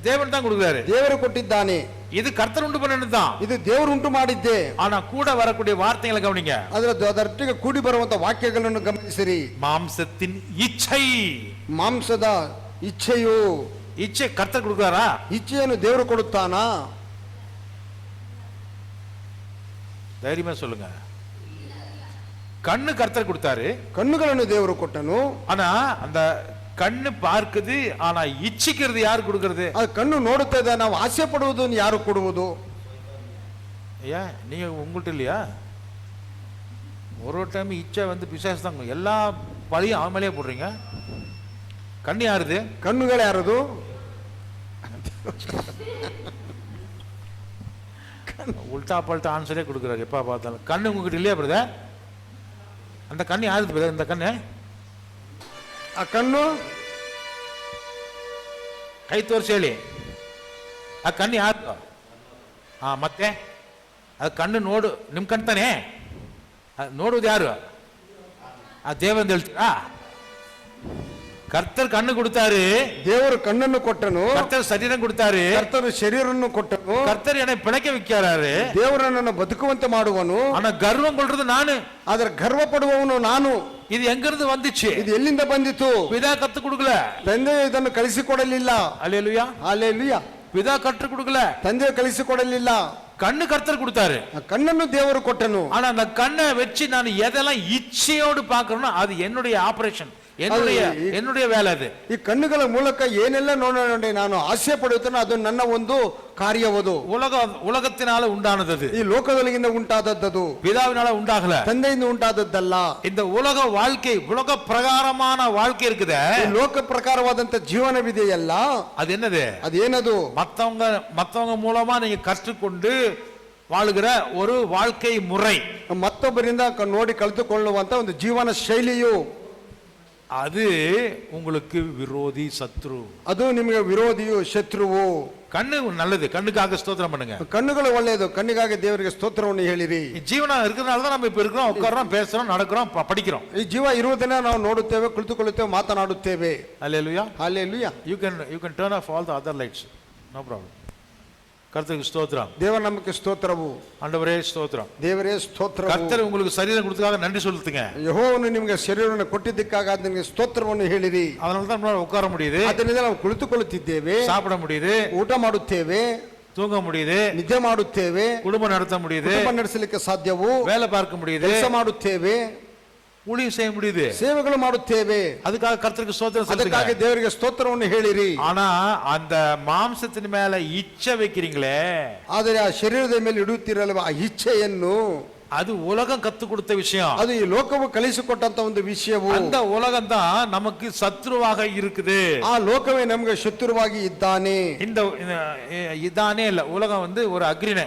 தேவன் தான் கொடுக்கிறாரு. ದೇವರು ಕೊಟ್ಟಿದ್ದಾನೆ. இது கர்த்தர் ಉಂಟು பண்ணதுதான். ಇದು ದೇವರು ಉಂಟು ಮಾಡಿದ್ದೆ. ஆனா கூட வரக்கூடிய வார்த்தைகளை கவனிங்க. ಅದರೊಟ್ಟಿಗೆ ಕೂಡಿ ಬರುವಂತ ವಾಕ್ಯಗಳನ್ನು ಗಮನಿಸಿರಿ. மாம்சத்தின் இச்சை, ಮಾಂಸದ ಇಚ್ಛೆಯು. இச்சை கர்த்தர் கொடுக்கிறாரா? ಇಚ್ಛೆಯನ್ನು ದೇವರು ಕೊಡುತ್ತಾನಾ? தைரியமா சொல்லுங்க. கண்ணு கர்த்தர் கொடுத்தாரு, ಕಣ್ಣುಗಳನ್ನು ದೇವರು ಕೊಟ್ಟನು. ஆனா அந்த கண்ணு பார்க்குது, ஆனா இச்சிக்கிறது யார் கொடுக்கிறது? ಅದು ಕಣ್ಣು ನೋಡುತ್ತಾ ಇದೆ, ನಾವು ಆಸೆ ಪಡುವುದನ್ನು ಯಾರು ಕೊಡುವುದು? ஏன் நீங்க உங்கள்கிட்ட இல்லையா? ஒரு டைம் இச்சை வந்து பிசாசு தான், எல்லா பழியும் அவன் மேலேயே போடுறீங்க. கண்ணு யாருது? ಕಣ್ಣುಗಳು ಯಾರದು? உல்டா பல்ட்டா ஆன்சரே கொடுக்குறாரு எப்பா பார்த்தாலும். கண்ணு உங்ககிட்ட இல்லையா பிரதர்? அந்த கண்ணு யாருது பிரதர்? இந்த கண்ணு, ಆ ಕಣ್ಣು ಕೈ ತೋರಿಸಿ ಹೇಳಿ, ಆ ಕಣ್ಣು ಯಾರು? ಮತ್ತೆ ಅದು ಕಣ್ಣು ನೋಡು, ನಿಮ್ ಕಣ್ತಾನೆ ನೋಡುವುದು ಯಾರು? ಆ ದೇವಂತ ಹೇಳ್ತೀರಾ? ಕರ್ತರ್ ಕಣ್ಣು ಕೊಡ್ತಾರೆ, ದೇವರು ಕಣ್ಣನ್ನು ಕೊಟ್ಟನು. ಕರ್ತರ್ ಶರೀರ ಕೊಡ್ತಾರೆ, ಕರ್ತರು ಶರೀರವನ್ನು ಕೊಟ್ಟನು. ಕರ್ತರ್ ಏನ ಬೆಳಕೆ ವಿಕ್ಕಾರೆ, ದೇವರನ್ನು ಬದುಕುವಂತೆ ಮಾಡುವನು. ಆನ ಗರ್ವ ಕೊಡ್றது ನಾನು, ಆದ್ರೆ ಗರ್ವ ಪಡುವವನು ನಾನು. ಇದು ಹೆಂಗಿருந்து வந்துச்சு? ಇದು ಎಲ್ಲಿಂದ ಬಂದಿತು? ಪಿತಾ ಕತ್ತು ಕೊಡಗಲ, ತಂದೆ ಇದನ್ನು ಕಲಿಸಿಕೊಡಲಿಲ್ಲ. ಅಲ್ಲೇಲುಯಾ, ಅಲ್ಲೇಲುಯಾ. ಪಿತಾ ಕಟ್ಟು ಕೊಡಗಲ, ತಂದೆ ಕಲಿಸಿಕೊಡಲಿಲ್ಲ. கண்ணு கர்த்தர் கொடுத்தாரு. ಆ ಕಣ್ಣನ್ನು ದೇವರು ಕೊಟ್ಟನು. ஆனா அந்த கண்ணை வச்சு நான் எதெல்லாம் இச்சையோடு பார்க்கறேனோ அது என்னுடைய ஆபரேஷன், என்னுடைய வேலை அது. ಈ ಕಣ್ಣುಗಳ ಮೂಲಕ ಏನೆಲ್ಲ ನೋಡೋಣ ನಾನು ಆಸೆ ಪಡುತ್ತೇನೆ ಅದು ನನ್ನ ಒಂದು ಕಾರ್ಯವದು. உலகத்தினால உண்டானது அது. ಈ ಲೋಕದೊಳಗಿಂದ ಉಂಟಾದದ್ದು, பிதாவினால உண்டாகல, ತಂದೆಯಿಂದ ಉಂಟಾದದ್ದಲ್ಲ. இந்த உலக வாழ்க்கை, உலக பிரகாரமான வாழ்க்கை இருக்குதே, ಈ ಲೋಕ ಪ್ರಕಾರವಾದಂತ ಜೀವನವಿದೆಯಲ್ಲ, அது என்னது? ಅದೇನದು? மத்தவங்க மூலமா நீங்க கற்றுக்கொண்டு வாழுகிற ஒரு வாழ்க்கை முறை, ಮತ್ತೊಬ್ಬರಿಂದ ನೋಡಿ ಕಲಿತುಕೊಳ್ಳುವಂತ ಒಂದು ಜೀವನ ಶೈಲಿಯು, அது உங்களுக்கு விரோதி, சத்ரு. ಅದು ನಿಮಗೆ ವಿರೋಧಿಯು, ಶತ್ರುವು. கண்ணு நல்லது, கண்ணுக்காக ஸ்தோத்திரம் பண்ணுங்க. ಕಣ್ಣುಗಳು ಒಳ್ಳೆಯದು, ಕಣ್ಣಿಗಾಗಿ ದೇವರಿಗೆ ಸ್ತೋತ್ರವನ್ನು ಹೇಳಿರಿ. ಜೀವನ இருக்கிறதுனால தான் நம்ம இப்ப இருக்கிறோம், உட்கார்றோம், பேசுறோம், நடக்கிறோம், படிக்கிறோம். ಈ ಜೀವ ಇರುವುದನ್ನ ನಾವು ನೋಡುತ್ತೇವೆ, ಕುಳಿತುಕೊಳ್ಳುತ್ತೇವೆ, ಮಾತನಾಡುತ್ತೇವೆ. ஹல்லேலூயா. Hallelujah. You can turn off all the other lights, no problem. கர்த்தருக்கு ஸ்தோத்திரம். ದೇವರ ನಮಗೆ ಸ್ತೋತ್ರವು. ஆண்டவரே ஸ்தோத்திரம். ದೇವರೇ ಸ್ತೋತ್ರವು. கர்த்தர் உங்களுக்கு சரீரம் கொடுத்ததுக்காக நன்றி சொல்லுங்க. ಯೆಹೋವನು ನಿಮಗೆ ಶರೀರವನ್ನು ಕೊಟ್ಟಿದ್ದಕ್ಕಾಗಿ ನಿಮಗೆ ಸ್ತೋತ್ರವನ್ನು ಹೇಳಿರಿ. அதனால தான் நம்மளால உட்கார முடியுது, ಅದರಿಂದ ನಾವು ಕುಳಿತುಕೊಳ್ಳುತ್ತಿದ್ದೇವೆ, சாப்பிட முடியுது, ಊಟ ಮಾಡುತ್ತೇವೆ, தூங்க முடியுது, ನಿದ್ದೆ ಮಾಡುತ್ತೇವೆ, குடும்பம் நடத்த முடியுது, ಕುಟುಂಬ ನಡೆಸಲಿಕ್ಕೆ ಸಾಧ್ಯವು, வேலை பார்க்க முடியுது, ಕೆಲಸ ಮಾಡುತ್ತೇವೆ, ஊழியம் செய்ய முடியுது, ಸೇವೆಗಳು ಮಾಡುತ್ತೇವೆ. அதுக்காக கர்த்தருக்கு ஸ்தோத்திரம் சொல்லுங்க. ಅದಕ್ಕಾಗಿ ದೇವರಿಗೆ ಸ್ತೋತ್ರವನ್ನು ಹೇಳಿರಿ. ஆனா அந்த மாம்சத்தின் மேல இச்சை வைக்கிறீங்களே, ಆದರೆ ಆ ಶರೀರದ ಮೇಲೆ ಇಡುತ್ತೀರಲ್ವ ಆ ಇಚ್ಛೆಯನ್ನು, அது உலகம் கத்து கொடுத்த விஷயம், ಅದು ಈ ಲೋಕವು ಕಲಿಸಿಕೊಟ್ಟಂತ ಒಂದು ವಿಷಯವು. அந்த உலகம் தான் நமக்கு சத்ருவாக இருக்குது. ಆ ಲೋಕವೇ ನಮಗೆ ಶತ್ರುವಾಗಿ ಇದ್ದಾನೆ. இந்த இதானே இல்ல, உலகம் வந்து ஒரு அக்ரிணை,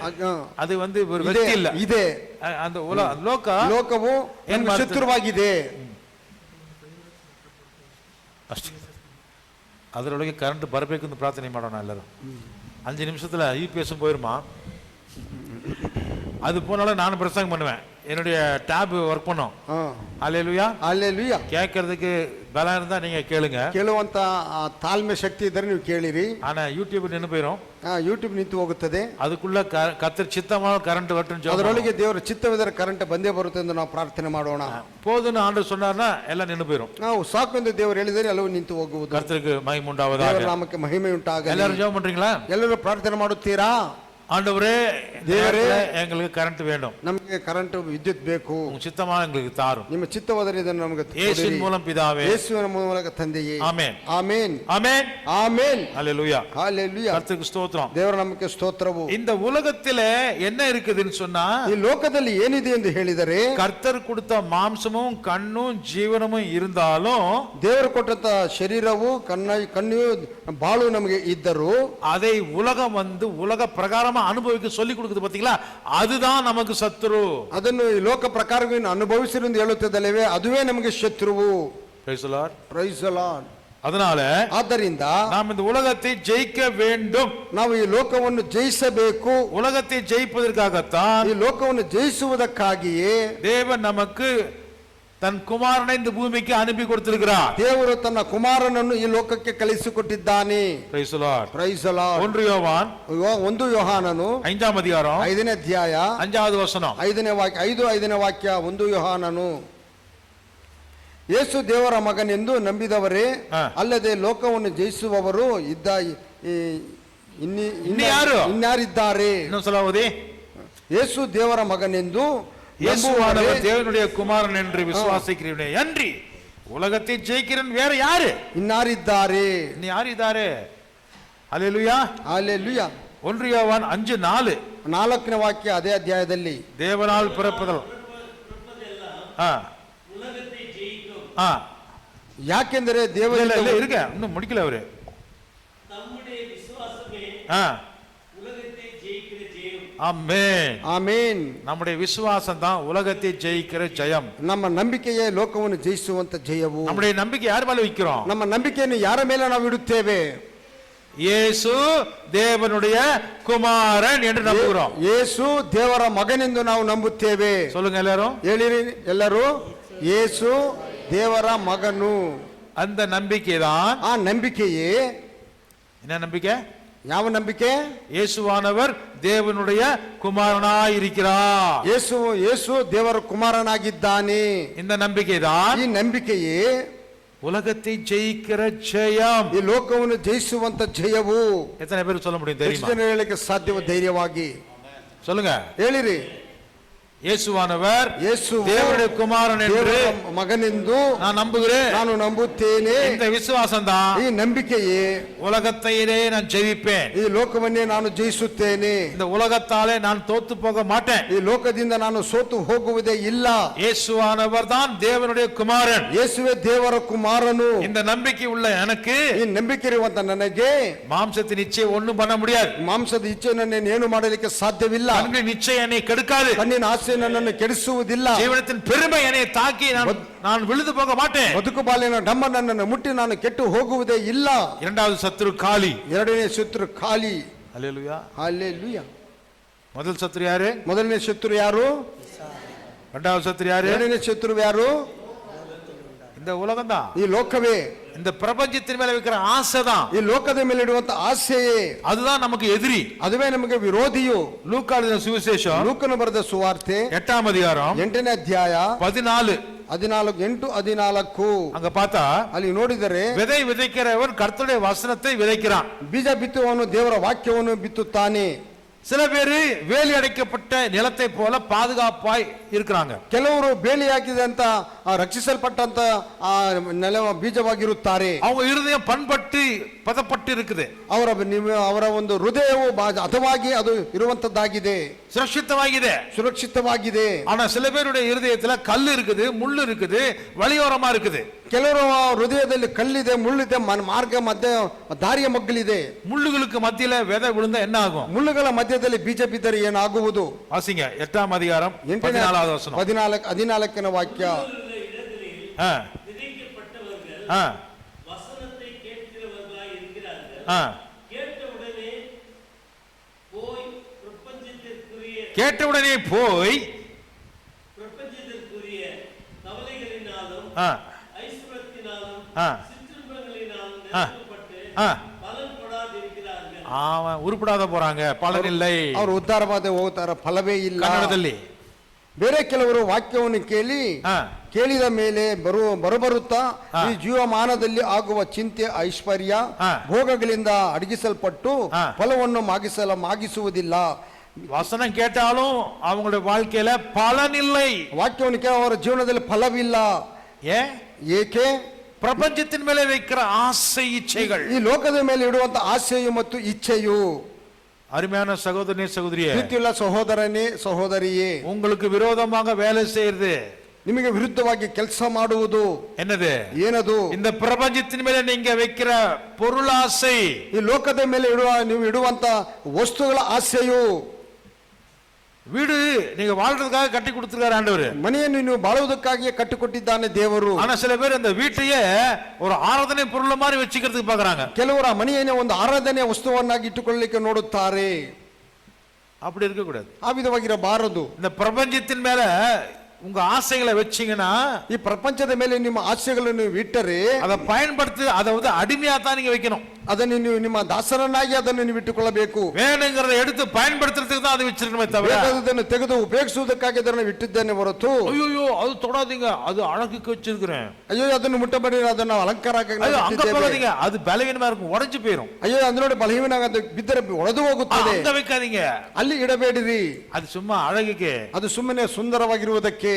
அது வந்து ஒரு ವ್ಯಕ್ತಿ இல்ல, ಇದೆ. அந்த ಲೋಕವು ನಮಗೆ ಶತ್ರುವಾಗಿದೆ. ಅಷ್ಟೇ. ಅದರೊಳಗೆ ಕರೆಂಟ್ ಬರಬೇಕು ಅಂತ ಪ್ರಾರ್ಥನೆ ಮಾಡೋಣ ಎಲ್ಲರೂ. 5 நிமிஷத்துல UPS போயிருமா? அது போனாலும் நான் பிரசங்கம் பண்ணுவேன், என்னுடைய டேப் ஒர்க் பண்ணும். ஹல்லேலூயா. ಹಲ್ಲೆಲೂಯಾ. கேட்கறதுக்கு பலம் இருந்தா நீங்க கேளுங்க, ಕೇಳುವಂತ ತಾಳ್ಮೆ ಶಕ್ತಿ ಇದ್ದರೆ ನೀವು ಕೇಳಿರಿ. ஆனா யூடியூப் நின்னு போயிரும், ಯೂಟ್ಯೂಬ್ ನಿಂತು ಹೋಗುತ್ತದೆ. அதுக்குள்ள கர்த்தர் ಚಿತ್ತமான ಕರೆಂಟ್ வரட்டும். ಅದರೊಳಗೆ ದೇವರ ಚಿತ್ತವಿದ್ದರೆ ಕರೆಂಟ್ ಬಂದೇ ಬರುತ್ತೆ ಎಂದು ನಾವು ಪ್ರಾರ್ಥನೆ ಮಾಡೋಣ. போதுன்னு ஆண்டவர் சொன்னார்னா எல்லாம் நின்னு போயிரும். ನಾವು ಸಾಕು ಎಂದು ದೇವರು ಹೇಳಿದರೆ ಎಲ್ಲವೂ ನಿಂತು ಹೋಗುವುದು. கர்த்தருக்கு மகிமை உண்டாவதாக. ದೇವರ ನಾಮಕ್ಕೆ ಮಹಿಮೆ ಉಂಟಾಗಲಿ. எல்லாரும் ஜெபம் பண்றீங்களா? ಎಲ್ಲರೂ ಪ್ರಾರ್ಥನೆ ಮಾಡುತ್ತೀರಾ? ஆண்டவரே, தேவரே, எங்களுக்கு கரண்ட் வேண்டும், ನಮಗೆ ಕರೆಂಟ್ ವಿದ್ಯುತ್ ಬೇಕು, உங்க சித்தமா எங்களுக்கு தாரும், ನಿಮ್ಮ ಚಿತ್ತವಾದರೆ ಇದನ್ನು ನಮಗೆ இயேசுவின் மூலம் பிதாவே, ಯೇಸುವಿನ ಮೂಲಕ ತಂದೆಯೇ. ஆமென், ಆಮೆನ್, ஆமென், ಆಮೆನ್. ஹல்லேலூயா, ಹಲ್ಲೆಲೂಯಾ. கர்த்தருக்கு ஸ்தோத்திரம். ದೇವರ ನಮಗೆ ಸ್ತೋತ್ರವು. இந்த உலகத்திலே என்ன இருக்குதுன்னு சொன்னா, ಈ ಲೋಕದಲ್ಲಿ ಏನಿದೆ ಎಂದು ಹೇಳಿದರೆ, கர்த்தர் கொடுத்த மாம்சமும் கண்ணும் ஜீவனமும் இருந்தாலும், ದೇವರು ಕೊಟ್ಟಂತ ಶರೀರವು ಕಣ್ಣು ಬಾಳು ನಮಗೆ ಇದ್ದರು, அதை உலகம் வந்து உலக பிரகாரமா அனுபவிக்க சொல்லி கொடுக்குது பாத்தீங்களா, அதுதான் நமக்கு சத்ரு. ಅದನ್ನು ಈ ಲೋಕ ಪ್ರಕಾರವಾಗಿ ಅನುಭವಿಸಿರು ಎಂದು ಹೇಳುತ್ತದಲ್ಲವೇ, ಅದುವೇ ನಮಗೆ ಶತ್ರುವು. Praise the Lord. Praise the Lord. அதனால ಆದ್ದರಿಂದ நாம் இந்த உலகத்தை ஜெயிக்க வேண்டும், ನಾವು ಈ ಲೋಕವನ್ನು ಜಯಿಸಬೇಕು. உலகத்தை ஜெயிப்பதற்காகத்தான், ಈ ಲೋಕವನ್ನು ಜಯಿಸುವುದಕ್ಕಾಗಿಯೇ தேவன் நமக்கு தன் குமாரனை இந்த பூமிக்கு அனுப்பி கொடுத்திருக்கிறார். ದೇವರು ತನ್ನ ಕುಮಾರನನ್ನು ಈ ಲೋಕಕ್ಕೆ ಕಳಿಸಿಕೊಟ್ಟಿದ್ದಾನೆ. Praise the Lord. Praise the Lord. 1 யோவான் 1 ಯೋಹಾನನು 5ாம் அதிகாரம் 5ನೇ ಅಧ್ಯಾಯ 5வது ವಚனம், 5ನೇ ವಾಕ್ಯ 1 ಯೋಹಾನನು. ಯೇಸು ದೇವರ ಮಗನೆಂದು ನಂಬಿದವರೇ ಅಲ್ಲದೆ ಲೋಕವನ್ನು ಜಯಿಸುವವರು ಇನ್ಯಾರಿದ್ದಾರೆ? இன்னும் சொல்ல ஓதி. ಯೇಸು ದೇವರ ಮಗನೆಂದು இயேசுவானவர் தேவனுடைய குமாரன் என்று விசுவாசிக்கிறவனே அன்றி உலகத்தை ஜெயிக்கிறவன் வேற யாரு? ಇನ್ನಾರಿದ್ದಾರೆ? இன்னு யார் இதாரு? ஹல்லேலூயா. ಹಲ್ಲೆಲೂಯಾ. 1 யோவான் 5:4 4ನೇ ವಾಕ್ಯ ಅದೇ ಅಧ್ಯಾಯದಲ್ಲಿ, தேவனால் பிறப்பதல் ಯಾಕೆಂದರೆ இல்ல ದೇವರಿಂದ இருக்க, இன்னும் முடிக்கல அவரு. ஆமென். ಆಮೇನ್. நம்முடைய விசுவாசம் தான் உலகத்தை ஜெயிக்கிற ஜெயம். ನಮ್ಮ ನಂಬಿಕೆಯೇ ಲೋಕವನ್ನು ಜಯಿಸುವಂತ ಜಯವು. நம்முடைய நம்பிக்கை யார் மேல வைக்கிறோம்? ನಮ್ಮ ನಂಬಿಕೆಯನ್ನು ಯಾರ ಮೇಲೆ ನಾವು ಇಡುತ್ತೇವೆ? ಯೇಸು தேவனுடைய குமாரன் என்று நம்புகிறோம். ಯೇಸು ದೇವರ ಮಗನೆಂದು ನಾವು ನಂಬುತ್ತೇವೆ. சொல்லுங்க எல்லாரும், ಹೇಳಿರಿ ಎಲ್ಲರೂ. ಯೇಸು ದೇವರ ಮಗನು. அந்த நம்பிக்கை தான். ಆ ನಂಬಿಕೆಯೇ என்ன நம்பிக்கை? ಯಾವ ನಂಬಿಕೆ? ಯೇಸುವಾನவர் தேவனுடைய குமாரனாய் இருக்கிறார். ಯೇಸು ದೇವರ ಕುಮಾರನಾಗಿದ್ದಾನೆ. இந்த நம்பிக்கை தான். ಈ ನಂಬಿಕೆಯೇ உலகத்தை ஜெயிக்கிற ஜெயம். ಈ ಲೋಕವನ್ನು ಜಯಿಸುವಂತ ಜಯವು. எத்தனை பேர் சொல்ல முடியும் ಎಷ್ಟು தெரியுமா? ಜನ ಹೇಳಲಿಕ್ಕೆ ಸಾಧ್ಯವ ಧೈರ್ಯವಾಗಿ? சொல்லுங்க. ಹೇಳಿರಿ. ಯೇಸುವಾನவர் ಯೇಸು தேவனுடைய குமாரன் என்று ದೇವರ ಮಗನೆಂದು நான் நம்புகிறேன். ನಾನು ನಂಬುತ್ತೇನೆ. இந்த விசுவாசம் தான் ಈ ನಂಬಿಕೆಯೇ உலகத்தையே நான் ஜெயிப்பேன். ಈ ಲೋಕವನ್ನೇ ನಾನು ಜಯಿಸುತ್ತೇನೆ. இந்த உலகத்தாலே நான் தோத்து போக மாட்டேன். ಈ ಲೋಕದಿಂದ ನಾನು ಸೋತು ಹೋಗುವುದೇ ಇಲ್ಲ. இயேசுவானவர் தான் தேவனுடைய குமாரன். ಯೇಸುವೆ ದೇವರ ಕುಮಾರನು. இந்த நம்பிக்கை உள்ள எனக்கு ಈ ನಂಬಿಕೆ ಇರುವಂತ ನನಗೆ மாம்சத்தின் இச்சை ஒண்ணும் பண்ண முடியாது. ಮಾಂಸದ ಇಚ್ಛೆಯನ್ನು ಏನು ಮಾಡಲಿಕ್ಕೆ ಸಾಧ್ಯವಿಲ್ಲ. கண்களின் நிச்சயம் என்னை கெடுக்காது. ಕಣ್ಣಿನ ಆಸೆ ನನ್ನನ್ನು ಕೆಡಿಸುವುದಿಲ್ಲ. ஜீவனத்தின் பெருமை என்னை தாக்கி நான் விழுந்து போக மாட்டேன். ಬದುಕು ಬಾಲಿನ ಡಮ್ಮ ನನ್ನನ್ನು ಮುಟ್ಟಿ ನಾನು ಕೆಟ್ಟು ಹೋಗುವುದೇ ಇಲ್ಲ. இரண்டாவது சத்துரு காளி. ಎರಡನೇ ಶತ್ರು ಖಾಲಿ. அல்லேலூயா. ಹಲ್ಲೆಲೂಯಾ. முதல் சத்துரு யாரு? ಮೊದಲನೇ ಶತ್ರು ಯಾರು? இரண்டாவது சத்துரு யாரு? ಎರಡನೇ ಶತ್ರು ಯಾರು? இந்த உலகம் தான். ಈ ಲೋಕವೇ. இந்த பிரபஞ்சத்தின் மேல வைக்கிற ஆசை தான். ಈ ಲೋಕದ ಮೇಲೆ ಇಡುವಂತ ಆಸೆಯೇ அதுதான் நமக்கு எதிரி. ಅದುವೇ ನಮಗೆ ವಿರೋಧಿಯು. லூக்கா எழுதின சுவிசேஷம் ಲೂಕನು ಬರೆದ ಸುವಾರ್ತೆ 8ஆம் அதிகாரம் 8ನೇ ಅಧ್ಯಾಯ 14 8:14 அங்க பார்த்தா ಅಲ್ಲಿ ನೋಡಿದರೆ விதை விதைக்கிறவன் கர்த்தருடைய வசனத்தை விதைக்கிறான். ಬೀಜ ಬಿತ್ತುವವನು ದೇವರ ವಾಕ್ಯವನ್ನು ಬಿತ್ತುತ್ತಾನೆ. சில பேரு வேலி அடைக்கப்பட்ட நிலத்தை போல பாதுகாப்பாய் இருக்கிறாங்க. ಕೆಲವರು ಬೇಲಿ ಹಾಕಿದಂತ ರಕ್ಷಿಸಲ್ಪಟ್ಟಂತ ನೆಲ ಬೀಜವಾಗಿರುತ್ತಾರೆ. அவங்க இருதயம் பண்பட்டு பதப்பட்டு இருக்குது. ಅವರ ಒಂದು ಹೃದಯವು ಹದವಾಗಿ ಅದು ಇರುವಂತದ್ದಾಗಿದೆ, சுரட்சித்தமாಗಿದೆ, ಸುರಕ್ಷಿತವಾಗಿದೆ. ஆனா சில பேருடைய இருதயத்துல கல் இருக்குது, முள்ளு இருக்குது, வழியோரமா இருக்குது. ಕೆಲವರು ಹೃದಯದಲ್ಲಿ ಕಲ್ಲಿದೆ, ಮುಳ್ಳಿದೆ, ಮಾರ್ಗ ಮಧ್ಯ ದಾರಿಯ ಮಗ್ಗಲಿದೆ. முள்ளுகளுக்கு மத்தியில விதை விழுந்தா என்ன ஆகும்? ಮುಳ್ಳುಗಳ ಮಧ್ಯದಲ್ಲಿ ಬೀಜ ಬಿದ್ದರೆ ಏನಾಗುವುದು? வாசிங்க 8ஆம் அதிகாரம் 14வது வசனம். 14ನೇ ವಾಕ್ಯ. ஆ ஆ வசனத்தை கேட்கிறவர்களாய் இருக்கிறார்கள். ஆ கேட்டவுடனே போய் பிரபஞ்சத்திற்குரிய கவலைகளினாலும் ஐஸ்வர்யத்தினாலும் சிற்றின்பங்களினாலும் நிரப்பப்பட்டு பலன் கொடாதிருக்கிறார்கள். அவன் உருப்படாத போறாங்க, பலன் இல்லை. ಅವರು ಉದ್ಧಾರವಾದ ಹೋಗ್ತಾರ, ಫಲವೇ ಇಲ್ಲ. ಕನ್ನಡದಲ್ಲಿ ಬೇರೆ ಕೆಲವರು ವಾಕ್ಯವನ್ನು ಕೇಳಿದ ಮೇಲೆ ಬರುತ್ತಾ ಈ ಜೀವಮಾನದಲ್ಲಿ ಆಗುವ ಚಿಂತೆ, ಐಶ್ವರ್ಯ, ಭೋಗಗಳಿಂದ ಅಡಗಿಸಲ್ಪಟ್ಟು ಫಲವನ್ನು ಮಾಗಿಸುವುದಿಲ್ಲ. வசனம் கேட்டாலும் அவங்களுடைய வாழ்க்கையில பலன் இல்லை. ವಾಕ್ಯವನ್ನು ಕೇಳ ಅವರ ಜೀವನದಲ್ಲಿ ಫಲವಿಲ್ಲ. ಏಕೆ? பிரபஞ்சத்தின் மேலே வைக்கிற ஆசை இச்சைகள், ಈ ಲೋಕದ ಮೇಲೆ ಇಡುವಂತ ಆಸೆಯು ಮತ್ತು ಇಚ್ಛೆಯು. அருமையான சகோதரனே சகோதரியே, ಪ್ರೀತಿಯುಳ್ಳ ಸಹೋದರನೇ ಸಹೋದರಿಯೇ, உங்களுக்கு விரோதமாக வேலை செய்யறது, ನಿಮಗೆ ವಿರುದ್ಧವಾಗಿ ಕೆಲಸ ಮಾಡುವುದು என்னது? ಏನದು? இந்த பிரபஞ்சத்தின் மேல நீங்க வைக்கிற பொருளாசை. ಈ ಲೋಕದ ಮೇಲೆ ನೀವು ಇಡುವಂತ ವಸ್ತುಗಳ ಆಸೆಯು. வீடு நீங்க வாழ்றதுக்காக கட்டி கொடுத்திருக்காரு ஆண்டவர். ಮನೆಯನ್ನು ನೀವು ಬಾಳುವುದಕ್ಕಾಗಿಯೇ ಕಟ್ಟಿಕೊಟ್ಟಿದ್ದಾನೆ ದೇವರು. ஆனா சில பேர் அந்த வீட்டையே ஒரு ஆராதனை பொருள் மாதிரி வச்சுக்கிறதுக்கு பாக்குறாங்க. ಕೆಲವರು ಆ ಮನೆಯನ್ನೇ ಒಂದು ಆರಾಧನೆ ವಸ್ತುವನ್ನಾಗಿ ಇಟ್ಟುಕೊಳ್ಳಲಿಕ್ಕೆ ನೋಡುತ್ತಾರೆ. அப்படி இருக்க கூடாது. ಆ ವಿಧವಾಗಿರಬಾರದು. இந்த பிரபஞ்சத்தின் மேல உங்க ஆசைகளை வச்சீங்கன்னா, ಈ ಪ್ರಪಂಚದ ಮೇಲೆ ನಿಮ್ಮ ಆಸೆಗಳನ್ನು ಇಟ್ಟರೆ அதை பயன்படுத்தி அதை அடிமையா தான் நீங்க வைக்கணும். ಅದನ್ನು ನೀವು ನಿಮ್ಮ ದಾಸರನ್ನಾಗಿ ಅದನ್ನು ನೀವು ಇಟ್ಟುಕೊಳ್ಳಬೇಕು. வேணுங்கிறத எடுத்து பயன்படுத்துறதுக்கு தான் அது வச்சிருக்கணுமே தவிர ಬೇಕಾದದನ್ನು ತೆಗೆದು ಉಪಯೋಗಿಸುವುದಕ್ಕಾಗಿ ಅದನ್ನು ಇಟ್ಟಿದ್ದೇನೆ ಹೊರತು, ஐயோ அது தொடாதீங்க, அது அழகுக்கு வச்சிருக்கிறேன், ಅಯ್ಯೋ ಅದನ್ನು ಮುಟ್ಟಬೇಡಿ, ಅದನ್ನು ಅಲಂಕಾರ அங்க போகாதீங்க, அது பலவீனமா இருக்கும், உடைஞ்சு போயிடும். ಅಯ್ಯೋ ಅದು ನೋಡಿ ಬಲಹೀನ ಬಿದ್ದರೆ ಒಡೆದು ಹೋಗುತ್ತದೆ. அங்க வைக்காதீங்க, ಅಲ್ಲಿ ಇಡಬೇಡಿರಿ. அது சும்மா அழகுக்கு, ಅದು ಸುಮ್ಮನೆ ಸುಂದರವಾಗಿರುವುದಕ್ಕೆ.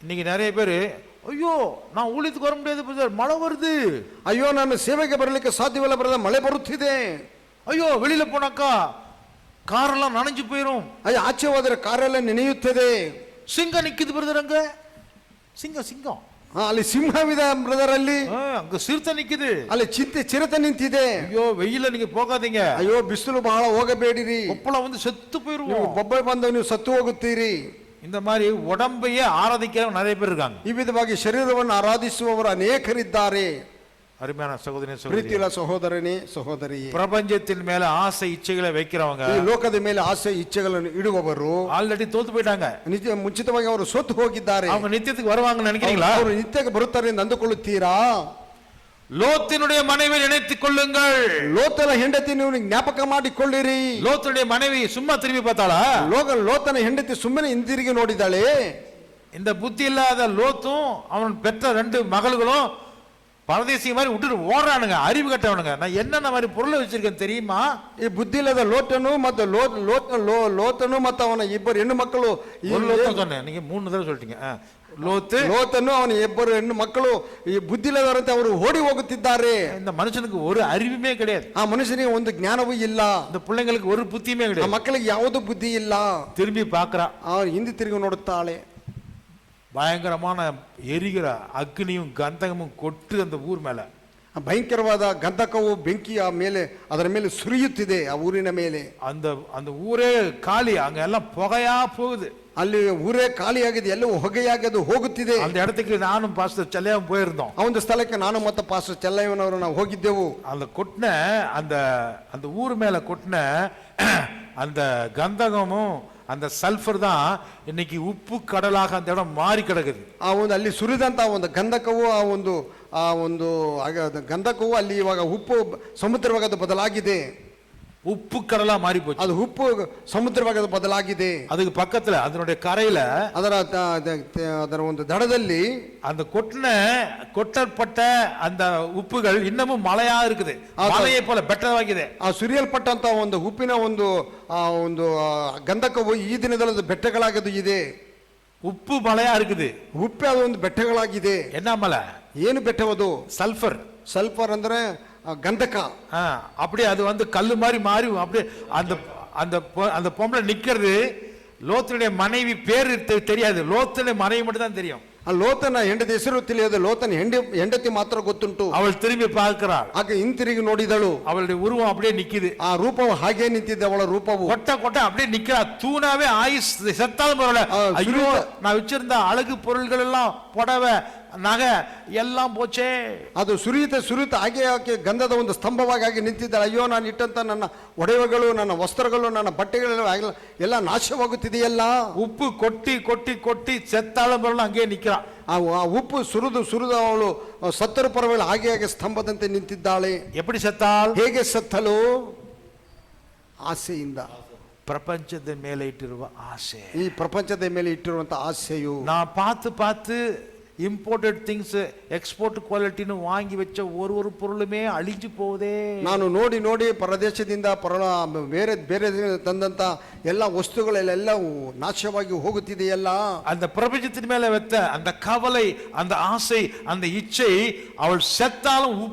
இன்னைக்கு நிறைய பேரு, ஐயோ நான் ஊழியத்துக்கு வர முடியாது, மழை வருது, ಅಯ್ಯೋ ನಾನು ಸೇವೆಗೆ ಬರಲಿಕ್ಕೆ ಸಾಧ್ಯವಿಲ್ಲ ಬ್ರದರ್, ಮಳೆ ಬರುತ್ತಿದೆ, ஐயೋ வெளியில போனாக்கா காரெல்லாம் நனைஞ்சு போயிரும், ಅಯ್ಯೋ ಆಚೆ ಹೋದರೆ ಕಾರೆಲ್ಲ ನೆನೆಯುತ್ತದೆ, சிங்கம் நிக்குது பிரதர், அங்க சிங்கம் ಅಲ್ಲಿ ಸಿಂಹವಿದೆ ಬ್ರದರ್, ಅಲ್ಲಿ அங்க சிறுத்தை நிக்குது, ಅಲ್ಲಿ ಚಿರತೆ ನಿಂತಿದೆ. ஐயோ வெயில நீங்க போகாதீங்க, ಅಯ್ಯೋ ಬಿಸಿಲು ಬಹಳ ಹೋಗಬೇಡಿರಿ, கொப்பளம் வந்து செத்து ನೀವು போயிருவோம், ಬೊಬ್ಬೆ ಬಂದು ನೀವು ಸತ್ತು ಹೋಗುತ್ತೀರಿ. இந்த மாதிரி உடம்பையே ஆராதிக்கிறவங்க நிறைய பேர் இருக்காங்க. ಈ ವಿಧವಾಗಿ ಶರೀರವನ್ನು ಆರಾಧಿಸುವವರು ಅನೇಕರಿದ್ದಾರೆ. அருமையான சகோதரி ಪ್ರೀತಿಯ ಸಹೋದರನೇ ಸಹೋದರಿ, பிரபஞ்சத்தின் மேல ஆசை இச்சைகளை வைக்கிறவங்க, ಈ ಲೋಕದ ಮೇಲೆ ಆಸೆ ಇಚ್ಛೆಗಳನ್ನು ಇಡುವವರು ஆல்ரெடி தோத்து போயிட்டாங்க. ಮುಂಚಿತವಾಗಿ ಅವರು ಸೋತು ಹೋಗಿದ್ದಾರೆ. அவங்க நித்தியத்துக்கு வருவாங்கன்னு நினைக்கிறீங்களா? ಅವರು ನಿತ್ಯಕ್ಕೆ ಬರುತ್ತಾರೆ ಎಂದು ಅಂದುಕೊಳ್ಳುತ್ತೀರಾ? லோத்தினுடைய மனைவி நினைத்துக் கொள்ளுங்கள். ಲೋತನ ಹೆಂಡತಿ ನೀವು ಜ್ಞಾಪಕ ಮಾಡಿಕೊಳ್ಳಿರಿ. லோத்துடைய மனைவி சும்மா திரும்பி பார்த்தாளா? ಲೋತನ ಹೆಂಡತಿ ಸುಮ್ಮನೆ ಹಿಂದಿರುಗಿ ನೋಡಿದಾಳೆ. இந்த புத்தி இல்லாத லோத்தும் அவன் பெற்ற 2 மகள்களும் பரதேசி மாதிரி விட்டுட்டு ஓடுறானுங்க, அறிவு கட்டவனுங்க. நான் என்னென்ன மாதிரி பொருளை வச்சிருக்கேன் தெரியுமா? ಈ ಬುದ್ಧಿ ಇಲ್ಲದ ಲೋಟನು ಮತ್ತು ಲೋತನು ಮತ್ತು ಅವನ ಇಬ್ಬರು ಹೆಣ್ಣು ಮಕ್ಕಳು ஒரு லோத்தம் சொன்னேன், நீங்க 3 தடவை சொல்லிட்டீங்க. லோத்து ಲೋತನು ಅವನ ಇಬ್ಬರು ಹೆಣ್ಣು ಮಕ್ಕಳು ಈ ಬುದ್ಧಿ ಇಲ್ಲದವರಂತೆ ಅವರು ಓಡಿ ಹೋಗುತ್ತಿದ್ದಾರೆ. இந்த மனுஷனுக்கு ஒரு அறிவுமே கிடையாது. ಆ ಮನುಷ್ಯನಿಗೆ ಒಂದು ಜ್ಞಾನವೂ ಇಲ್ಲ, இந்த பிள்ளைங்களுக்கு ஒரு புத்தியுமே ಆ கிடையாது. ಮಕ್ಕಳಿಗೆ ಯಾವುದು ಬುದ್ಧಿ ಇಲ್ಲ. திரும்பி பார்க்கறா, ಅವ್ರು ಹಿಂದೆ ತಿರುಗಿ ನೋಡುತ್ತಾಳೆ. பயங்கரமான எரிகிற அக்னியும் கந்தகமும் கொட்டு அந்த ஊர் மேல. ಭಯಂಕರವಾದ ಗಂಧಕವು ಬೆಂಕಿಯ ಮೇಲೆ ಅದರ ಮೇಲೆ ಸುರಿಯುತ್ತಿದೆ ಆ ಊರಿನ ಮೇಲೆ. அந்த அந்த ஊரே காலி, அங்க எல்லாம் புகையா போகுது. ಅಲ್ಲಿ ಊರೇ ಖಾಲಿಯಾಗಿದೆ, ಎಲ್ಲವೂ ಹೊಗೆಯಾಗಿ ಅದು ಹೋಗುತ್ತಿದೆ. அந்த இடத்துக்கு நானும் பாஸ்டர் செல்லையாவும் போயிருந்தோம். ಆ ಒಂದು ಸ್ಥಳಕ್ಕೆ ನಾನು ಮತ್ತು ಪಾಸ್ಟರ್ ಚೆಲ್ಲಯ್ಯನವರು ನಾವು ಹೋಗಿದ್ದೆವು. அந்த கொட்டின அந்த அந்த ஊர் மேல கொட்டின அந்த கந்தகமும் அந்த சல்ஃபர் தான் இன்னைக்கு உப்பு கடலாக அந்த இடம் மாறி கிடக்குது. ಆ ಒಂದು ಅಲ್ಲಿ ಸುರಿದಂತ ಒಂದು ಗಂಧಕವು ಆ ಒಂದು ಗಂಧಕವು ಅಲ್ಲಿ ಇವಾಗ ಉಪ್ಪು ಸಮುದ್ರವಾಗಿ ಅದು ಬದಲಾಗಿದೆ. உப்பு கடலா மாறி போச்சு. ಅದು ಉಪ್ಪು ಸಮುದ್ರವಾಗಿ ಅದು ಬದಲಾಗಿದೆ. அதுக்கு பக்கத்துல அதனுடைய கரையில ಅದರ ಒಂದು ದಡದಲ್ಲಿ அந்த கொட்டப்பட்ட அந்த ಉಪ್ಪುಗಳು இன்னமும் மலையா இருக்குது, மலையை போல ಬೆಟ್ಟವಾಗಿದೆ. ಆ ಸುರಿಯಲ್ಪಟ್ಟಂತ ಒಂದು ಉಪ್ಪಿನ ಒಂದು ಗಂಧಕವು ಈ ದಿನದಲ್ಲಿ ಬೆಟ್ಟಗಳಾಗದು ಇದೆ. உப்பு மலையா இருக்குது, ಉಪ್ಪೆ ಅದು ಒಂದು ಬೆಟ್ಟಗಳಾಗಿದೆ. என்ன மலை? ಏನು ಬೆಟ್ಟವದು? சல்ஃபர். ಸಲ್ಫರ್ ಅಂದ್ರೆ ಗಂಧಕ. அப்படியே அது வந்து கல்லு மாதிரி மாறி அப்படியே அந்த அந்த அந்த பொம்பளை நிக்கிறது. லோத்தனுடைய மனைவி பேர் தெரியாது, லோத்தனுடைய மனைவி மட்டும் தான் தெரியும். ಆ ಲೋತನ ಹೆಂಡತಿ ಹೆಸರು ತಿಳಿಯೋದು, ಲೋತನ ಹೆಂಡತಿ ಮಾತ್ರ ಗೊತ್ತುಂಟು. அவள் திரும்பಿ பார்க்கிறாள், ಆಕೆ ಹಿಂತಿರುಗಿ ನೋಡಿದಳು. அவளுடைய உருவம் அப்படியே நிக்குது, ಆ ರೂಪವು ಹಾಗೆ ನಿಂತಿದ್ದೆ, ಅವಳ ರೂಪವು கொட்ட அப்படியே நிக்கிறா. தூணாவே ஆயுஸ் செத்தாலும் பரவாயில்ல. ஐயோ, நான் வச்சிருந்த அழகு பொருள்கள் எல்லாம், புடவை, நகை எல்லாம் போச்சே. ಅದು ಸುರಿಯುತ್ತ ಹಾಗೆ ಆಕೆ ಗಂಧದ ಒಂದು ಸ್ತಂಭವಾಗಿ ಆಗಿ ನಿಂತಿದ್ದಾಳೆ. ಅಯ್ಯೋ, ನಾನು ಇಟ್ಟಂತ ನನ್ನ ಒಡವೆಗಳು, ನನ್ನ ವಸ್ತ್ರಗಳು, ನನ್ನ ಬಟ್ಟೆಗಳೆಲ್ಲ ಎಲ್ಲ ನಾಶವಾಗುತ್ತಿದೆಯಲ್ಲ. உப்பு கொட்டி கொட்டி கொட்டி செத்தாலும் பரவாயில்ல, அங்கேயே நிக்கிறா. ಆ ಉಪ್ಪು ಸುರಿದು ಅವಳು ಸತ್ತರ ಪರವಾಗಿ ಹಾಗೆ ಸ್ತಂಭದಂತೆ ನಿಂತಿದ್ದಾಳೆ. எப்படி செத்தாள்? ಹೇಗೆ ಸತ್ತಳು? ಆಸೆಯಿಂದ. பிரபஞ்சದ ಮೇಲೆ ಇಟ್ಟಿರುವ ಆಸೆ, ಈ ಪ್ರಪಂಚದ ಮೇಲೆ ಇಟ್ಟಿರುವಂತ ಆಸೆಯು. நான் பார்த்து இம்போர்ட்டட் திங்ஸ், எக்ஸ்போர்ட் குவாலிட்டின்னு வாங்கி வச்ச ஒரு பொருளுமே அழிஞ்சு போதே. ನಾನು ನೋಡಿ ಪರದೇಶದಿಂದ ಬೇರೆ ತಂದಂತ ಎಲ್ಲ ವಸ್ತುಗಳೆಲ್ಲ ನಾಶವಾಗಿ ಹೋಗುತ್ತಿದೆಯಲ್ಲ. அந்த பிரபஞ்சத்தின் மேல வைத்த அந்த கவலை, அந்த ஆசை, அந்த இச்சை, அவள் செத்தாலும்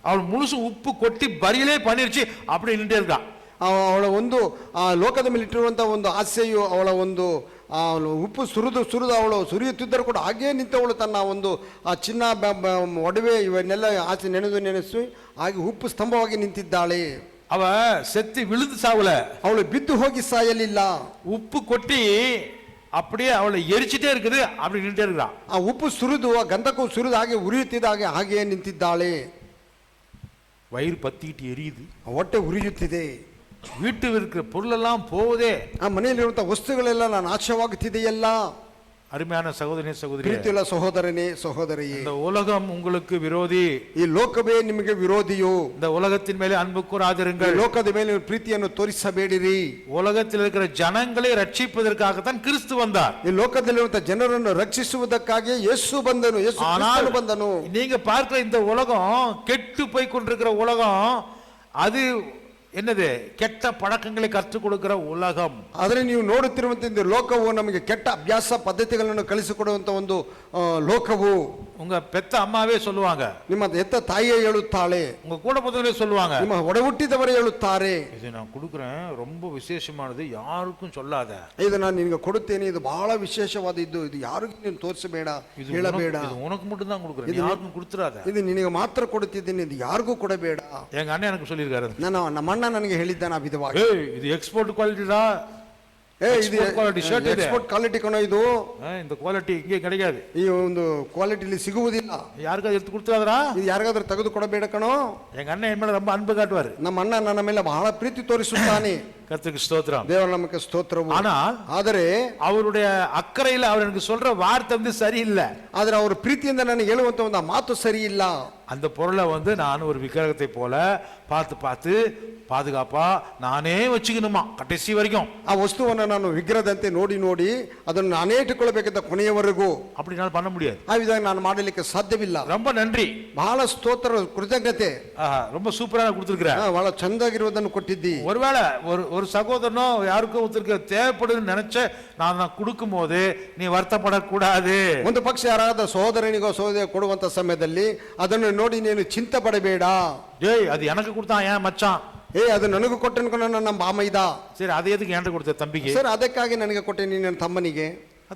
அவள் முழுசு உப்பு கொட்டி பரியிலே பண்ணிருச்சு, அப்படி நின்றே இருக்கா. ಅವಳ ಒಂದು ಆ ಲೋಕದ ಮೇಲೆ ಇಟ್ಟಿರುವಂತ ಒಂದು ಆಸೆಯು, ಅವಳ ಒಂದು ಉಪ್ಪು ಸುರಿದು ಅವಳು ಸುರಿಯುತ್ತಿದ್ದರೂ ಕೂಡ ಹಾಗೇ ನಿಂತವಳು. ತನ್ನ ಒಂದು ಆ ಚಿನ್ನ, ಒಡವೆ ಇವನ್ನೆಲ್ಲ ಆಸೆ ನೆನೆಸಿ ಹಾಗೆ ಉಪ್ಪು ಸ್ತಂಭವಾಗಿ ನಿಂತಿದ್ದಾಳೆ. அவ செத்து விழுந்து சாவல, ಅವಳು ಬಿದ್ದು ಹೋಗಿ ಸಾಯಲಿಲ್ಲ. உப்பு கொட்டி அப்படியே அவளை எரிச்சிட்டே இருக்குது, அப்படி நின்றுட்டே இருக்கா. ಆ ಉಪ್ಪು ಸುರಿದು, ಆ ಗಂಧಕವು ಸುರಿದು ಹಾಗೆ ಉರಿಯುತ್ತಿದ್ದ ಹಾಗೆಯೇ ನಿಂತಿದ್ದಾಳೆ. வயிறு பத்திட்டு எரியுது, ಹೊಟ್ಟೆ ಉರಿಯುತ್ತಿದೆ. வீட்டில் இருக்கிற பொருளெல்லாம் போகுதே, ಆ ಮನೆಯಲ್ಲಿರುವಂತಹ ವಸ್ತುಗಳೆಲ್ಲ ನಾಶವಾಗುತ್ತಿದೆಯಲ್ಲ. அருமையான சகோதரனே, சகோதரி, ಪ್ರೀತಿಯುಳ್ಳ ಸಹೋದರನೇ, ಸಹೋದರಿಯೇ, இந்த உலகம் உங்களுக்கு விரோதி, ಈ ಲೋಕವೇ ನಿಮಗೆ ವಿರೋಧಿಯು. இந்த உலகத்தின் மேலே அன்பு கூறாதிருங்கள், ಲೋಕದ ಮೇಲೆ ಪ್ರೀತಿಯನ್ನು ತೋರಿಸಬೇಡಿರಿ. உலகத்தில் இருக்கிற ஜனங்களை ரட்சிப்பதற்காகத்தான் கிறிஸ்து வந்தார். ಈ ಲೋಕದಲ್ಲಿರುವಂತಹ ಜನರನ್ನು ರಕ್ಷಿಸುವುದಕ್ಕಾಗಿ ಯೇಸು ಬಂದನು, ಯೇಸು ಕ್ರಿಸ್ತನು ಬಂದನು. நீங்க பார்க்கிற இந்த உலகம், கெட்டு போய் கொண்டிருக்கிற உலகம், அது என்னது? ಕೆಟ್ಟ ಪಳಕங்களை ಕற்றுக் கொடுக்கிற உலகம். ಆದರೆ ನೀವು ನೋಡುತ್ತಿರುವಂತ இந்த ಲೋಕವು ನಮಗೆ ಕೆಟ್ಟ ಅಭ್ಯಾಸ ಪದ್ಧತಿಗಳನ್ನು ಕಲಿಸಿಕೊಡುವಂತ ಒಂದು ಲೋಕವು. உங்க பெத்த அம்மாவே சொல்லுவாங்க, ನಿಮ್ಮ ಎತ್ತ ತಾಯಿಯೇ ಹೇಳುತ್ತಾಳೆ, உங்க கூட பிறந்தவங்களே சொல்லுவாங்க, ನಿಮ್ಮ ಒಡಹುಟ್ಟಿದವರೇ ಹೇಳುತ್ತಾರೆ, இது நான் கொடுக்கிறேன், ரொம்ப விசேஷமானது, யாருக்கும் சொல்லாத. ಇದು ನಾನು ನಿನಗೆ ಕೊಡುತ್ತೇನೆ, ಇದು ಬಹಳ ವಿಶೇಷವಾದದ್ದು, ಇದು ಯಾರಿಗೂ ನೀನು ತೋರಿಸಬೇಡ, ಹೇಳಬೇಡ. இது உனக்கு மட்டும் தான் கொடுக்கிறேன், யாருக்கும் கொடுத்துறாத. ಇದು ನಿನಗೆ ಮಾತ್ರ ಕೊಡುತ್ತಿದ್ದೇನೆ, ಇದು ಯಾರಿಗೂ ಕೊಡಬೇಡ. எங்க ಅಣ್ಣ எனக்கு சொல்லியிருக்காரு, ನಮ್ಮ ಅಣ್ಣ ನನಗೆ ಹೇಳಿದ್ದಾನೆ ಆ ವಿಧವಾಗಿ. இது ಎಕ್ಸ್ಪೋರ್ಟ್ ಕ್ವಾಲಿಟಿடಾ, ಇದು ಎಕ್ಸ್ಪೋರ್ಟ್ ಕ್ವಾಲಿಟಿ ಕಣೋ, ಇದು இந்த குவாலிட்டி இங்கே கிடைக்காது, ಈ ಒಂದು ಕ್ವಾಲಿಟಿಲಿ ಸಿಗುವುದಿಲ್ಲ, யாருக்காவது எடுத்து கொடுத்துறாதா, ಇದು ಯಾರಿಗಾದ್ರೂ ತೆಗೆದು ಕೊಡಬೇಡ ಕಣೋ. எங்க அண்ணன் என் மேல ரொம்ப அன்பு காட்டுவாரு, ನಮ್ಮ ಅಣ್ಣ ನನ್ನ ಮೇಲೆ ಬಹಳ ಪ್ರೀತಿ ತೋರಿಸುತ್ತಾನೆ. கர்த்தருக்கு ஸ்தோத்திரம். ದೇವರ ನಮಗೆ ಸ್ತೋತ್ರವು. ஆனால் ಆದರೆ அவருடைய அக்கறையில் அவர் எனக்கு சொல்ற வார்த்தை வந்து சரியில்லை. ಆದ್ರೆ ಅವ್ರ ಪ್ರೀತಿಯಿಂದ ನನಗೆ ಹೇಳುವಂತ ಒಂದು ಮಾತು ಸರಿ ಇಲ್ಲ. அந்த பொருளை வந்து நான் ஒரு விக்கிரகத்தை போல பார்த்து பார்த்து பாதுகாப்பா நானே வச்சுக்கணுமா கடைசி வரைக்கும். ಆ ವಸ್ತುವನ್ನು ನಾನು ವಿಗ್ರಹದಂತೆ ನೋಡಿ ನೋಡಿ ಅದನ್ನು ನಾನೇ ಇಟ್ಟುಕೊಳ್ಳಬೇಕಂತ ಕೊನೆಯವರೆಗೂ அப்படி நான் பண்ண முடியாது. ಆ ವಿಧ ನಾನು ಮಾಡಲಿಕ್ಕೆ ಸಾಧ್ಯವಿಲ್ಲ. ரொம்ப நன்றி. ಬಹಳ ಸ್ತೋತ್ರ, ಕೃತಜ್ಞತೆ. ரொம்ப சூப்பரா கொடுத்துருக்கிற. ಬಹಳ ಚಂದಾಗಿರುವುದನ್ನು ಕೊಟ್ಟಿದ್ದಿ. ஒருவேளை ஒரு சகோதரனோ யாருக்கோ ஒருத்தருக்கு தேவைப்படுதுன்னு நினைச்ச நான் கொடுக்கும் போது நீ வருத்தப்படக்கூடாது. ಒಂದು ಪಕ್ಷ ಯಾರಾದ ಸಹೋದರನಿಗೋ ಸಹೋದರಿ ಕೊಡುವಂತ ಸಮಯದಲ್ಲಿ ಅದನ್ನು ನೋಡಿ ನೀನು ಚಿಂತೆ ಪಡಬೇಡ. ஏய் அது எனக்கு கொடுத்தான் ஏன் மச்சான், ಅದು ನನಗೂ ಕೊಟ್ಟೆ ಅನ್ಕೊಂಡು ನನ್ನ ಮಾಮೈದ. சரி அதை எதுக்கு என்கிட்ட கொடுத்த தம்பிக்கு? ಸರ್ ಅದಕ್ಕಾಗಿ ನನಗೆ ಕೊಟ್ಟೆ, ನೀನು ನನ್ನ ತಮ್ಮನಿಗೆ.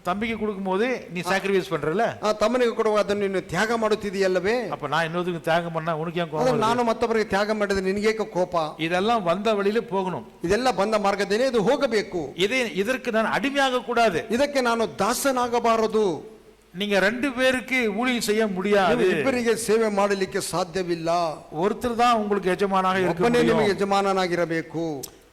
தம்பிக்கு கொடுக்கும் போது நீ சாக்ரிஃபைஸ் பண்றல, ಆ ತಮ್ಮನಿಗೆ ಕೊಡುವ ಅದನ್ನು ನೀನು ತ್ಯಾಗ ಮಾಡುತ್ತಿದೆಯಲ್ಲವೇ. அப்ப நான் இன்னொருக்கு தியாகம் பண்ணா உனக்கு ஏன் ಅದನ್ನು கோபம்? ನಾನು ಮತ್ತೊಬ್ಬರಿಗೆ ತ್ಯಾಗ ಮಾಡಿದ್ರೆ ನಿನಗೇಕೆ ಕೋಪ? இதெல்லாம் வந்த வழியில போகணும். ಇದೆಲ್ಲ ಬಂದ ಮಾರ್ಗದೇನೆ ಇದು ಹೋಗಬೇಕು. இதற்கு நான் அடிமையாக கூடாது. ಇದಕ್ಕೆ ನಾನು ದಾಸನಾಗಬಾರದು. நீங்க ரெண்டு பேருக்கு ஊழியம் செய்ய முடியாது. ಇಬ್ಬರಿಗೆ ಸೇವೆ ಮಾಡಲಿಕ್ಕೆ ಸಾಧ್ಯವಿಲ್ಲ. ஒருத்தர் தான் உங்களுக்கு எஜமானாக இருக்க ಒಬ್ಬನೇ ನಿಮಗೆ முடியும். ಯಜಮಾನನಾಗಿರಬೇಕು.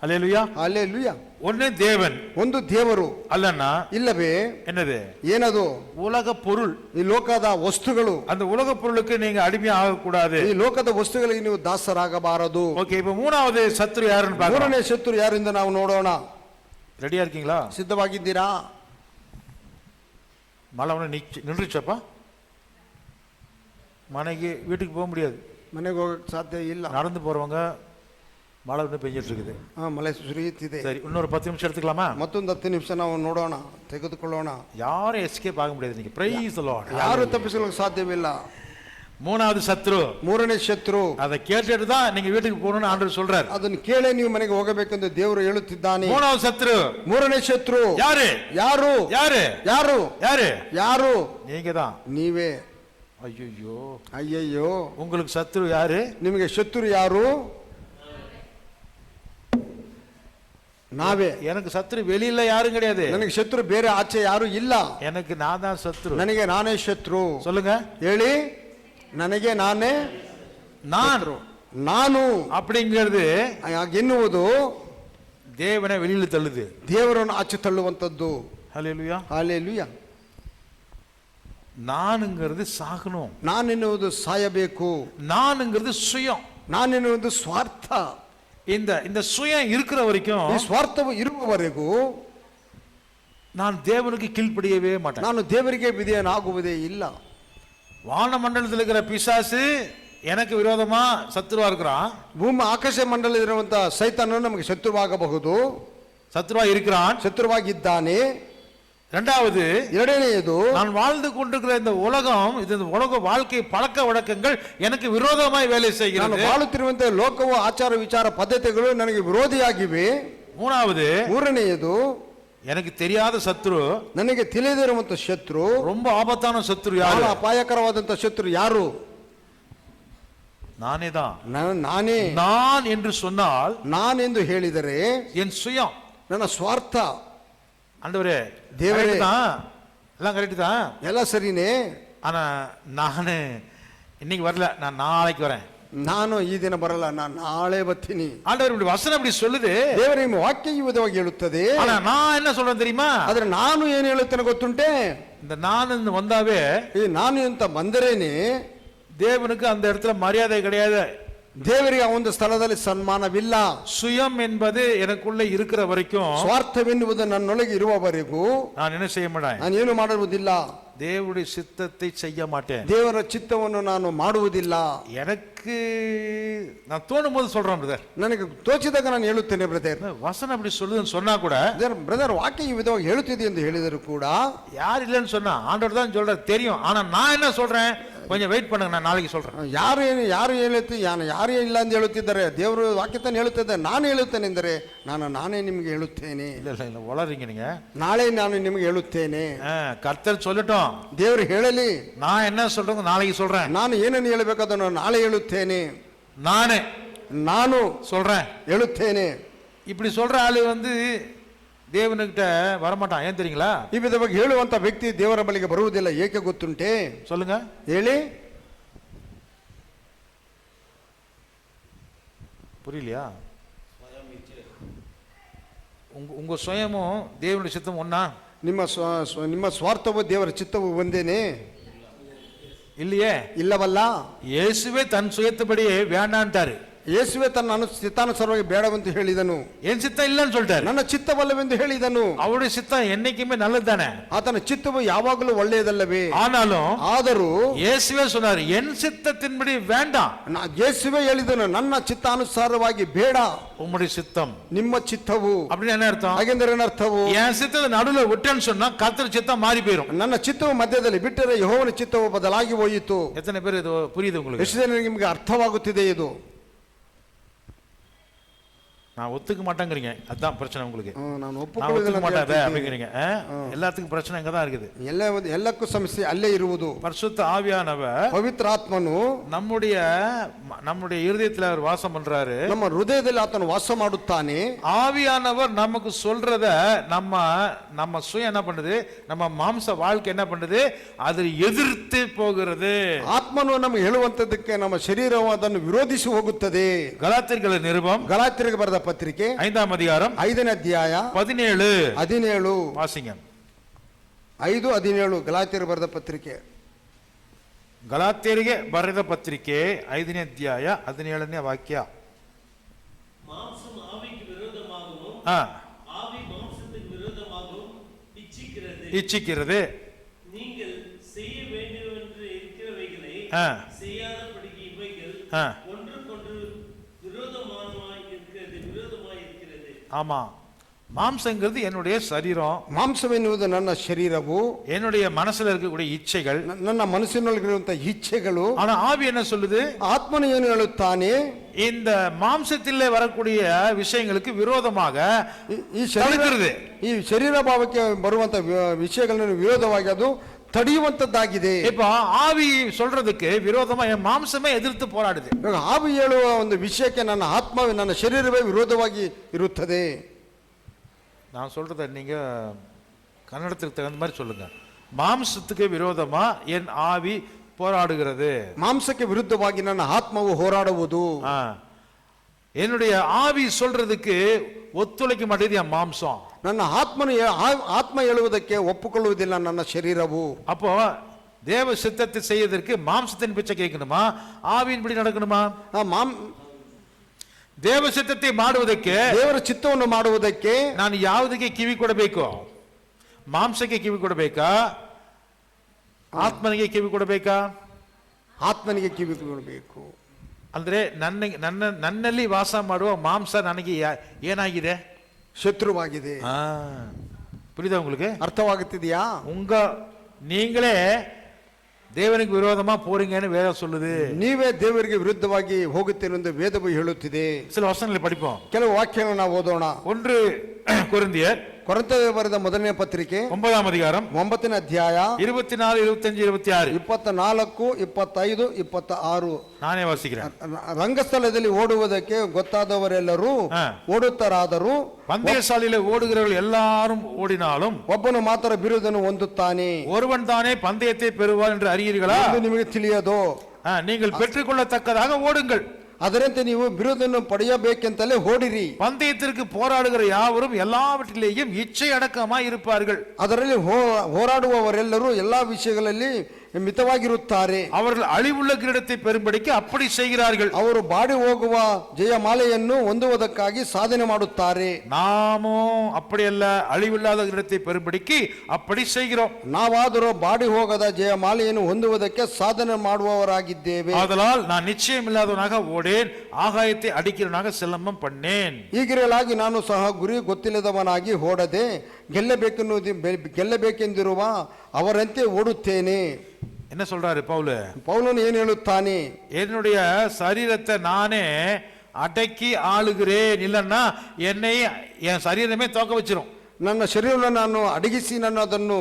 அல்லேலூயா. ಹಲ್ಲೆಲೂಯಾ. ஒண்ணே தேவன், ಒಂದು ದೇವರು அல்லன்னா ಇಲ್ಲವೇ என்னது? ಏನದು? உலக பொருள். ಈ ಲೋಕದ ವಸ್ತುಗಳು. அந்த உலக பொருளுக்கு நீங்க அடிமையாக கூடாது. ಈ ಲೋಕದ ವಸ್ತುಗಳಿಗೆ ನೀವು ದಾಸರಾಗಬಾರದು. ஓகே, இப்ப மூணாவது சத்துரு யாருன்னு பாருங்க. ಮೂರನೇ ಶತ್ರು ಯಾರಿಂದ ನಾವು ನೋಡೋಣ. ரெடியா இருக்கீங்களா? ಸಿದ್ಧವಾಗಿದ್ದೀರಾ? மழை ஒன்று நின்றுச்சப்பா, மனைக்கு வீட்டுக்கு போக முடியாது, ಮನೆಗೆ ಹೋಗಕ್ಕೆ ಸಾಧ್ಯ ಇಲ್ಲ. நடந்து போறவங்க மழை ஒன்று பெஞ்சிட்டு இருக்குது. ಮಳೆ ಸುರಿಯುತ್ತಿದೆ. சரி, இன்னொரு 10 நிமிஷம் எடுத்துக்கலாமா? ಮತ್ತೊಂದು 10 ನಿಮಿಷ ನಾವು ನೋಡೋಣ, ತೆಗೆದುಕೊಳ್ಳೋಣ. யாரும் எஸ்கேப் ஆக முடியாது. நீங்க பிரைஸ் தி லார்ட். ಯಾರು ತಪ್ಪಿಸಲಿಕ್ಕೆ ಸಾಧ್ಯವಿಲ್ಲ. மூணாவது சத்ரு, ಮೂರನೇ ಶತ್ರು. அதை கேட்டுட்டு தான் நீங்க வீட்டுக்கு போகணும்னு ஆண்டவர் சொல்றாரு. ಅದನ್ನು ಕೇಳೇ ನೀವು ಮನೆಗೆ ಹೋಗಬೇಕೆಂದು ದೇವರು ಹೇಳುತ್ತಿದ್ದಾನೆ. மூணாவது சத்ரு ಮೂರನೇ ಶತ್ರು யாரு? ಯಾರು? யாரு? ಯಾರು? யாரு? ಯಾರು? நீங்க தான். ನೀವೇ. ஐயோ, ಅಯ್ಯಯ್ಯೋ, உங்களுக்கு சத்ரு யாரு? ನಿಮಗೆ ಶತ್ರು ಯಾರು? ನಾವೇ. எனக்கு சத்ரு வெளியில யாரும் கிடையாது. ನನಗೆ ಶತ್ರು ಬೇರೆ ಆಚೆ ಯಾರು ಇಲ್ಲ. எனக்கு நான் தான் சத்ரு. ನನಗೆ ನಾನೇ ಶತ್ರು. சொல்லுங்க, ಹೇಳಿ. ನನಗೆ ನಾನೇ நான். ನಾನು அப்படிங்கிறது ಎನ್ನುವುದು தேவனை வெளியில தள்ளுது, ದೇವರನ್ನು ಆಚೆ ತಳ್ಳುವಂತದ್ದು. ஹல்லேலூயா. ಹಲ್ಲೆಲೂಯಾ. நானுங்கிறது சாகணும். ನಾನು ಎನ್ನುವುದು ಸಾಯಬೇಕು. நானுங்கிறது சுயம். ನಾನು ಎನ್ನುವುದು ಸ್ವಾರ್ಥ. இந்த சுயம் இருக்கிற வரைக்கும் ಈ ಸ್ವಾರ್ಥವು ಇರುವವರೆಗೂ நான் தேவனுக்கு கீழ்ப்படியவே மாட்டேன். ನಾನು ದೇವರಿಗೆ ವಿಧೇಯನಾಗುವುದೇ ಇಲ್ಲ. வானமண்டலத்தில் இருக்கிற பிசாசு எனக்கு விரோதமா சத்துருவா இருக்கிறான். ಭೂಮಿ ಆಕಾಶ ಮಂಡಲದಲ್ಲಿರುವಂತಹ ಸೈತಾನನು ನಮಗೆ ಶತ್ರುವಾಗಬಹುದು, சத்துருவா இருக்கிறான். ಶತ್ರುವಾಗಿದ್ದಾನೆ. இரண்டாவது, ಎರಡನೆಯದು, நான் வாழ்ந்து கொண்டிருக்கிற இந்த உலகம், இந்த உலக வாழ்க்கை பழக்க வழக்கங்கள் எனக்கு விரோதமாய் வேலை ನಾನು செய்கிறது. ಬಾಳುತ್ತಿರುವಂತಹ ಲೋಕವು ಆಚಾರ ವಿಚಾರ ಪದ್ಧತಿಗಳು ನನಗೆ ವಿರೋಧಿಯಾಗಿವೆ. மூணாவது, ಮೂರನೆಯದು, எனக்கு தெரியாத சத்ரு, ನನಗೆ ತಿಳಿದಿರುವಂತಹ ಶತ್ರು, ரொம்ப ஆபத்தான சத்ரு ಬಹಳ யாரு? ಅಪಾಯಕರವಾದಂತಹ ಶತ್ರು ಯಾರು? நானே தான். ನಾನೇ. நான் என்று சொன்னால் ನಾನೆಂದು ಹೇಳಿದರೆ என் சுயம். ನನ್ನ ಸ್ವಾರ್ಥ. ஆண்டவரே, தேவரே. correct தான், எல்லாம் கரெக்ட் தான். ಎಲ್ಲ ಸರಿನೇ. ஆனா நானு இன்னைக்கு வரல, நான் நாளைக்கு வரேன். ನಾನು ಈ ದಿನ ಬರಲ್ಲ, ನಾನು ನಾಳೆ ಬರ್ತೀನಿ. ஆண்டவர் இப்படி வசனம் இப்படி சொல்லுது. ದೇವರ ನಿಮ್ಮ ವಾಕ್ಯ ಈ ವಿಧವಾಗಿ ಹೇಳುತ್ತದೆ. ஆனா நான் என்ன சொல்றேன் தெரியுமா? ಆದ್ರೆ ನಾನು ಏನು ಹೇಳುತ್ತೇನೆ ಗೊತ್ತುಂಟೆ? இந்த நான் வந்தாவே ಈ ನಾನು ಅಂತ ಬಂದರೇನೆ தேவனுக்கு அந்த இடத்துல மரியாதை கிடையாது. ದೇವರಿಗೆ ಆ ಒಂದು ಸ್ಥಳದಲ್ಲಿ ಸನ್ಮಾನವಿಲ್ಲ. சுயம் என்பது எனக்குள்ள இருக்கிற வரைக்கும் ಸ್ವಾರ್ಥವೆನ್ನುವುದು ನನ್ನೊಳಗೆ ಇರುವವರೆಗೂ நான் என்ன செய்ய மாட்டேன்? ನಾನು ಏನು ಮಾಡುವುದಿಲ್ಲ. தேவனுடைய சித்தத்தை செய்ய மாட்டேன். ದೇವರ ಚಿತ್ತವನ್ನು ನಾನು ಮಾಡುವುದಿಲ್ಲ. எனக்கு நான் தோணும் போது சொல்றேன் பிரதர். ನನಗೆ ತೋಚಿದಾಗ ನಾನು ಹೇಳುತ್ತೇನೆ ಬ್ರದರ್. வசனம் அப்படி சொல்லுதுன்னு சொன்னா கூட, ಬ್ರದರ್ ವಾಕ್ಯ ಈ ವಿಧವಾಗಿ ಹೇಳುತ್ತಿದೆ ಎಂದು ಹೇಳಿದರು ಕೂಡ, யார் இல்லைன்னு சொன்னா ஆண்டவர் தான் சொல்ற தெரியும். ஆனா நான் என்ன சொல்றேன், கொஞ்சம் வெயிட் பண்ணுங்க, நான் நாளைக்கு சொல்றேன். ಯಾರು ಯಾರು ಇಲ್ಲ ಅಂತ ಹೇಳುತ್ತಿದ್ದಾರೆ, ದೇವರು ವಾಕ್ಯ ತಾನು ಹೇಳುತ್ತಿದ್ದೆ. ನಾನು ಹೇಳುತ್ತೇನೆ ಎಂದರೆ ನಾನೇ ನಿಮಗೆ ಹೇಳುತ್ತೇನೆ. இல்ல வளரீங்க நீங்க. ನಾಳೆ ನಾನು ನಿಮಗೆ ಹೇಳುತ್ತೇನೆ. கர்த்தர் சொல்லட்டும், ದೇವರು ಹೇಳಲಿ. நான் என்ன சொல்றேன் நாளைக்கு சொல்றேன். ನಾನು ಏನನ್ನು ಹೇಳಬೇಕಾದನ್ನು ನಾಳೆ ಹೇಳುತ್ತೇನೆ. ನಾನು சொல்றேன் ಹೇಳುತ್ತೇನೆ. இப்படி சொல்ற ஆளு தேவனுக்கிட்ட வரமாட்டான். ஏன் தெரியுங்களா? ಈ ವಿಧವಾಗಿ ಹೇಳುವಂತ ವ್ಯಕ್ತಿ ದೇವರ ಬಳಿಗೆ ಬರುವುದಿಲ್ಲ. ಏಕೆ ಗೊತ್ತುಂಟೆ? சொல்லுங்க, ಹೇಳಿ. புரியலையா? உங்க சுயமும் தேவனுடைய சித்தம் ஒண்ணா? ನಿಮ್ಮ ಸ್ವಾರ್ಥವು ದೇವರ ಚಿತ್ತವು ಒಂದೇನೆ? இல்லையே. ಇಲ್ಲವಲ್ಲ. இயேசுவே தன் சுயத்தபடியே வேண்டான்ட்டாரு. ಯೇಸುವೆ ತನ್ನ ಚಿತ್ತಾನುಸಾರವಾಗಿ ಬೇಡವೆಂದು ಹೇಳಿದನು. என் சித்தம் இல்லைன்னு சொல்லிட்டாரு. ನನ್ನ ಚಿತ್ತವಲ್ಲವೆಂದು ಹೇಳಿದನು. அவருடைய சித்தம் என்னைக்குமே நல்லது தானே. ಆತನ ಚಿತ್ತವು ಯಾವಾಗಲೂ ಒಳ್ಳೆಯದಲ್ಲವೇ? ஆனாலும் இயேசுவே சொன்னார் என் சித்தத்தின்படி வேண்டாம். ಯೇಸುವೆ ಹೇಳಿದನು ನನ್ನ ಚಿತ್ತಾನುಸಾರವಾಗಿ ಬೇಡ, உம்முடைய சித்தம், ನಿಮ್ಮ ಚಿತ್ತವು. அப்படின்னு என்ன அர்த்தம்? ಹಾಗೆಂದರೆ ಏನು ಅರ್ಥವು? என் சித்தத்தை நடுவுல விட்டேன்னு சொன்னா கர்த்தர் சித்தம் மாறி போயிடும். ನನ್ನ ಚಿತ್ತವು ಮಧ್ಯದಲ್ಲಿ ಬಿಟ್ಟರೆ ಯೆಹೋವನ ಚಿತ್ತವು ಬದಲಾಗಿ ಹೋಯಿತು. எத்தனை பேர் இது புரியுது உங்களுக்கு? ಎಷ್ಟು ಜನರಿಗೆ ನಿಮಗೆ ಅರ್ಥವಾಗುತ್ತಿದೆ ಇದು? நான் ஒத்துக்க மாட்டேங்கிறீங்க, அதுதான் பிரச்சனை உங்களுக்கு. ನಾನು ஒத்துக்க மாட்டேன் அப்படிங்கிறீங்க. எல்லாத்துக்கும் பிரச்சனை இங்கதான் இருக்குது. ಎಲ್ಲಕ್ಕೂ ಸಮಸ್ಯೆ ಅಲ್ಲೇ ಇರುವುದು. பரிசுத்த ஆவியானவர், ಪವಿತ್ರ ಆತ್ಮನು நம்முடைய இருதயத்தில் அவர் வாசம் பண்றாரு. ನಮ್ಮ ಹೃದಯದಲ್ಲಿ ಆತನು ವಾಸ ಮಾಡುತ್ತಾನೆ. ஆவியானவர் நமக்கு சொல்றத நம்ம சுயம் என்ன பண்ணுது, நம்ம மாம்ச வாழ்க்கை என்ன பண்ணுது, அது எதிர்த்து போகிறது. ಆತ್ಮನು ನಮಗೆ ಹೇಳುವಂತದಕ್ಕೆ ನಮ್ಮ ಶರೀರವು ಅದನ್ನು ವಿರೋಧಿಸಿ ಹೋಗುತ್ತದೆ. ಗಲಾತ್ಯರ ನಿರುபம், ಗಲಾತ್ಯರಿಗೆ ಬರೆದ ಪತ್ರಿಕೆ 5th அதிகாரம் 5ನೇ ಅಧ್ಯಾಯ 17 ವಾಸಿಂಗ 5:17 ಗಲಾತ್ಯರಿಗೆ ಬರೆದ ಪತ್ರಿಕೆ. ಗಲಾತ್ಯರಿಗೆ ಬರೆದ ಪತ್ರಿಕೆ 5ನೇ ಅಧ್ಯಾಯ 17ನೇ ವಾಕ್ಯ. மாம்சம் ஆவிக்கு விரோதமாகவும் ஆவி மாம்சத்துக்கு விரோதமாகவும் இச்சிக்கிறது. நீங்கள் செய்ய வேண்டுமென்று இருக்கிறவைகளை செய்யாதபடிக்கு இவைகள் ஒன்றுக்கொன்று விரோதமாய் இருக்கிறது. ஆமா, மாம்சங்கிறது என்னுடைய சரீரம். ಮಾಂಸವೆನ್ನುವುದು ನನ್ನ ಶರೀರವು, என்னுடைய மனசுல இருக்கக்கூடிய இச்சைகள், ನನ್ನ ಮನಸ್ಸಿನೊಳಗಿರುವಂತಹ ಇಚ್ಛೆಗಳು. ஆனா ஆவி என்ன சொல்லுது? ಆತ್ಮನು ಏನು ಹೇಳುತ್ತಾನೆ? இந்த மாம்சத்திலே வரக்கூடிய விஷயங்களுக்கு விரோதமாக ಈ ಶರೀರ ಭಾವಕ್ಕೆ ಬರುವಂತಹ ವಿಷಯಗಳನ್ನು ವಿರೋಧವಾಗಿ ಅದು ತಡೆಯುವಂತದ್ದಾಗಿದೆ. இப்ப ஆவி சொல்றதுக்கு விரோதமா என் மாம்சமே எதிர்த்து போராடுது. ಆವಿ ಹೇಳುವ ಒಂದು ವಿಷಯಕ್ಕೆ ನನ್ನ ಆತ್ಮವೇ, ನನ್ನ ಶರೀರವೇ ವಿರೋಧವಾಗಿ ಇರುತ್ತದೆ. நான் சொல்றத நீங்க கன்னடத்துக்கு தகுந்த மாதிரி சொல்லுங்க. மாம்சத்துக்கு விரோதமா என் ஆவி போராடுகிறது. ಮಾಂಸಕ್ಕೆ ವಿರುದ್ಧವಾಗಿ ನನ್ನ ಆತ್ಮವು ಹೋರಾಡುವುದು. என்னுடைய ஆவி சொல்றதுக்கு ஒத்துழைக்க மாட்டேங்குது என் மாம்சம். ನನ್ನ ಆತ್ಮ ಹೇಳುವುದಕ್ಕೆ ಒಪ್ಪಿಕೊಳ್ಳುವುದಿಲ್ಲ ನನ್ನ ಶರೀರವು. அப்போ தேவ சித்தத்தை செய்வதற்கு மாம்சத்தின் பிச்சை கேட்கணுமா, ஆவியின்படி நடக்கணுமா? ದೇವ ಚಿತ್ತತೆ ಮಾಡುವುದಕ್ಕೆ, ದೇವರ ಚಿತ್ತವನ್ನು ಮಾಡುವುದಕ್ಕೆ ನಾನು ಯಾವುದಕ್ಕೆ ಕಿವಿ ಕೊಡಬೇಕು? ಮಾಂಸಕ್ಕೆ ಕಿವಿ ಕೊಡಬೇಕಾ, ಆತ್ಮನಿಗೆ ಕಿವಿ ಕೊಡಬೇಕಾ? ಆತ್ಮನಿಗೆ ಕಿವಿ ಕೊಡಬೇಕು. ಅಂದ್ರೆ ನನ್ನಲ್ಲಿ ವಾಸ ಮಾಡುವ ಮಾಂಸ ನನಗೆ ಏನಾಗಿದೆ? ಶತ್ರುವಾಗಿದೆ. புரியுதா உங்களுக்கு? ಅರ್ಥವಾಗುತ್ತಿದೆಯಾ? நீங்களே ದೇವನಿಗೆ ವಿರೋಧமா போறீங்கன்னு வேதம் சொல்லுது. ನೀವೇ ದೇವರಿಗೆ ವಿರುದ್ಧವಾಗಿ ಹೋಗುತ್ತೀರಿ ಎಂದು ವೇದವು ಹೇಳುತ್ತಿದೆ. சில வசனங்களை படிப்போம். ಕೆಲವು ವಾಕ್ಯಗಳನ್ನು ನಾವು ಓದೋಣ. 1 ಕೊರಿಂಥಿಯರ್ ಕೊರಿಂಥರಿಗೆ ಬರೆದ ಮೊದಲನೇ ಪತ್ರಿಕೆ 9th அதிகாரம் 9ನೇ ಅಧ್ಯಾಯ 24, 25, 26, 24, 25, 26 ನಾನೇ ವಾಸಿக்கிறேன். ರಂಗಸ್ಥಳದಲ್ಲಿ ಓಡುವುದಕ್ಕೆ ಗೊತ್ತಾದವರೆಲ್ಲರೂ ಓಡುತ್ತಾರಾದರೂ பந்தய சாலையில ஓடுகிறவர்கள் எல்லாரும் ஓடினாலும் ಒಬ್ಬನು ಮಾತ್ರ ಬಿರುದನ್ನು ಹೊಂದುತ್ತಾನೆ. ஒருவன் தானே பந்தயத்தை பெறுவான் என்று அறியீர்களா? ನಿಮಗೆ ತಿಳಿಯದು. நீங்கள் பெற்றுக்கொள்ளத்தக்கதாக ஓடுங்கள். ಅದರಂತೆ ನೀವು ಬಿರುದನ್ನು ಪಡೆಯಬೇಕೆಂತಲೇ ಓಡಿರಿ. பந்தயத்திற்கு போராடுகிற யாவரும் எல்லாவற்றிலேயும் இச்சை அடக்கமாய் இருப்பார்கள். ಅದರಲ್ಲಿ ಹೋರಾಡುವವರೆಲ್ಲರೂ ಎಲ್ಲಾ ವಿಷಯಗಳಲ್ಲಿ ಮಿತವಾಗಿರುತ್ತಾರೆ. அவர்கள் அழிவுள்ள கிரீடத்தை பெறும்படிக்கு அப்படி செய்கிறார்கள். ಅವರು ಬಾಡಿ ಹೋಗುವ ಜಯಮಾಲೆಯನ್ನು ಹೊಂದುವುದಕ್ಕಾಗಿ ಸಾಧನೆ ಮಾಡುತ್ತಾರೆ. நாமோ அப்படியல்ல, அழிவில்லாத கிரீடத்தை பெறும்படிக்கு அப்படி செய்கிறோம். ನಾವಾದರೂ ಬಾಡಿ ಹೋಗದ ಜಯಮಾಲೆಯನ್ನು ಹೊಂದುವುದಕ್ಕೆ ಸಾಧನೆ ಮಾಡುವವರಾಗಿದ್ದೇವೆ. ஆதலால் நான் நிச்சயமில்லாதவனாக ஓடேன், ஆகாயத்தை அடிக்கிறவனாக சிலம்பம் பண்ணேன். ಹೀಗಿರಲಾಗಿ ನಾನು ಸಹ ಗುರಿ ಗೊತ್ತಿಲ್ಲದವನಾಗಿ ಓಡದೆ ಗೆಲ್ಲಬೇಕೆಂದಿರುವ ಅವರಂತೆ ಓಡುತ್ತೇನೆ. என்ன சொல்றாரு பவுலன்? ಏನು ಹೇಳುತ್ತಾನೆ? என்னுடைய சரீரத்தை நானே அடக்கி ஆளுகிறேன், இல்லன்னா என்னை என் சரீரமே தோக்க வச்சிரும். ನನ್ನ ಶರೀರವನ್ನು ನಾನು ಅಡಗಿಸಿ ಅದನ್ನು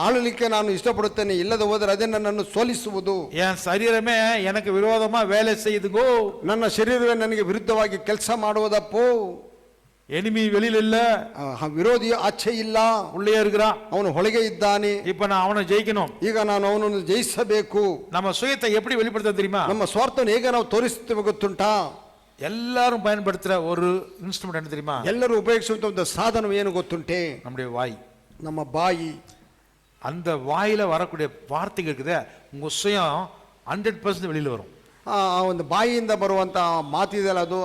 ಆಳಲಿಕ್ಕೆ ನಾನು ಇಷ್ಟಪಡುತ್ತೇನೆ. ಇಲ್ಲದ ಹೋದರೆ ಅದೇ ನನ್ನನ್ನು ಸೋಲಿಸುವುದು. என் சரீரமே எனக்கு விரோதமா வேலை செய்யுதுங்கோ. ನನ್ನ ಶರೀರವೇ ನನಗೆ ವಿರುದ್ಧವಾಗಿ ಕೆಲಸ ಮಾಡುವುದಪ್ಪೋ. எனிமி வெளியில இல்ல, ವಿರೋಧಿ ಆಚೆ ಇಲ್ಲ, உள்ளே இருக்கிறான், ಅವನು ಒಳಗೆ ಇದ್ದಾನೆ. இப்ப நான் அவனை ஜெயிக்கணும். ಈಗ ನಾನು ಅವನನ್ನು ಜಯಿಸಬೇಕು. நம்ம சுயத்தை எப்படி வெளிப்படுத்த தெரியுமா? ನಮ್ಮ ಸ್ವಾರ್ಥವನ್ನು ಹೇಗೆ ನಾವು ತೋರಿಸುತ್ತೇವೆ ಗೊತ್ತುಂಟಾ? எல்லாரும் பயன்படுத்துற ஒரு இன்ஸ்ட்ருமெண்ட் என்ன தெரியுமா? ಎಲ್ಲರೂ ಉಪಯೋಗಿಸುವಂತ ಒಂದು ಸಾಧನ ಏನು ಗೊತ್ತುಂಟೆ? நம்முடைய வாய். ನಮ್ಮ ಬಾಯಿ. அந்த வாயில வரக்கூடிய வார்த்தைகள் இருக்குதே, உங்க சுயம் 100% வெளியில வரும். ಆ ಒಂದು ಬಾಯಿಯಿಂದ ಬರುವಂತ ಮಾತಿದೆಯಲ್ಲ, ಅದು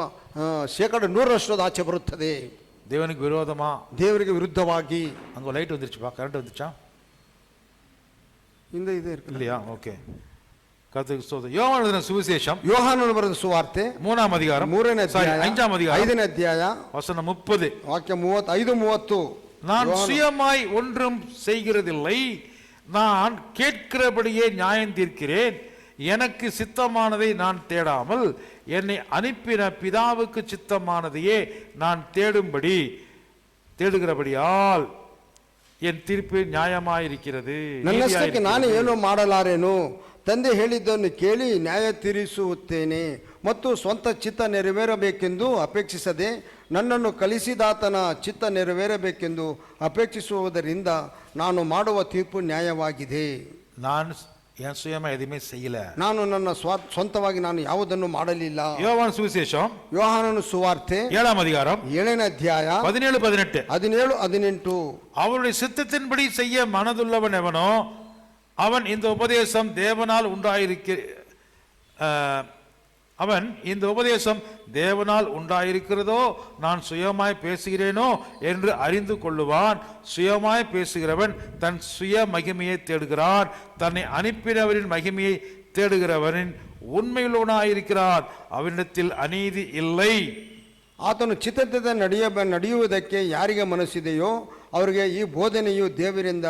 100% ಅದು ಆಚೆ ಬರುತ್ತದೆ. தேவனுக்கு விரோதமா, ದೇವರಿಗೆ ವಿರುದ್ಧವಾಗಿ. அங்க லைட் வந்துருச்சுப்பா, கரண்ட் வந்துச்சா? ಹಿಂದೆ ಇದೆ இல்லையா? ஓகே, கர்த்தருக்கு ஸ்தோத்திரம். யோவான் எழுதின சுவிசேஷம் ಯೋಹಾನನು ಬರೆದ ಸುವಾರ್ತೆ 3ஆம் அதிகாரம், 3ನೇ ಅಧ್ಯಾಯ 5ஆம் அதிகாரம், 5ನೇ ಅಧ್ಯಾಯ வசனம் 30. ವಾಕ್ಯ 35-30. நான் சுயமாய் ஒன்றும் செய்கிறதில்லை, நான் கேட்கிறபடியே நியாயம் தீர்க்கிறேன். எனக்கு சித்தமானதை நான் தேடாமல் என்னை அனுப்பின பிதாவுக்கு சித்தமானதையே நான் தேடுகிறபடியால் என் தீர்ப்பு நியாயமாயிருக்கிறது. ನನ್ನಷ್ಟಕ್ಕೆ ನಾನು ಏನು ಮಾಡಲಾರೇನು, ತಂದೆ ಹೇಳಿದ್ದನ್ನು ಕೇಳಿ ನ್ಯಾಯ ತೀರಿಸುತ್ತೇನೆ ಮತ್ತು ಸ್ವಂತ ಚಿತ್ತ ನೆರವೇರಬೇಕೆಂದು ಅಪೇಕ್ಷಿಸದೆ ನನ್ನನ್ನು ಕಲಿಸಿದಾತನ ಚಿತ್ತ ನೆರವೇರಬೇಕೆಂದು ಅಪೇಕ್ಷಿಸುವುದರಿಂದ ನಾನು ಮಾಡುವ ತೀರ್ಪು ನ್ಯಾಯವಾಗಿದೆ. நான் என் சுயமா எதுவுமே செய்யல. ನಾನು ನನ್ನ ಸ್ವಂತವಾಗಿ ನಾನು ಯಾವುದನ್ನು ಮಾಡಲಿಲ್ಲ. யோவான் சுவிசேஷம் ಯೋಹಾನನು ಸುವಾರ್ತೆ 7ஆம் அதிகாரம் 7ನೇ ಅಧ್ಯಾಯ 17-18. 17-18. அவருடைய சித்தத்தின்படி செய்ய மனதுள்ளவன் எவனோ அவன் இந்த உபதேசம் தேவனால் உண்டாயிருக்கிறதோ நான் சுயமாய் பேசுகிறேனோ என்று அறிந்து கொள்ளுவான். சுயமாய் பேசுகிறவன் தன் சுய மகிமையை தேடுகிறான், தன்னை அனுப்பினவரின் மகிமையை தேடுகிறவனின் உண்மையுள்ளவனாயிருக்கிறான், அவனிடத்தில் அநீதி இல்லை. ಆತನು ಚಿತ್ತದ ನಡೆಯುವುದಕ್ಕೆ ಯಾರಿಗೆ ಮನಸ್ಸಿದೆಯೋ ಅವರಿಗೆ ಈ ಬೋಧನೆಯು ದೇವರಿಂದ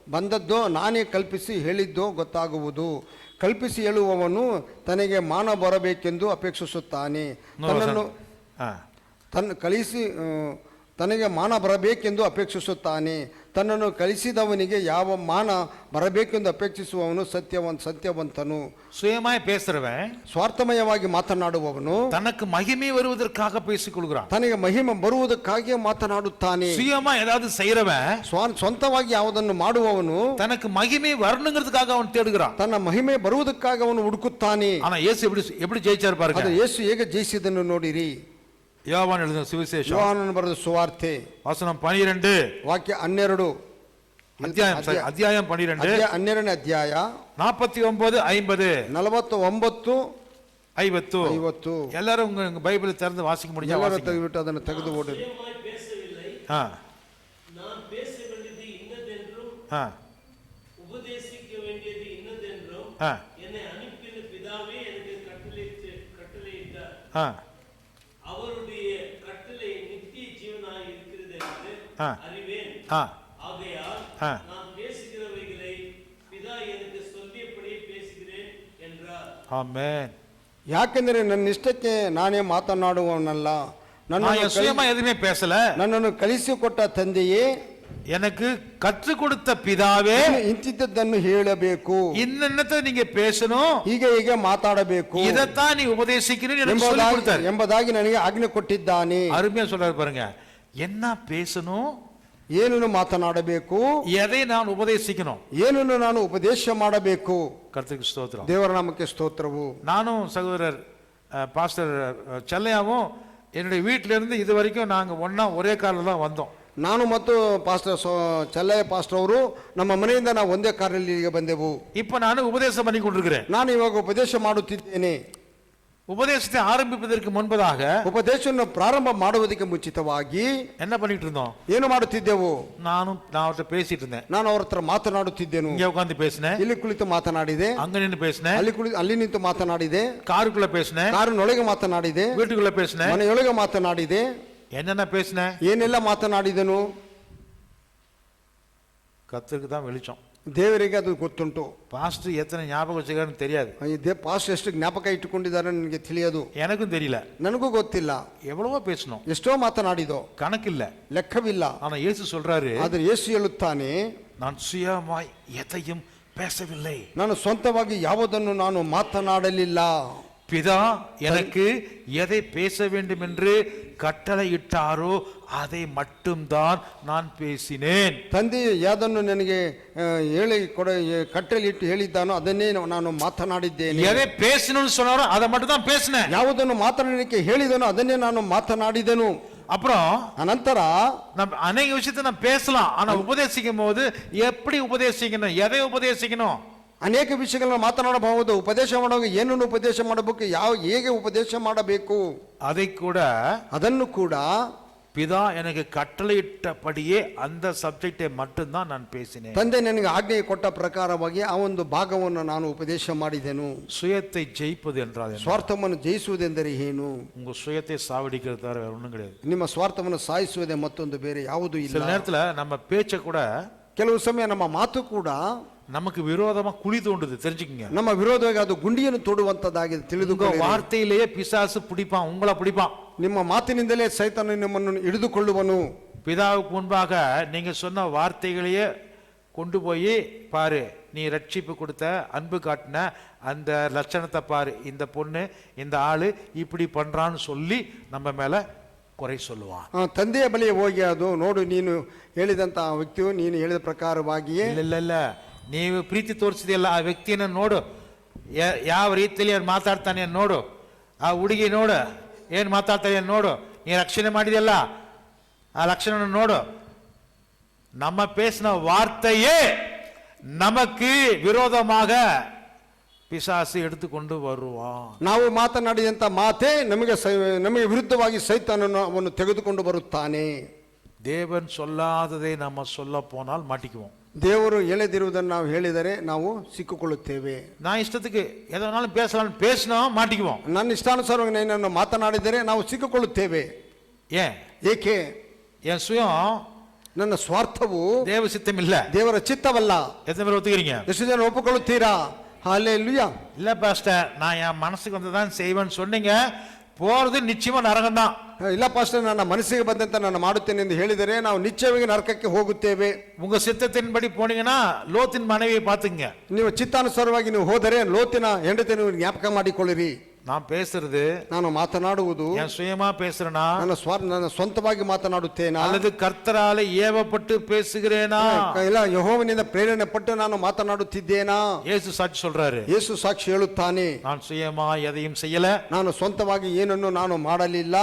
ಬಂದದ್ದೋ ನಾನೇ ಕಲ್ಪಿಸಿ ಹೇಳಿದ್ದೋ ಗೊತ್ತಾಗುವುದು. ಕಲ್ಪಿಸಿ ಹೇಳುವವನು ತನಗೆ ಮಾನ ಬರಬೇಕೆಂದು ಅಪೇಕ್ಷಿಸುತ್ತಾನೆ. ತನಗೆ ಮಾನ ಬರಬೇಕೆಂದು ಅಪೇಕ್ಷಿಸುತ್ತಾನೆ. ತನ್ನನ್ನು ಕಲಿಸಿದವನಿಗೆ ಯಾವ ಮಾನ ಬರಬೇಕೆಂದು ಅಪೇಕ್ಷಿಸುವವನು ಸತ್ಯವಂತನು. சுயமாய் பேசுறவன் ಸ್ವಾರ್ಥಮಯವಾಗಿ ಮಾತನಾಡುವವನು தனக்கு மகிமை வருவதற்காக பேசிக்கொள்கிறான். ತನಗೆ ಮಹಿಮೆ ಬರುವುದಕ್ಕಾಗಿಯೇ ಮಾತನಾಡುತ್ತಾನೆ. சுயமா ஏதாவது செய்யறவன் ಸ್ವಂತವಾಗಿ ಯಾವುದನ್ನು ಮಾಡುವವನು தனக்கு மகிமை வரணுங்கிறதுக்காக அவன் தேடுகிறான். ತನ್ನ ಮಹಿಮೆ ಬರುವುದಕ್ಕಾಗಿ ಅವನು ಹುಡುಕುತ್ತಾನೆ. ஆனா இயேசு எப்படி ஜெயிச்சார் பாருங்க. ಅದು ಯೇಸು ಹೇಗೆ ಜಯಿಸಿದನ್ನು ನೋಡಿರಿ. யோவான் எழுதின சுவிசேஷம் ಯೋಹಾನನು ಬರೆದ ಸುವಾರ್ತೆ வசனம் 12 ವಾಕ್ಯ 12 அத்தியாயம் 12 12ನೇ ಅಧ್ಯಾಯ 49 50 49 50. எல்லாரும் உங்க பைபிளை திறந்து வாசிக்க முடிஞ்சா ಎಲ್ಲರೂ வாசிங்க. ತೆಗೆದುಬಿಟ್ಟು ಅದನ್ನು ತೆಗೆದು ಓಡಿರಿ. சுயமாய் பேசவில்லை, நான் பேச வேண்டியது இன்னதென்றும் உபதேசிக்க வேண்டியது இன்னதென்றும் என்னை அனுப்பின பிதாவே எனக்கு கட்டளையிட்டார். அவருடைய கட்டளை நித்திய ஜீவனாய் இருக்கிறது என்று அறிவேன். ஆகையால் நான் பேசுகிறவைகளை பிதா எனக்கு சொல்லியபடியே பேசுகிறேன் என்றார். ஆமென். ಯಾಕೆಂದರೆ ನನ್ನ ಇಷ್ಟಕ್ಕೆ ನಾನೇ ಮಾತನಾಡುವವನಲ್ಲ, எதுவுமே பேசல. ನನ್ನನ್ನು ಕಲಿಸಿಕೊಟ್ಟ ತಂದೆಯೇ எனக்கு கற்றுக் கொடுத்த பிதாவே ಇಂತಿದ್ದನ್ನು ಹೇಳಬೇಕು, இன்னத்தை நீங்க பேசணும், ಹೀಗೆ ಮಾತಾಡಬೇಕು, இதைத்தான் நீ ಉಪದೇಶಿக்கணும் எனக்கு சொல்லி கொடுத்தார் ಎಂಬುದಾಗಿ ನನಗೆ ಆಜ್ಞೆ ಕೊಟ್ಟಿದ್ದಾನೆ. அருமையா சொல்றாரு பாருங்க. என்ன பேசணும், ಏನನ್ನು ಮಾತನಾಡಬೇಕು, எதை நான் உபதேசிக்கணும், ಏನನ್ನು ನಾನು ಉಪದೇಶ ಮಾಡಬೇಕು. கர்த்தருக்கு ஸ்தோத்திரம். ದೇವರ ನಾಮಕ್ಕೆ ಸ್ತೋತ್ರವು. நானும் சகோதரர் பாஸ்டர் செல்லையாவும் என்னுடைய வீட்டில இருந்து இது வரைக்கும் நாங்க ஒரே காரில் தான் வந்தோம். ನಾನು ಮತ್ತು ಪಾಸ್ಟರ್ ಚೆಲ್ಲಯ್ಯ ಪಾಸ್ಟರ್ ಅವರು ನಮ್ಮ ಮನೆಯಿಂದ ನಾವು ಒಂದೇ ಕಾರಲ್ಲಿ ಈಗ ಬಂದೆವು. இப்போ ನಾನು ಉಪದೇಶ பண்ணி கொண்டிருக்கிறேன். ನಾನು ಇವಾಗ ಉಪದೇಶ ಮಾಡುತ್ತಿದ್ದೇನೆ. உபதேசத்தை ஆரம்பிப்பதற்கு முன்பதாக ಉಪದೇಶವನ್ನು ಪ್ರಾರಂಭ ಮಾಡುವುದಕ್ಕೆ ಮುಂಚಿತವಾಗಿ என்ன பண்ணிட்டு இருந்தோம், ಏನು ಮಾಡುತ್ತಿದ್ದೆವು? நான் அவர்கிட்ட பேசிட்டு இருந்தேன். ನಾನು ಅವ್ರ ಹತ್ರ ಮಾತನಾಡುತ್ತಿದ್ದೆನು. இங்க உட்கார்ந்து பேசினேன், ಇಲ್ಲಿ ಕುಳಿತು ಮಾತನಾಡಿದೆ, அங்க நின்னு பேசினேன், ಅಲ್ಲಿ ನಿಂತು ಮಾತನಾಡಿದೆ, காருக்குள்ள பேசினேன், ಕಾರಿನೊಳಗೆ ಮಾತನಾಡಿದೆ, வீட்டுக்குள்ள பேசினேன், ಮನೆಯೊಳಗೆ ಮಾತನಾಡಿದೆ. என்னென்ன பேசினேன், ಏನೆಲ್ಲ ಮಾತನಾಡಿದನು கர்த்தருக்கு தான் வெளிச்சம். ದೇವರಿಗೆ ಅದು ಗೊತ್ತುಂಟು. பாஸ்டர் எத்தனை ஞாபகம் வச்சுக்காருன்னு தெரியாது. ಪಾಸ್ಟರ್ ಎಷ್ಟು ಜ್ಞಾಪಕ ಇಟ್ಟುಕೊಂಡಿದ್ದಾರೆ ನನಗೆ ತಿಳಿಯದು, எனக்கும் தெரியல. ನನಗೂ ಗೊತ್ತಿಲ್ಲ. எவ்வளவோ பேசணும், ಎಷ್ಟೋ ಮಾತನಾಡಿದೋ கணக்கில்ல, ಲೆಕ್ಕವಿಲ್ಲ. ஆனா இயேசு சொல்றாரு, ಆದರೆ ಯೇಸು ಹೇಳುತ್ತಾನೆ, நான் சுயமாய் எதையும் பேசவில்லை. ನಾನು ಸ್ವಂತವಾಗಿ ಯಾವುದನ್ನು ನಾನು ಮಾತನಾಡಲಿಲ್ಲ. பிதா எனக்கு எதை பேச வேண்டும் என்று ಕಟ್ಟಳೆಯಿಟ್ಟಾರೋ அதை மட்டும்தான் நான் பேசினேன். ತಂದೆಯು ಯಾವುದನ್ನು ನನಗೆ ಹೇಳಿ ಕಟ್ಟಳೆಯಿಟ್ಟು ಹೇಳಿದ್ದಾನೋ ಅದನ್ನೇ ನಾನು ಮಾತನಾಡಿದ್ದೇನೆ. எதை பேசணும்னு சொன்னாரோ அதை மட்டும் தான் பேசினேன். ಯಾವುದನ್ನು ಮಾತನಾಡಲಿಕ್ಕೆ ಹೇಳಿದನೋ ಅದನ್ನೇ ನಾನು ಮಾತನಾಡಿದೆನು. அப்புறம் ಅನಂತರ நம்ம ಅನೇಕ விஷயத்தை நான் பேசலாம், ஆனா உபதேசிக்கும் போது எப்படி உபதேசிக்கணும், எதை உபதேசிக்கணும், ಅನೇಕ ವಿಷಯಗಳನ್ನು ಮಾತನಾಡಬಹುದು. ಉಪದೇಶ ಮಾಡುವಾಗ ಏನನ್ನು ಉಪದೇಶ ಮಾಡಬೇಕು, ಹೇಗೆ ಉಪದೇಶ ಮಾಡಬೇಕು, ಅದನ್ನು ಕೂಡ பிதா எனக்கு கட்டளையிட்டபடியே அந்த சப்ஜெக்டை மட்டும்தான் நான் பேசினேன். ತಂದೆ ನನಗೆ ಆಜ್ಞೆ ಕೊಟ್ಟ ಪ್ರಕಾರವಾಗಿ ಆ ಒಂದು ಭಾಗವನ್ನು ನಾನು ಉಪದೇಶ ಮಾಡಿದೆನು. சுயத்தை ஜெயிப்பது என்றால் என்ன? ಸ್ವಾರ್ಥವನ್ನು ಜಯಿಸುವುದೆಂದರೆ ಏನು? உங்க சுயத்தை சாவடிக்கிறது தவிர வேற ஒண்ணும் கிடையாது. ನಿಮ್ಮ ಸ್ವಾರ್ಥವನ್ನು ಸಾಯಿಸುವುದೇ ಮತ್ತೊಂದು ಬೇರೆ ಯಾವುದೂ ಇಲ್ಲ. சில நேரத்துல நம்ம பேச்ச கூட, ಕೆಲವು ಸಮಯ ನಮ್ಮ ಮಾತು ಕೂಡ நமக்கு விரோதமா குழி தோண்டுது, தெரிஞ்சுக்கங்க. ನಮ್ಮ ವಿರೋಧವಾಗಿ ಅದು ಗುಂಡಿಯನ್ನು ತೋಡುವಂತದ್ದಾಗಿದೆ, ತಿಳಿದುಕೊಳ್ಳಿ. வார்த்தையிலேயே பிசாசு பிடிப்பான், உங்களை பிடிப்பான். ನಿಮ್ಮ ಮಾತಿನಿಂದಲೇ ಸೈತಾನ ನಿಮ್ಮನ್ನು ಹಿಡಿದುಕೊಳ್ಳುವನು. பிதாவுக்கு முன்பாக நீங்க சொன்ன வார்த்தைகளையே கொண்டு போய் பாரு, நீ ரட்சிப்பு கொடுத்த, அன்பு காட்டின அந்த லட்சணத்தை பாரு, இந்த பொண்ணு இந்த ஆளு இப்படி பண்றான்னு சொல்லி நம்ம மேல குறை சொல்லுவான். ತಂದೆಯ ಬಳಿಗೆ ಹೋಗಿ ಅದು ನೋಡು, ನೀನು ಹೇಳಿದಂತ ವ್ಯಕ್ತಿಯು ನೀನು ಹೇಳಿದ ಪ್ರಕಾರವಾಗಿಯೇ. ಇಲ್ಲ, ನೀವು ಪ್ರೀತಿ ತೋರಿಸಿದೆಯಲ್ಲ ಆ ವ್ಯಕ್ತಿಯನ್ನು ನೋಡು, ಯಾವ ರೀತಿಯಲ್ಲಿ ಅವ್ರು ಮಾತಾಡ್ತಾನೆ ನೋಡು, ಆ ಹುಡುಗಿ ನೋಡು ಏನ್ ಮಾತಾಡ್ತಾನೆ ನೋಡು, ನೀ ರಕ್ಷಣೆ ಮಾಡಿದೆಯಲ್ಲ ಆ ಲಕ್ಷಣ ನೋಡು. நம்ம பேசின வார்த்தையே நமக்கு விரோதமாக பிசாசு எடுத்துக்கொண்டு வருவான். ನಾವು ಮಾತನಾಡಿದಂತ ಮಾತೇ ನಮಗೆ ವಿರುದ್ಧವಾಗಿ ಸೈತಾನನು ಅವನು ತೆಗೆದುಕೊಂಡು ಬರುತ್ತಾನೆ. தேவன் சொல்லாததை நம்ம சொல்ல போனால் மாட்டிக்குவோம். ದೇವರು ಹೇಳದಿರುವುದನ್ನು ನಾವು ಹೇಳಿದರೆ ನಾವು ಸಿಕ್ಕಿಕೊಳ್ಳುತ್ತೇವೆ. நான் ಇಷ್ಟத்துக்கு எதனாலும் பேசலாம் பேசினா மாட்டிக்குவோம். ನನ್ನ ಇಷ್ಟಾನುಸಾರವಾಗಿ ನಾನು ಮಾತನಾಡಿದರೆ ನಾವು ಸಿಕ್ಕಿಕೊಳ್ಳುತ್ತೇವೆ. ಏಕೆ? என் சுயம், ನನ್ನ ಸ್ವಾರ್ಥವು தேவ சித்தம் இல்ல, ದೇವರ ಚಿತ್ತವಲ್ಲ. எத்தனை பேர் ஒத்துக்கிறீங்க? ಎಷ್ಟು ಜನ ಒಪ್ಪಿಕೊಳ್ಳುತ್ತೀರಾ? ஹல்லேலூயா. இல்ல பாஸ்டர், நான் என் மனசுக்கு வந்ததான் செய்வேன்னு சொன்னீங்க, போறது நிச்சயமா நரகம் தான். ಇಲ್ಲ ಪಾಸ್ಟರ್, ನನ್ನ ಮನಸ್ಸಿಗೆ ಬಂದಂತ ನಾನು ಮಾಡುತ್ತೇನೆ ಎಂದು ಹೇಳಿದರೆ ನಾವು ನಿಶ್ಚಯವಾಗಿ ನರಕಕ್ಕೆ ಹೋಗುತ್ತೇವೆ. உங்க சித்தத்தின்படி போனீங்கன்னா லோத்தின் மனைவியை பாத்துங்க. ನೀವು ಚಿತ್ತಾನುಸಾರವಾಗಿ ನೀವು ಹೋದರೆ ಲೋತಿನ ಹೆಂಡತಿ ನೀವು ಜ್ಞಾಪಕ ಮಾಡಿಕೊಳ್ಳಿರಿ. நான் பேசுறது, ನಾನು ಮಾತನಾಡುವುದು என் சுயமா பேசுறேனா, ನನ್ನ ಸ್ವಂತವಾಗಿ ಮಾತನಾಡುತ್ತೇನಾ, அல்லது கர்த்தரால ஏவப்பட்டு பேசுகிறேனா, ಇಲ್ಲ ಯೆಹೋವನಿಂದ ಪ್ರೇರಣೆ ಪಟ್ಟು ನಾನು ಮಾತನಾಡುತ್ತಿದ್ದೇನಾ? ಯೇಸು ಸಾಕ್ಷಿ சொல்றாரு. ಯೇಸು ಸಾಕ್ಷಿ ಹೇಳುತ್ತಾನೆ, நான் சுயமா எதையும் செய்யல, ನಾನು ಸ್ವಂತವಾಗಿ ಏನನ್ನು ನಾನು ಮಾಡಲಿಲ್ಲ,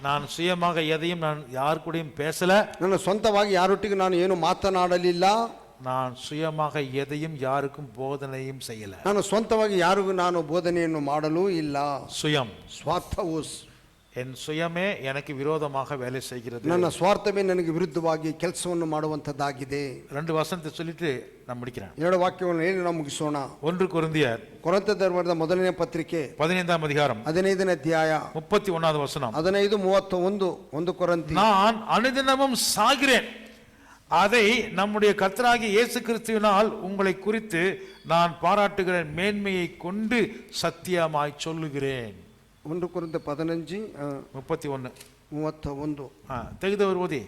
நான் சுயமாக எதையும் நான் யார் கூடயும் பேசல, ನನ್ನ ಸ್ವಂತವಾಗಿ ಯಾರೊಟ್ಟಿಗೆ ನಾನು ಏನು ಮಾತನಾಡಲಿಲ್ಲ, நான் சுயமாக எதையும் யாருக்கும் போதனையும் செய்யல. ನಾನು ಸ್ವಂತವಾಗಿ ಯಾರಿಗೂ ನಾನು ಬೋಧನೆಯನ್ನು ಮಾಡಲೂ ಇಲ್ಲ. சுயம், ಸ್ವಾರ್ಥವು, என் சுயமே எனக்கு விரோதமாக வேலை செய்கிறது. ನನ್ನ ಸ್ವಾರ್ಥವೇ ನನಗೆ ವಿರುದ್ಧವಾಗಿ ಕೆಲಸವನ್ನು ಮಾಡುವಂತದ್ದಾಗಿದೆ. 2 வசனத்தை சொல்லிட்டு நான் முடிக்கிறேன். 2 ವಾಕ್ಯವನ್ನು ಹೇಳಿ ನಾವು ಮುಗಿಸೋಣ. 1 ಕೊರಿಂಥಿಯர் ಕೊರಿಂಥದವರಿಗೆ ಬರೆದ ಮೊದಲನೇ ಪತ್ರಿಕೆ 15ஆம் அதிகாரம் 15ನೇ ಅಧ್ಯಾಯ 31வது வசனம். 15:31 1 ಕೊರಿಂಥಿ. நான் அனுதினமும் சாகிறேன், அதை நம்முடைய கர்த்தராகிய இயேசு கிறிஸ்துவினால் உங்களை குறித்து நான் பாராட்டுகிற மேன்மையை கொண்டு சத்தியமாய் சொல்லுகிறேன். 1 ಕೊರಿಂಥ 15:31 ತೆಗೆದವರು ಓದಿ.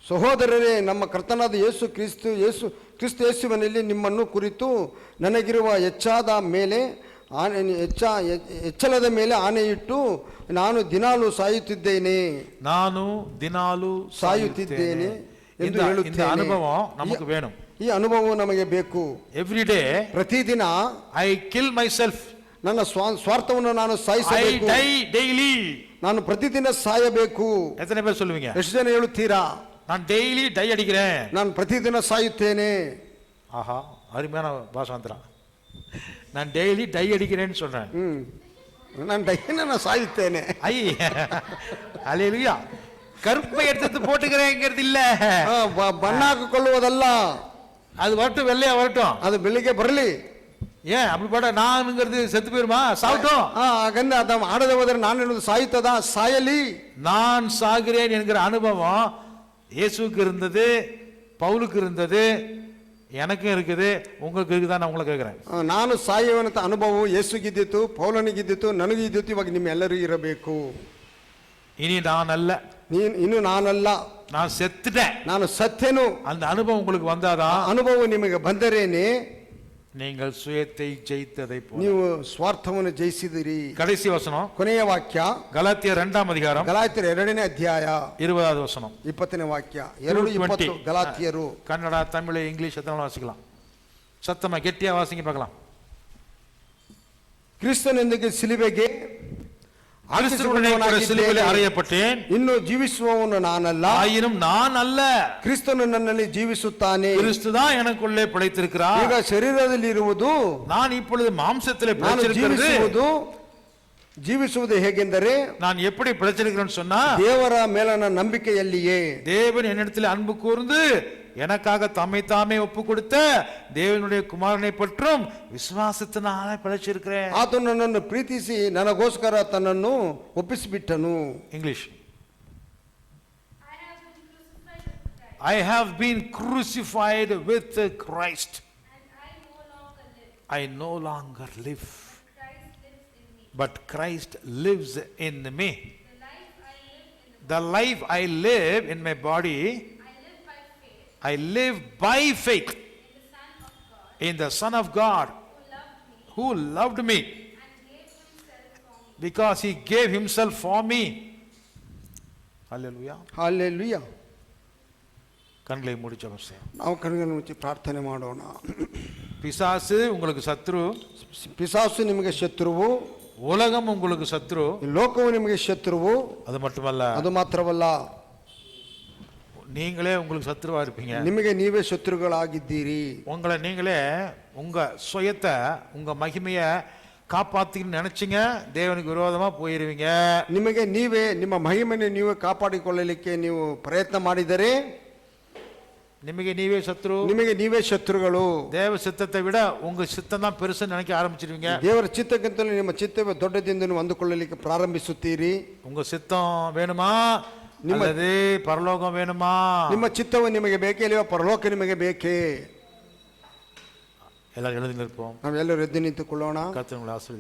ಸಹೋದರರೇ, ನಮ್ಮ ಕರ್ತನಾದ ಕ್ರಿಸ್ತು ಯೇಸುವಿನಲ್ಲಿ ನಿಮ್ಮನ್ನು ಕುರಿತು ನನಗಿರುವ ಎಚ್ಚಲದ ಮೇಲೆ ಆಣೆಯಿಟ್ಟು ನಾನು ದಿನಾಲು ಸಾಯುತ್ತಿದ್ದೇನೆ ಎಂದು ಹೇಳುತ್ತೇನೆ. ಅನುಭವ ನಮಗೆ ಬೇಕು. ಈ ಅನುಭವ ನಮಗೆ ಬೇಕು. ಎವ್ರಿ ಡೇ, ಪ್ರತಿದಿನ ಐ ಕಿಲ್ ಮೈ ಸೆಲ್ಫ್, ನನ್ನ ಸ್ವಾರ್ಥವನ್ನು ನಾನು ಸಾಯಿಸಬೇಕು. ನಾನು ಪ್ರತಿದಿನ ಸಾಯಬೇಕು. ಎತ್ತನೆ பேர் சொல்லுவீங்க? ಎಷ್ಟು ಜನ ಹೇಳುತ್ತೀರಾ? நான் டெய்லி டை அடிக்கிறேன், ನಾನು ಪ್ರತಿದಿನ ಸಾಯುತ್ತೇನೆ. ஆஹா, அருமையான பாஷாந்திரா. நான் டெய்லி டை அடிக்கிறேன்னு சொல்றேன். ನಾನು ಡೈಲಿ ಸಾಯುತ್ತೇನೆ. ஐ அல்லேலூயா. கருப்பை எடுத்து போட்டுக்கிறேங்கிறது இல்ல, ಬಣ್ಣ ಹಾಕಿಕೊಳ್ಳುವುದಲ್ಲ. அது வரட்டும், வெள்ளையா வரட்டும், அது ಬೆಳಿಗ್ಗೆ ಬರಲಿ. ஏன் அப்படி போட நான்ங்கிறது செத்து போயிருமா? சாகட்டும். ಹಾಗಂದ ಅದ ಆಡದೆ ಹೋದರೆ ನಾನು ಎನ್ನುವುದು ಸಾಯುತ್ತದಾ? ಸಾಯಲಿ. நான் சாகிறேன் என்கிற அனுபவம் இயேசுவுக்கு இருந்தது, பவுலுக்கு இருந்தது, எனக்கும் இருக்குது, உங்களுக்கு இருக்குதா? நான் உங்களை கேட்கிறேன். ನಾನು ಸಾಯುವಂತ ಅನುಭವ ಯೇಸುಗಿದ್ದಿತ್ತು, ಪೌಲನಿಗಿದ್ದಿತ್ತು, ನನಗಿದ್ದಿತ್ತು. ಇವಾಗ ನಿಮ್ಮೆಲ್ಲರಿಗೂ ಇರಬೇಕು. இனி நான் அல்ல, ಇನ್ನು ನಾನಲ್ಲ, நான் செத்துட்டேன், ನಾನು ಸತ್ಯನು. அந்த அனுபவம் உங்களுக்கு வந்தாதான், ಅನುಭವ ನಿಮಗೆ ಬಂದರೇನೆ நீங்கள் சுயத்தை ஜெயித்ததை போல. ನೀವು ಸ್ವಾರ್ಥವನ್ನು ಜಯಿಸಿದಿರಿ. கடைசி வசனம் ಕೊನೆಯ ವಾಕ್ಯ கலாத்தியர் 2ஆம் அதிகாரம் ಗಲಾತ್ಯರ 2ನೇ ಅಧ್ಯಾಯ 20வது வசனம். 20ನೇ ವಾಕ್ಯ 2:20 ಗಲಾತ್ಯರು. கன்னடா, தமிழ், இங்கிலீஷ் எத்தனை வாசிக்கலாம்? சத்தமா கெட்டியா வாசிங்க பார்க்கலாம். ಕ್ರಿಸ್ತನೊಂದಿಗೆ ಸಿಲುಬೆಗೆ கிறிஸ்துவுடனே கூட சிலுவையில் அறையப்பட்டேன். ಇನ್ನು ಜೀವಿಸುವವನು ನಾನಲ್ಲ, ஆயினும் நான் அல்ல, ಕ್ರಿಸ್ತನು ನನ್ನಲ್ಲಿ ಜೀವಿಸುತ್ತಾನೆ. கிறிஸ்து தான் எனக்குள்ளே பிழைத்திருக்கிறார். ಈಗ ಶರೀರದಲ್ಲಿ ಇರುವುದು, நான் இப்பொழுது மாம்சத்திலே ನಾನು பிழைத்திருக்கிறது. ಜೀವಿಸುವುದು ಹೇಗೆಂದರೆ, நான் எப்படி பிழைச்சிருக்கிறேன்னு சொன்னா, ದೇವರ ಮೇಲನ ನಂಬಿಕೆಯಲ್ಲಿಯೇ. தேவன் என்னிடத்தில் அன்பு கூர்ந்து எனக்காக தம்மை தாமே ஒப்பு கொடுத்த தேவனுடைய குமாரனை பற்றும் விசுவாசத்தினால பிழைச்சிருக்கிறேன். ಆತನು ನನ್ನನ್ನು ಪ್ರೀತಿಸಿ ನನಗೋಸ್ಕರ ತನ್ನನ್ನು ಒಪ್ಪಿಸಿಬಿಟ್ಟನು. English. I have been crucified with Christ. I no longer live, but Christ lives in me. The life I live in my body, I live by faith in the Son of God who loved me because he gave himself for me. Hallelujah. Hallelujah. கண்களை மூடி ஜெபம் செய்வோம். ನಾವು ಕಣ್ಣುಗಳನ್ನು ಮುಚ್ಚಿ ಪ್ರಾರ್ಥನೆ ಮಾಡೋಣ. பிசாசு உங்களுக்கு சத்ரு, ಪಿಸಾಸು ನಿಮಗೆ ಶತ್ರುವು, உலகம் உங்களுக்கு சத்ரு. ಈ ಲೋಕವು ನಿಮಗೆ ಶತ್ರುವು. அது மட்டுமல்ல, ಅದು ಮಾತ್ರವಲ್ಲ, நீங்களே உங்களுக்கு சத்ருவா இருப்பீங்க. ನಿಮಗೆ ನೀವೇ ಶತ್ರುಗಳಾಗಿದ್ದೀರಿ. உங்களை நீங்களே உங்க சுயத்தை, உங்க மகிமையை காப்பாத்தின்னு நினைச்சீங்க, தேவனுக்கு விரோதமா போயிருவீங்க. ನಿಮಗೆ ನೀವೇ ನಿಮ್ಮ ಮಹಿಮೆಯನ್ನು ನೀವೇ ಕಾಪಾಡಿಕೊಳ್ಳಲಿಕ್ಕೆ ನೀವು ಪ್ರಯತ್ನ ಮಾಡಿದರೆ ನಿಮಗೆ ನೀವೇ சத்ரு, ನಿಮಗೆ ನೀವೇ ಶತ್ರುಗಳು. தேவ சித்தத்தை விட உங்க சித்தம் தான் பெருசுன்னு நினைக்க ஆரம்பிச்சிருவீங்க. ದೇವರ ಚಿತ್ತಕ್ಕಿಂತಲೂ ನಿಮ್ಮ ಚಿತ್ತವೇ ದೊಡ್ಡದೆಂದು ನೀವು ಅಂದುಕೊಳ್ಳಲಿಕ್ಕೆ ಪ್ರಾರಂಭಿಸುತ್ತೀರಿ. உங்க சித்தம் வேணுமா, அல்லது பரலோகம் வேணுமா? ನಿಮ್ಮ ಚಿತ್ತವು ನಿಮಗೆ ಬೇಕೇ ಇಲ್ಲವೋ ಪರಲೋಕ ನಿಮಗೆ ಬೇಕೇ? எல்லாரும் எழுதி நிற்போம். ನಾವೆಲ್ಲರೂ ಎದ್ದು ನಿಂತುಕೊಳ್ಳೋಣ. கர்த்தர் உங்களை ஆசீர்வதிப்பார்.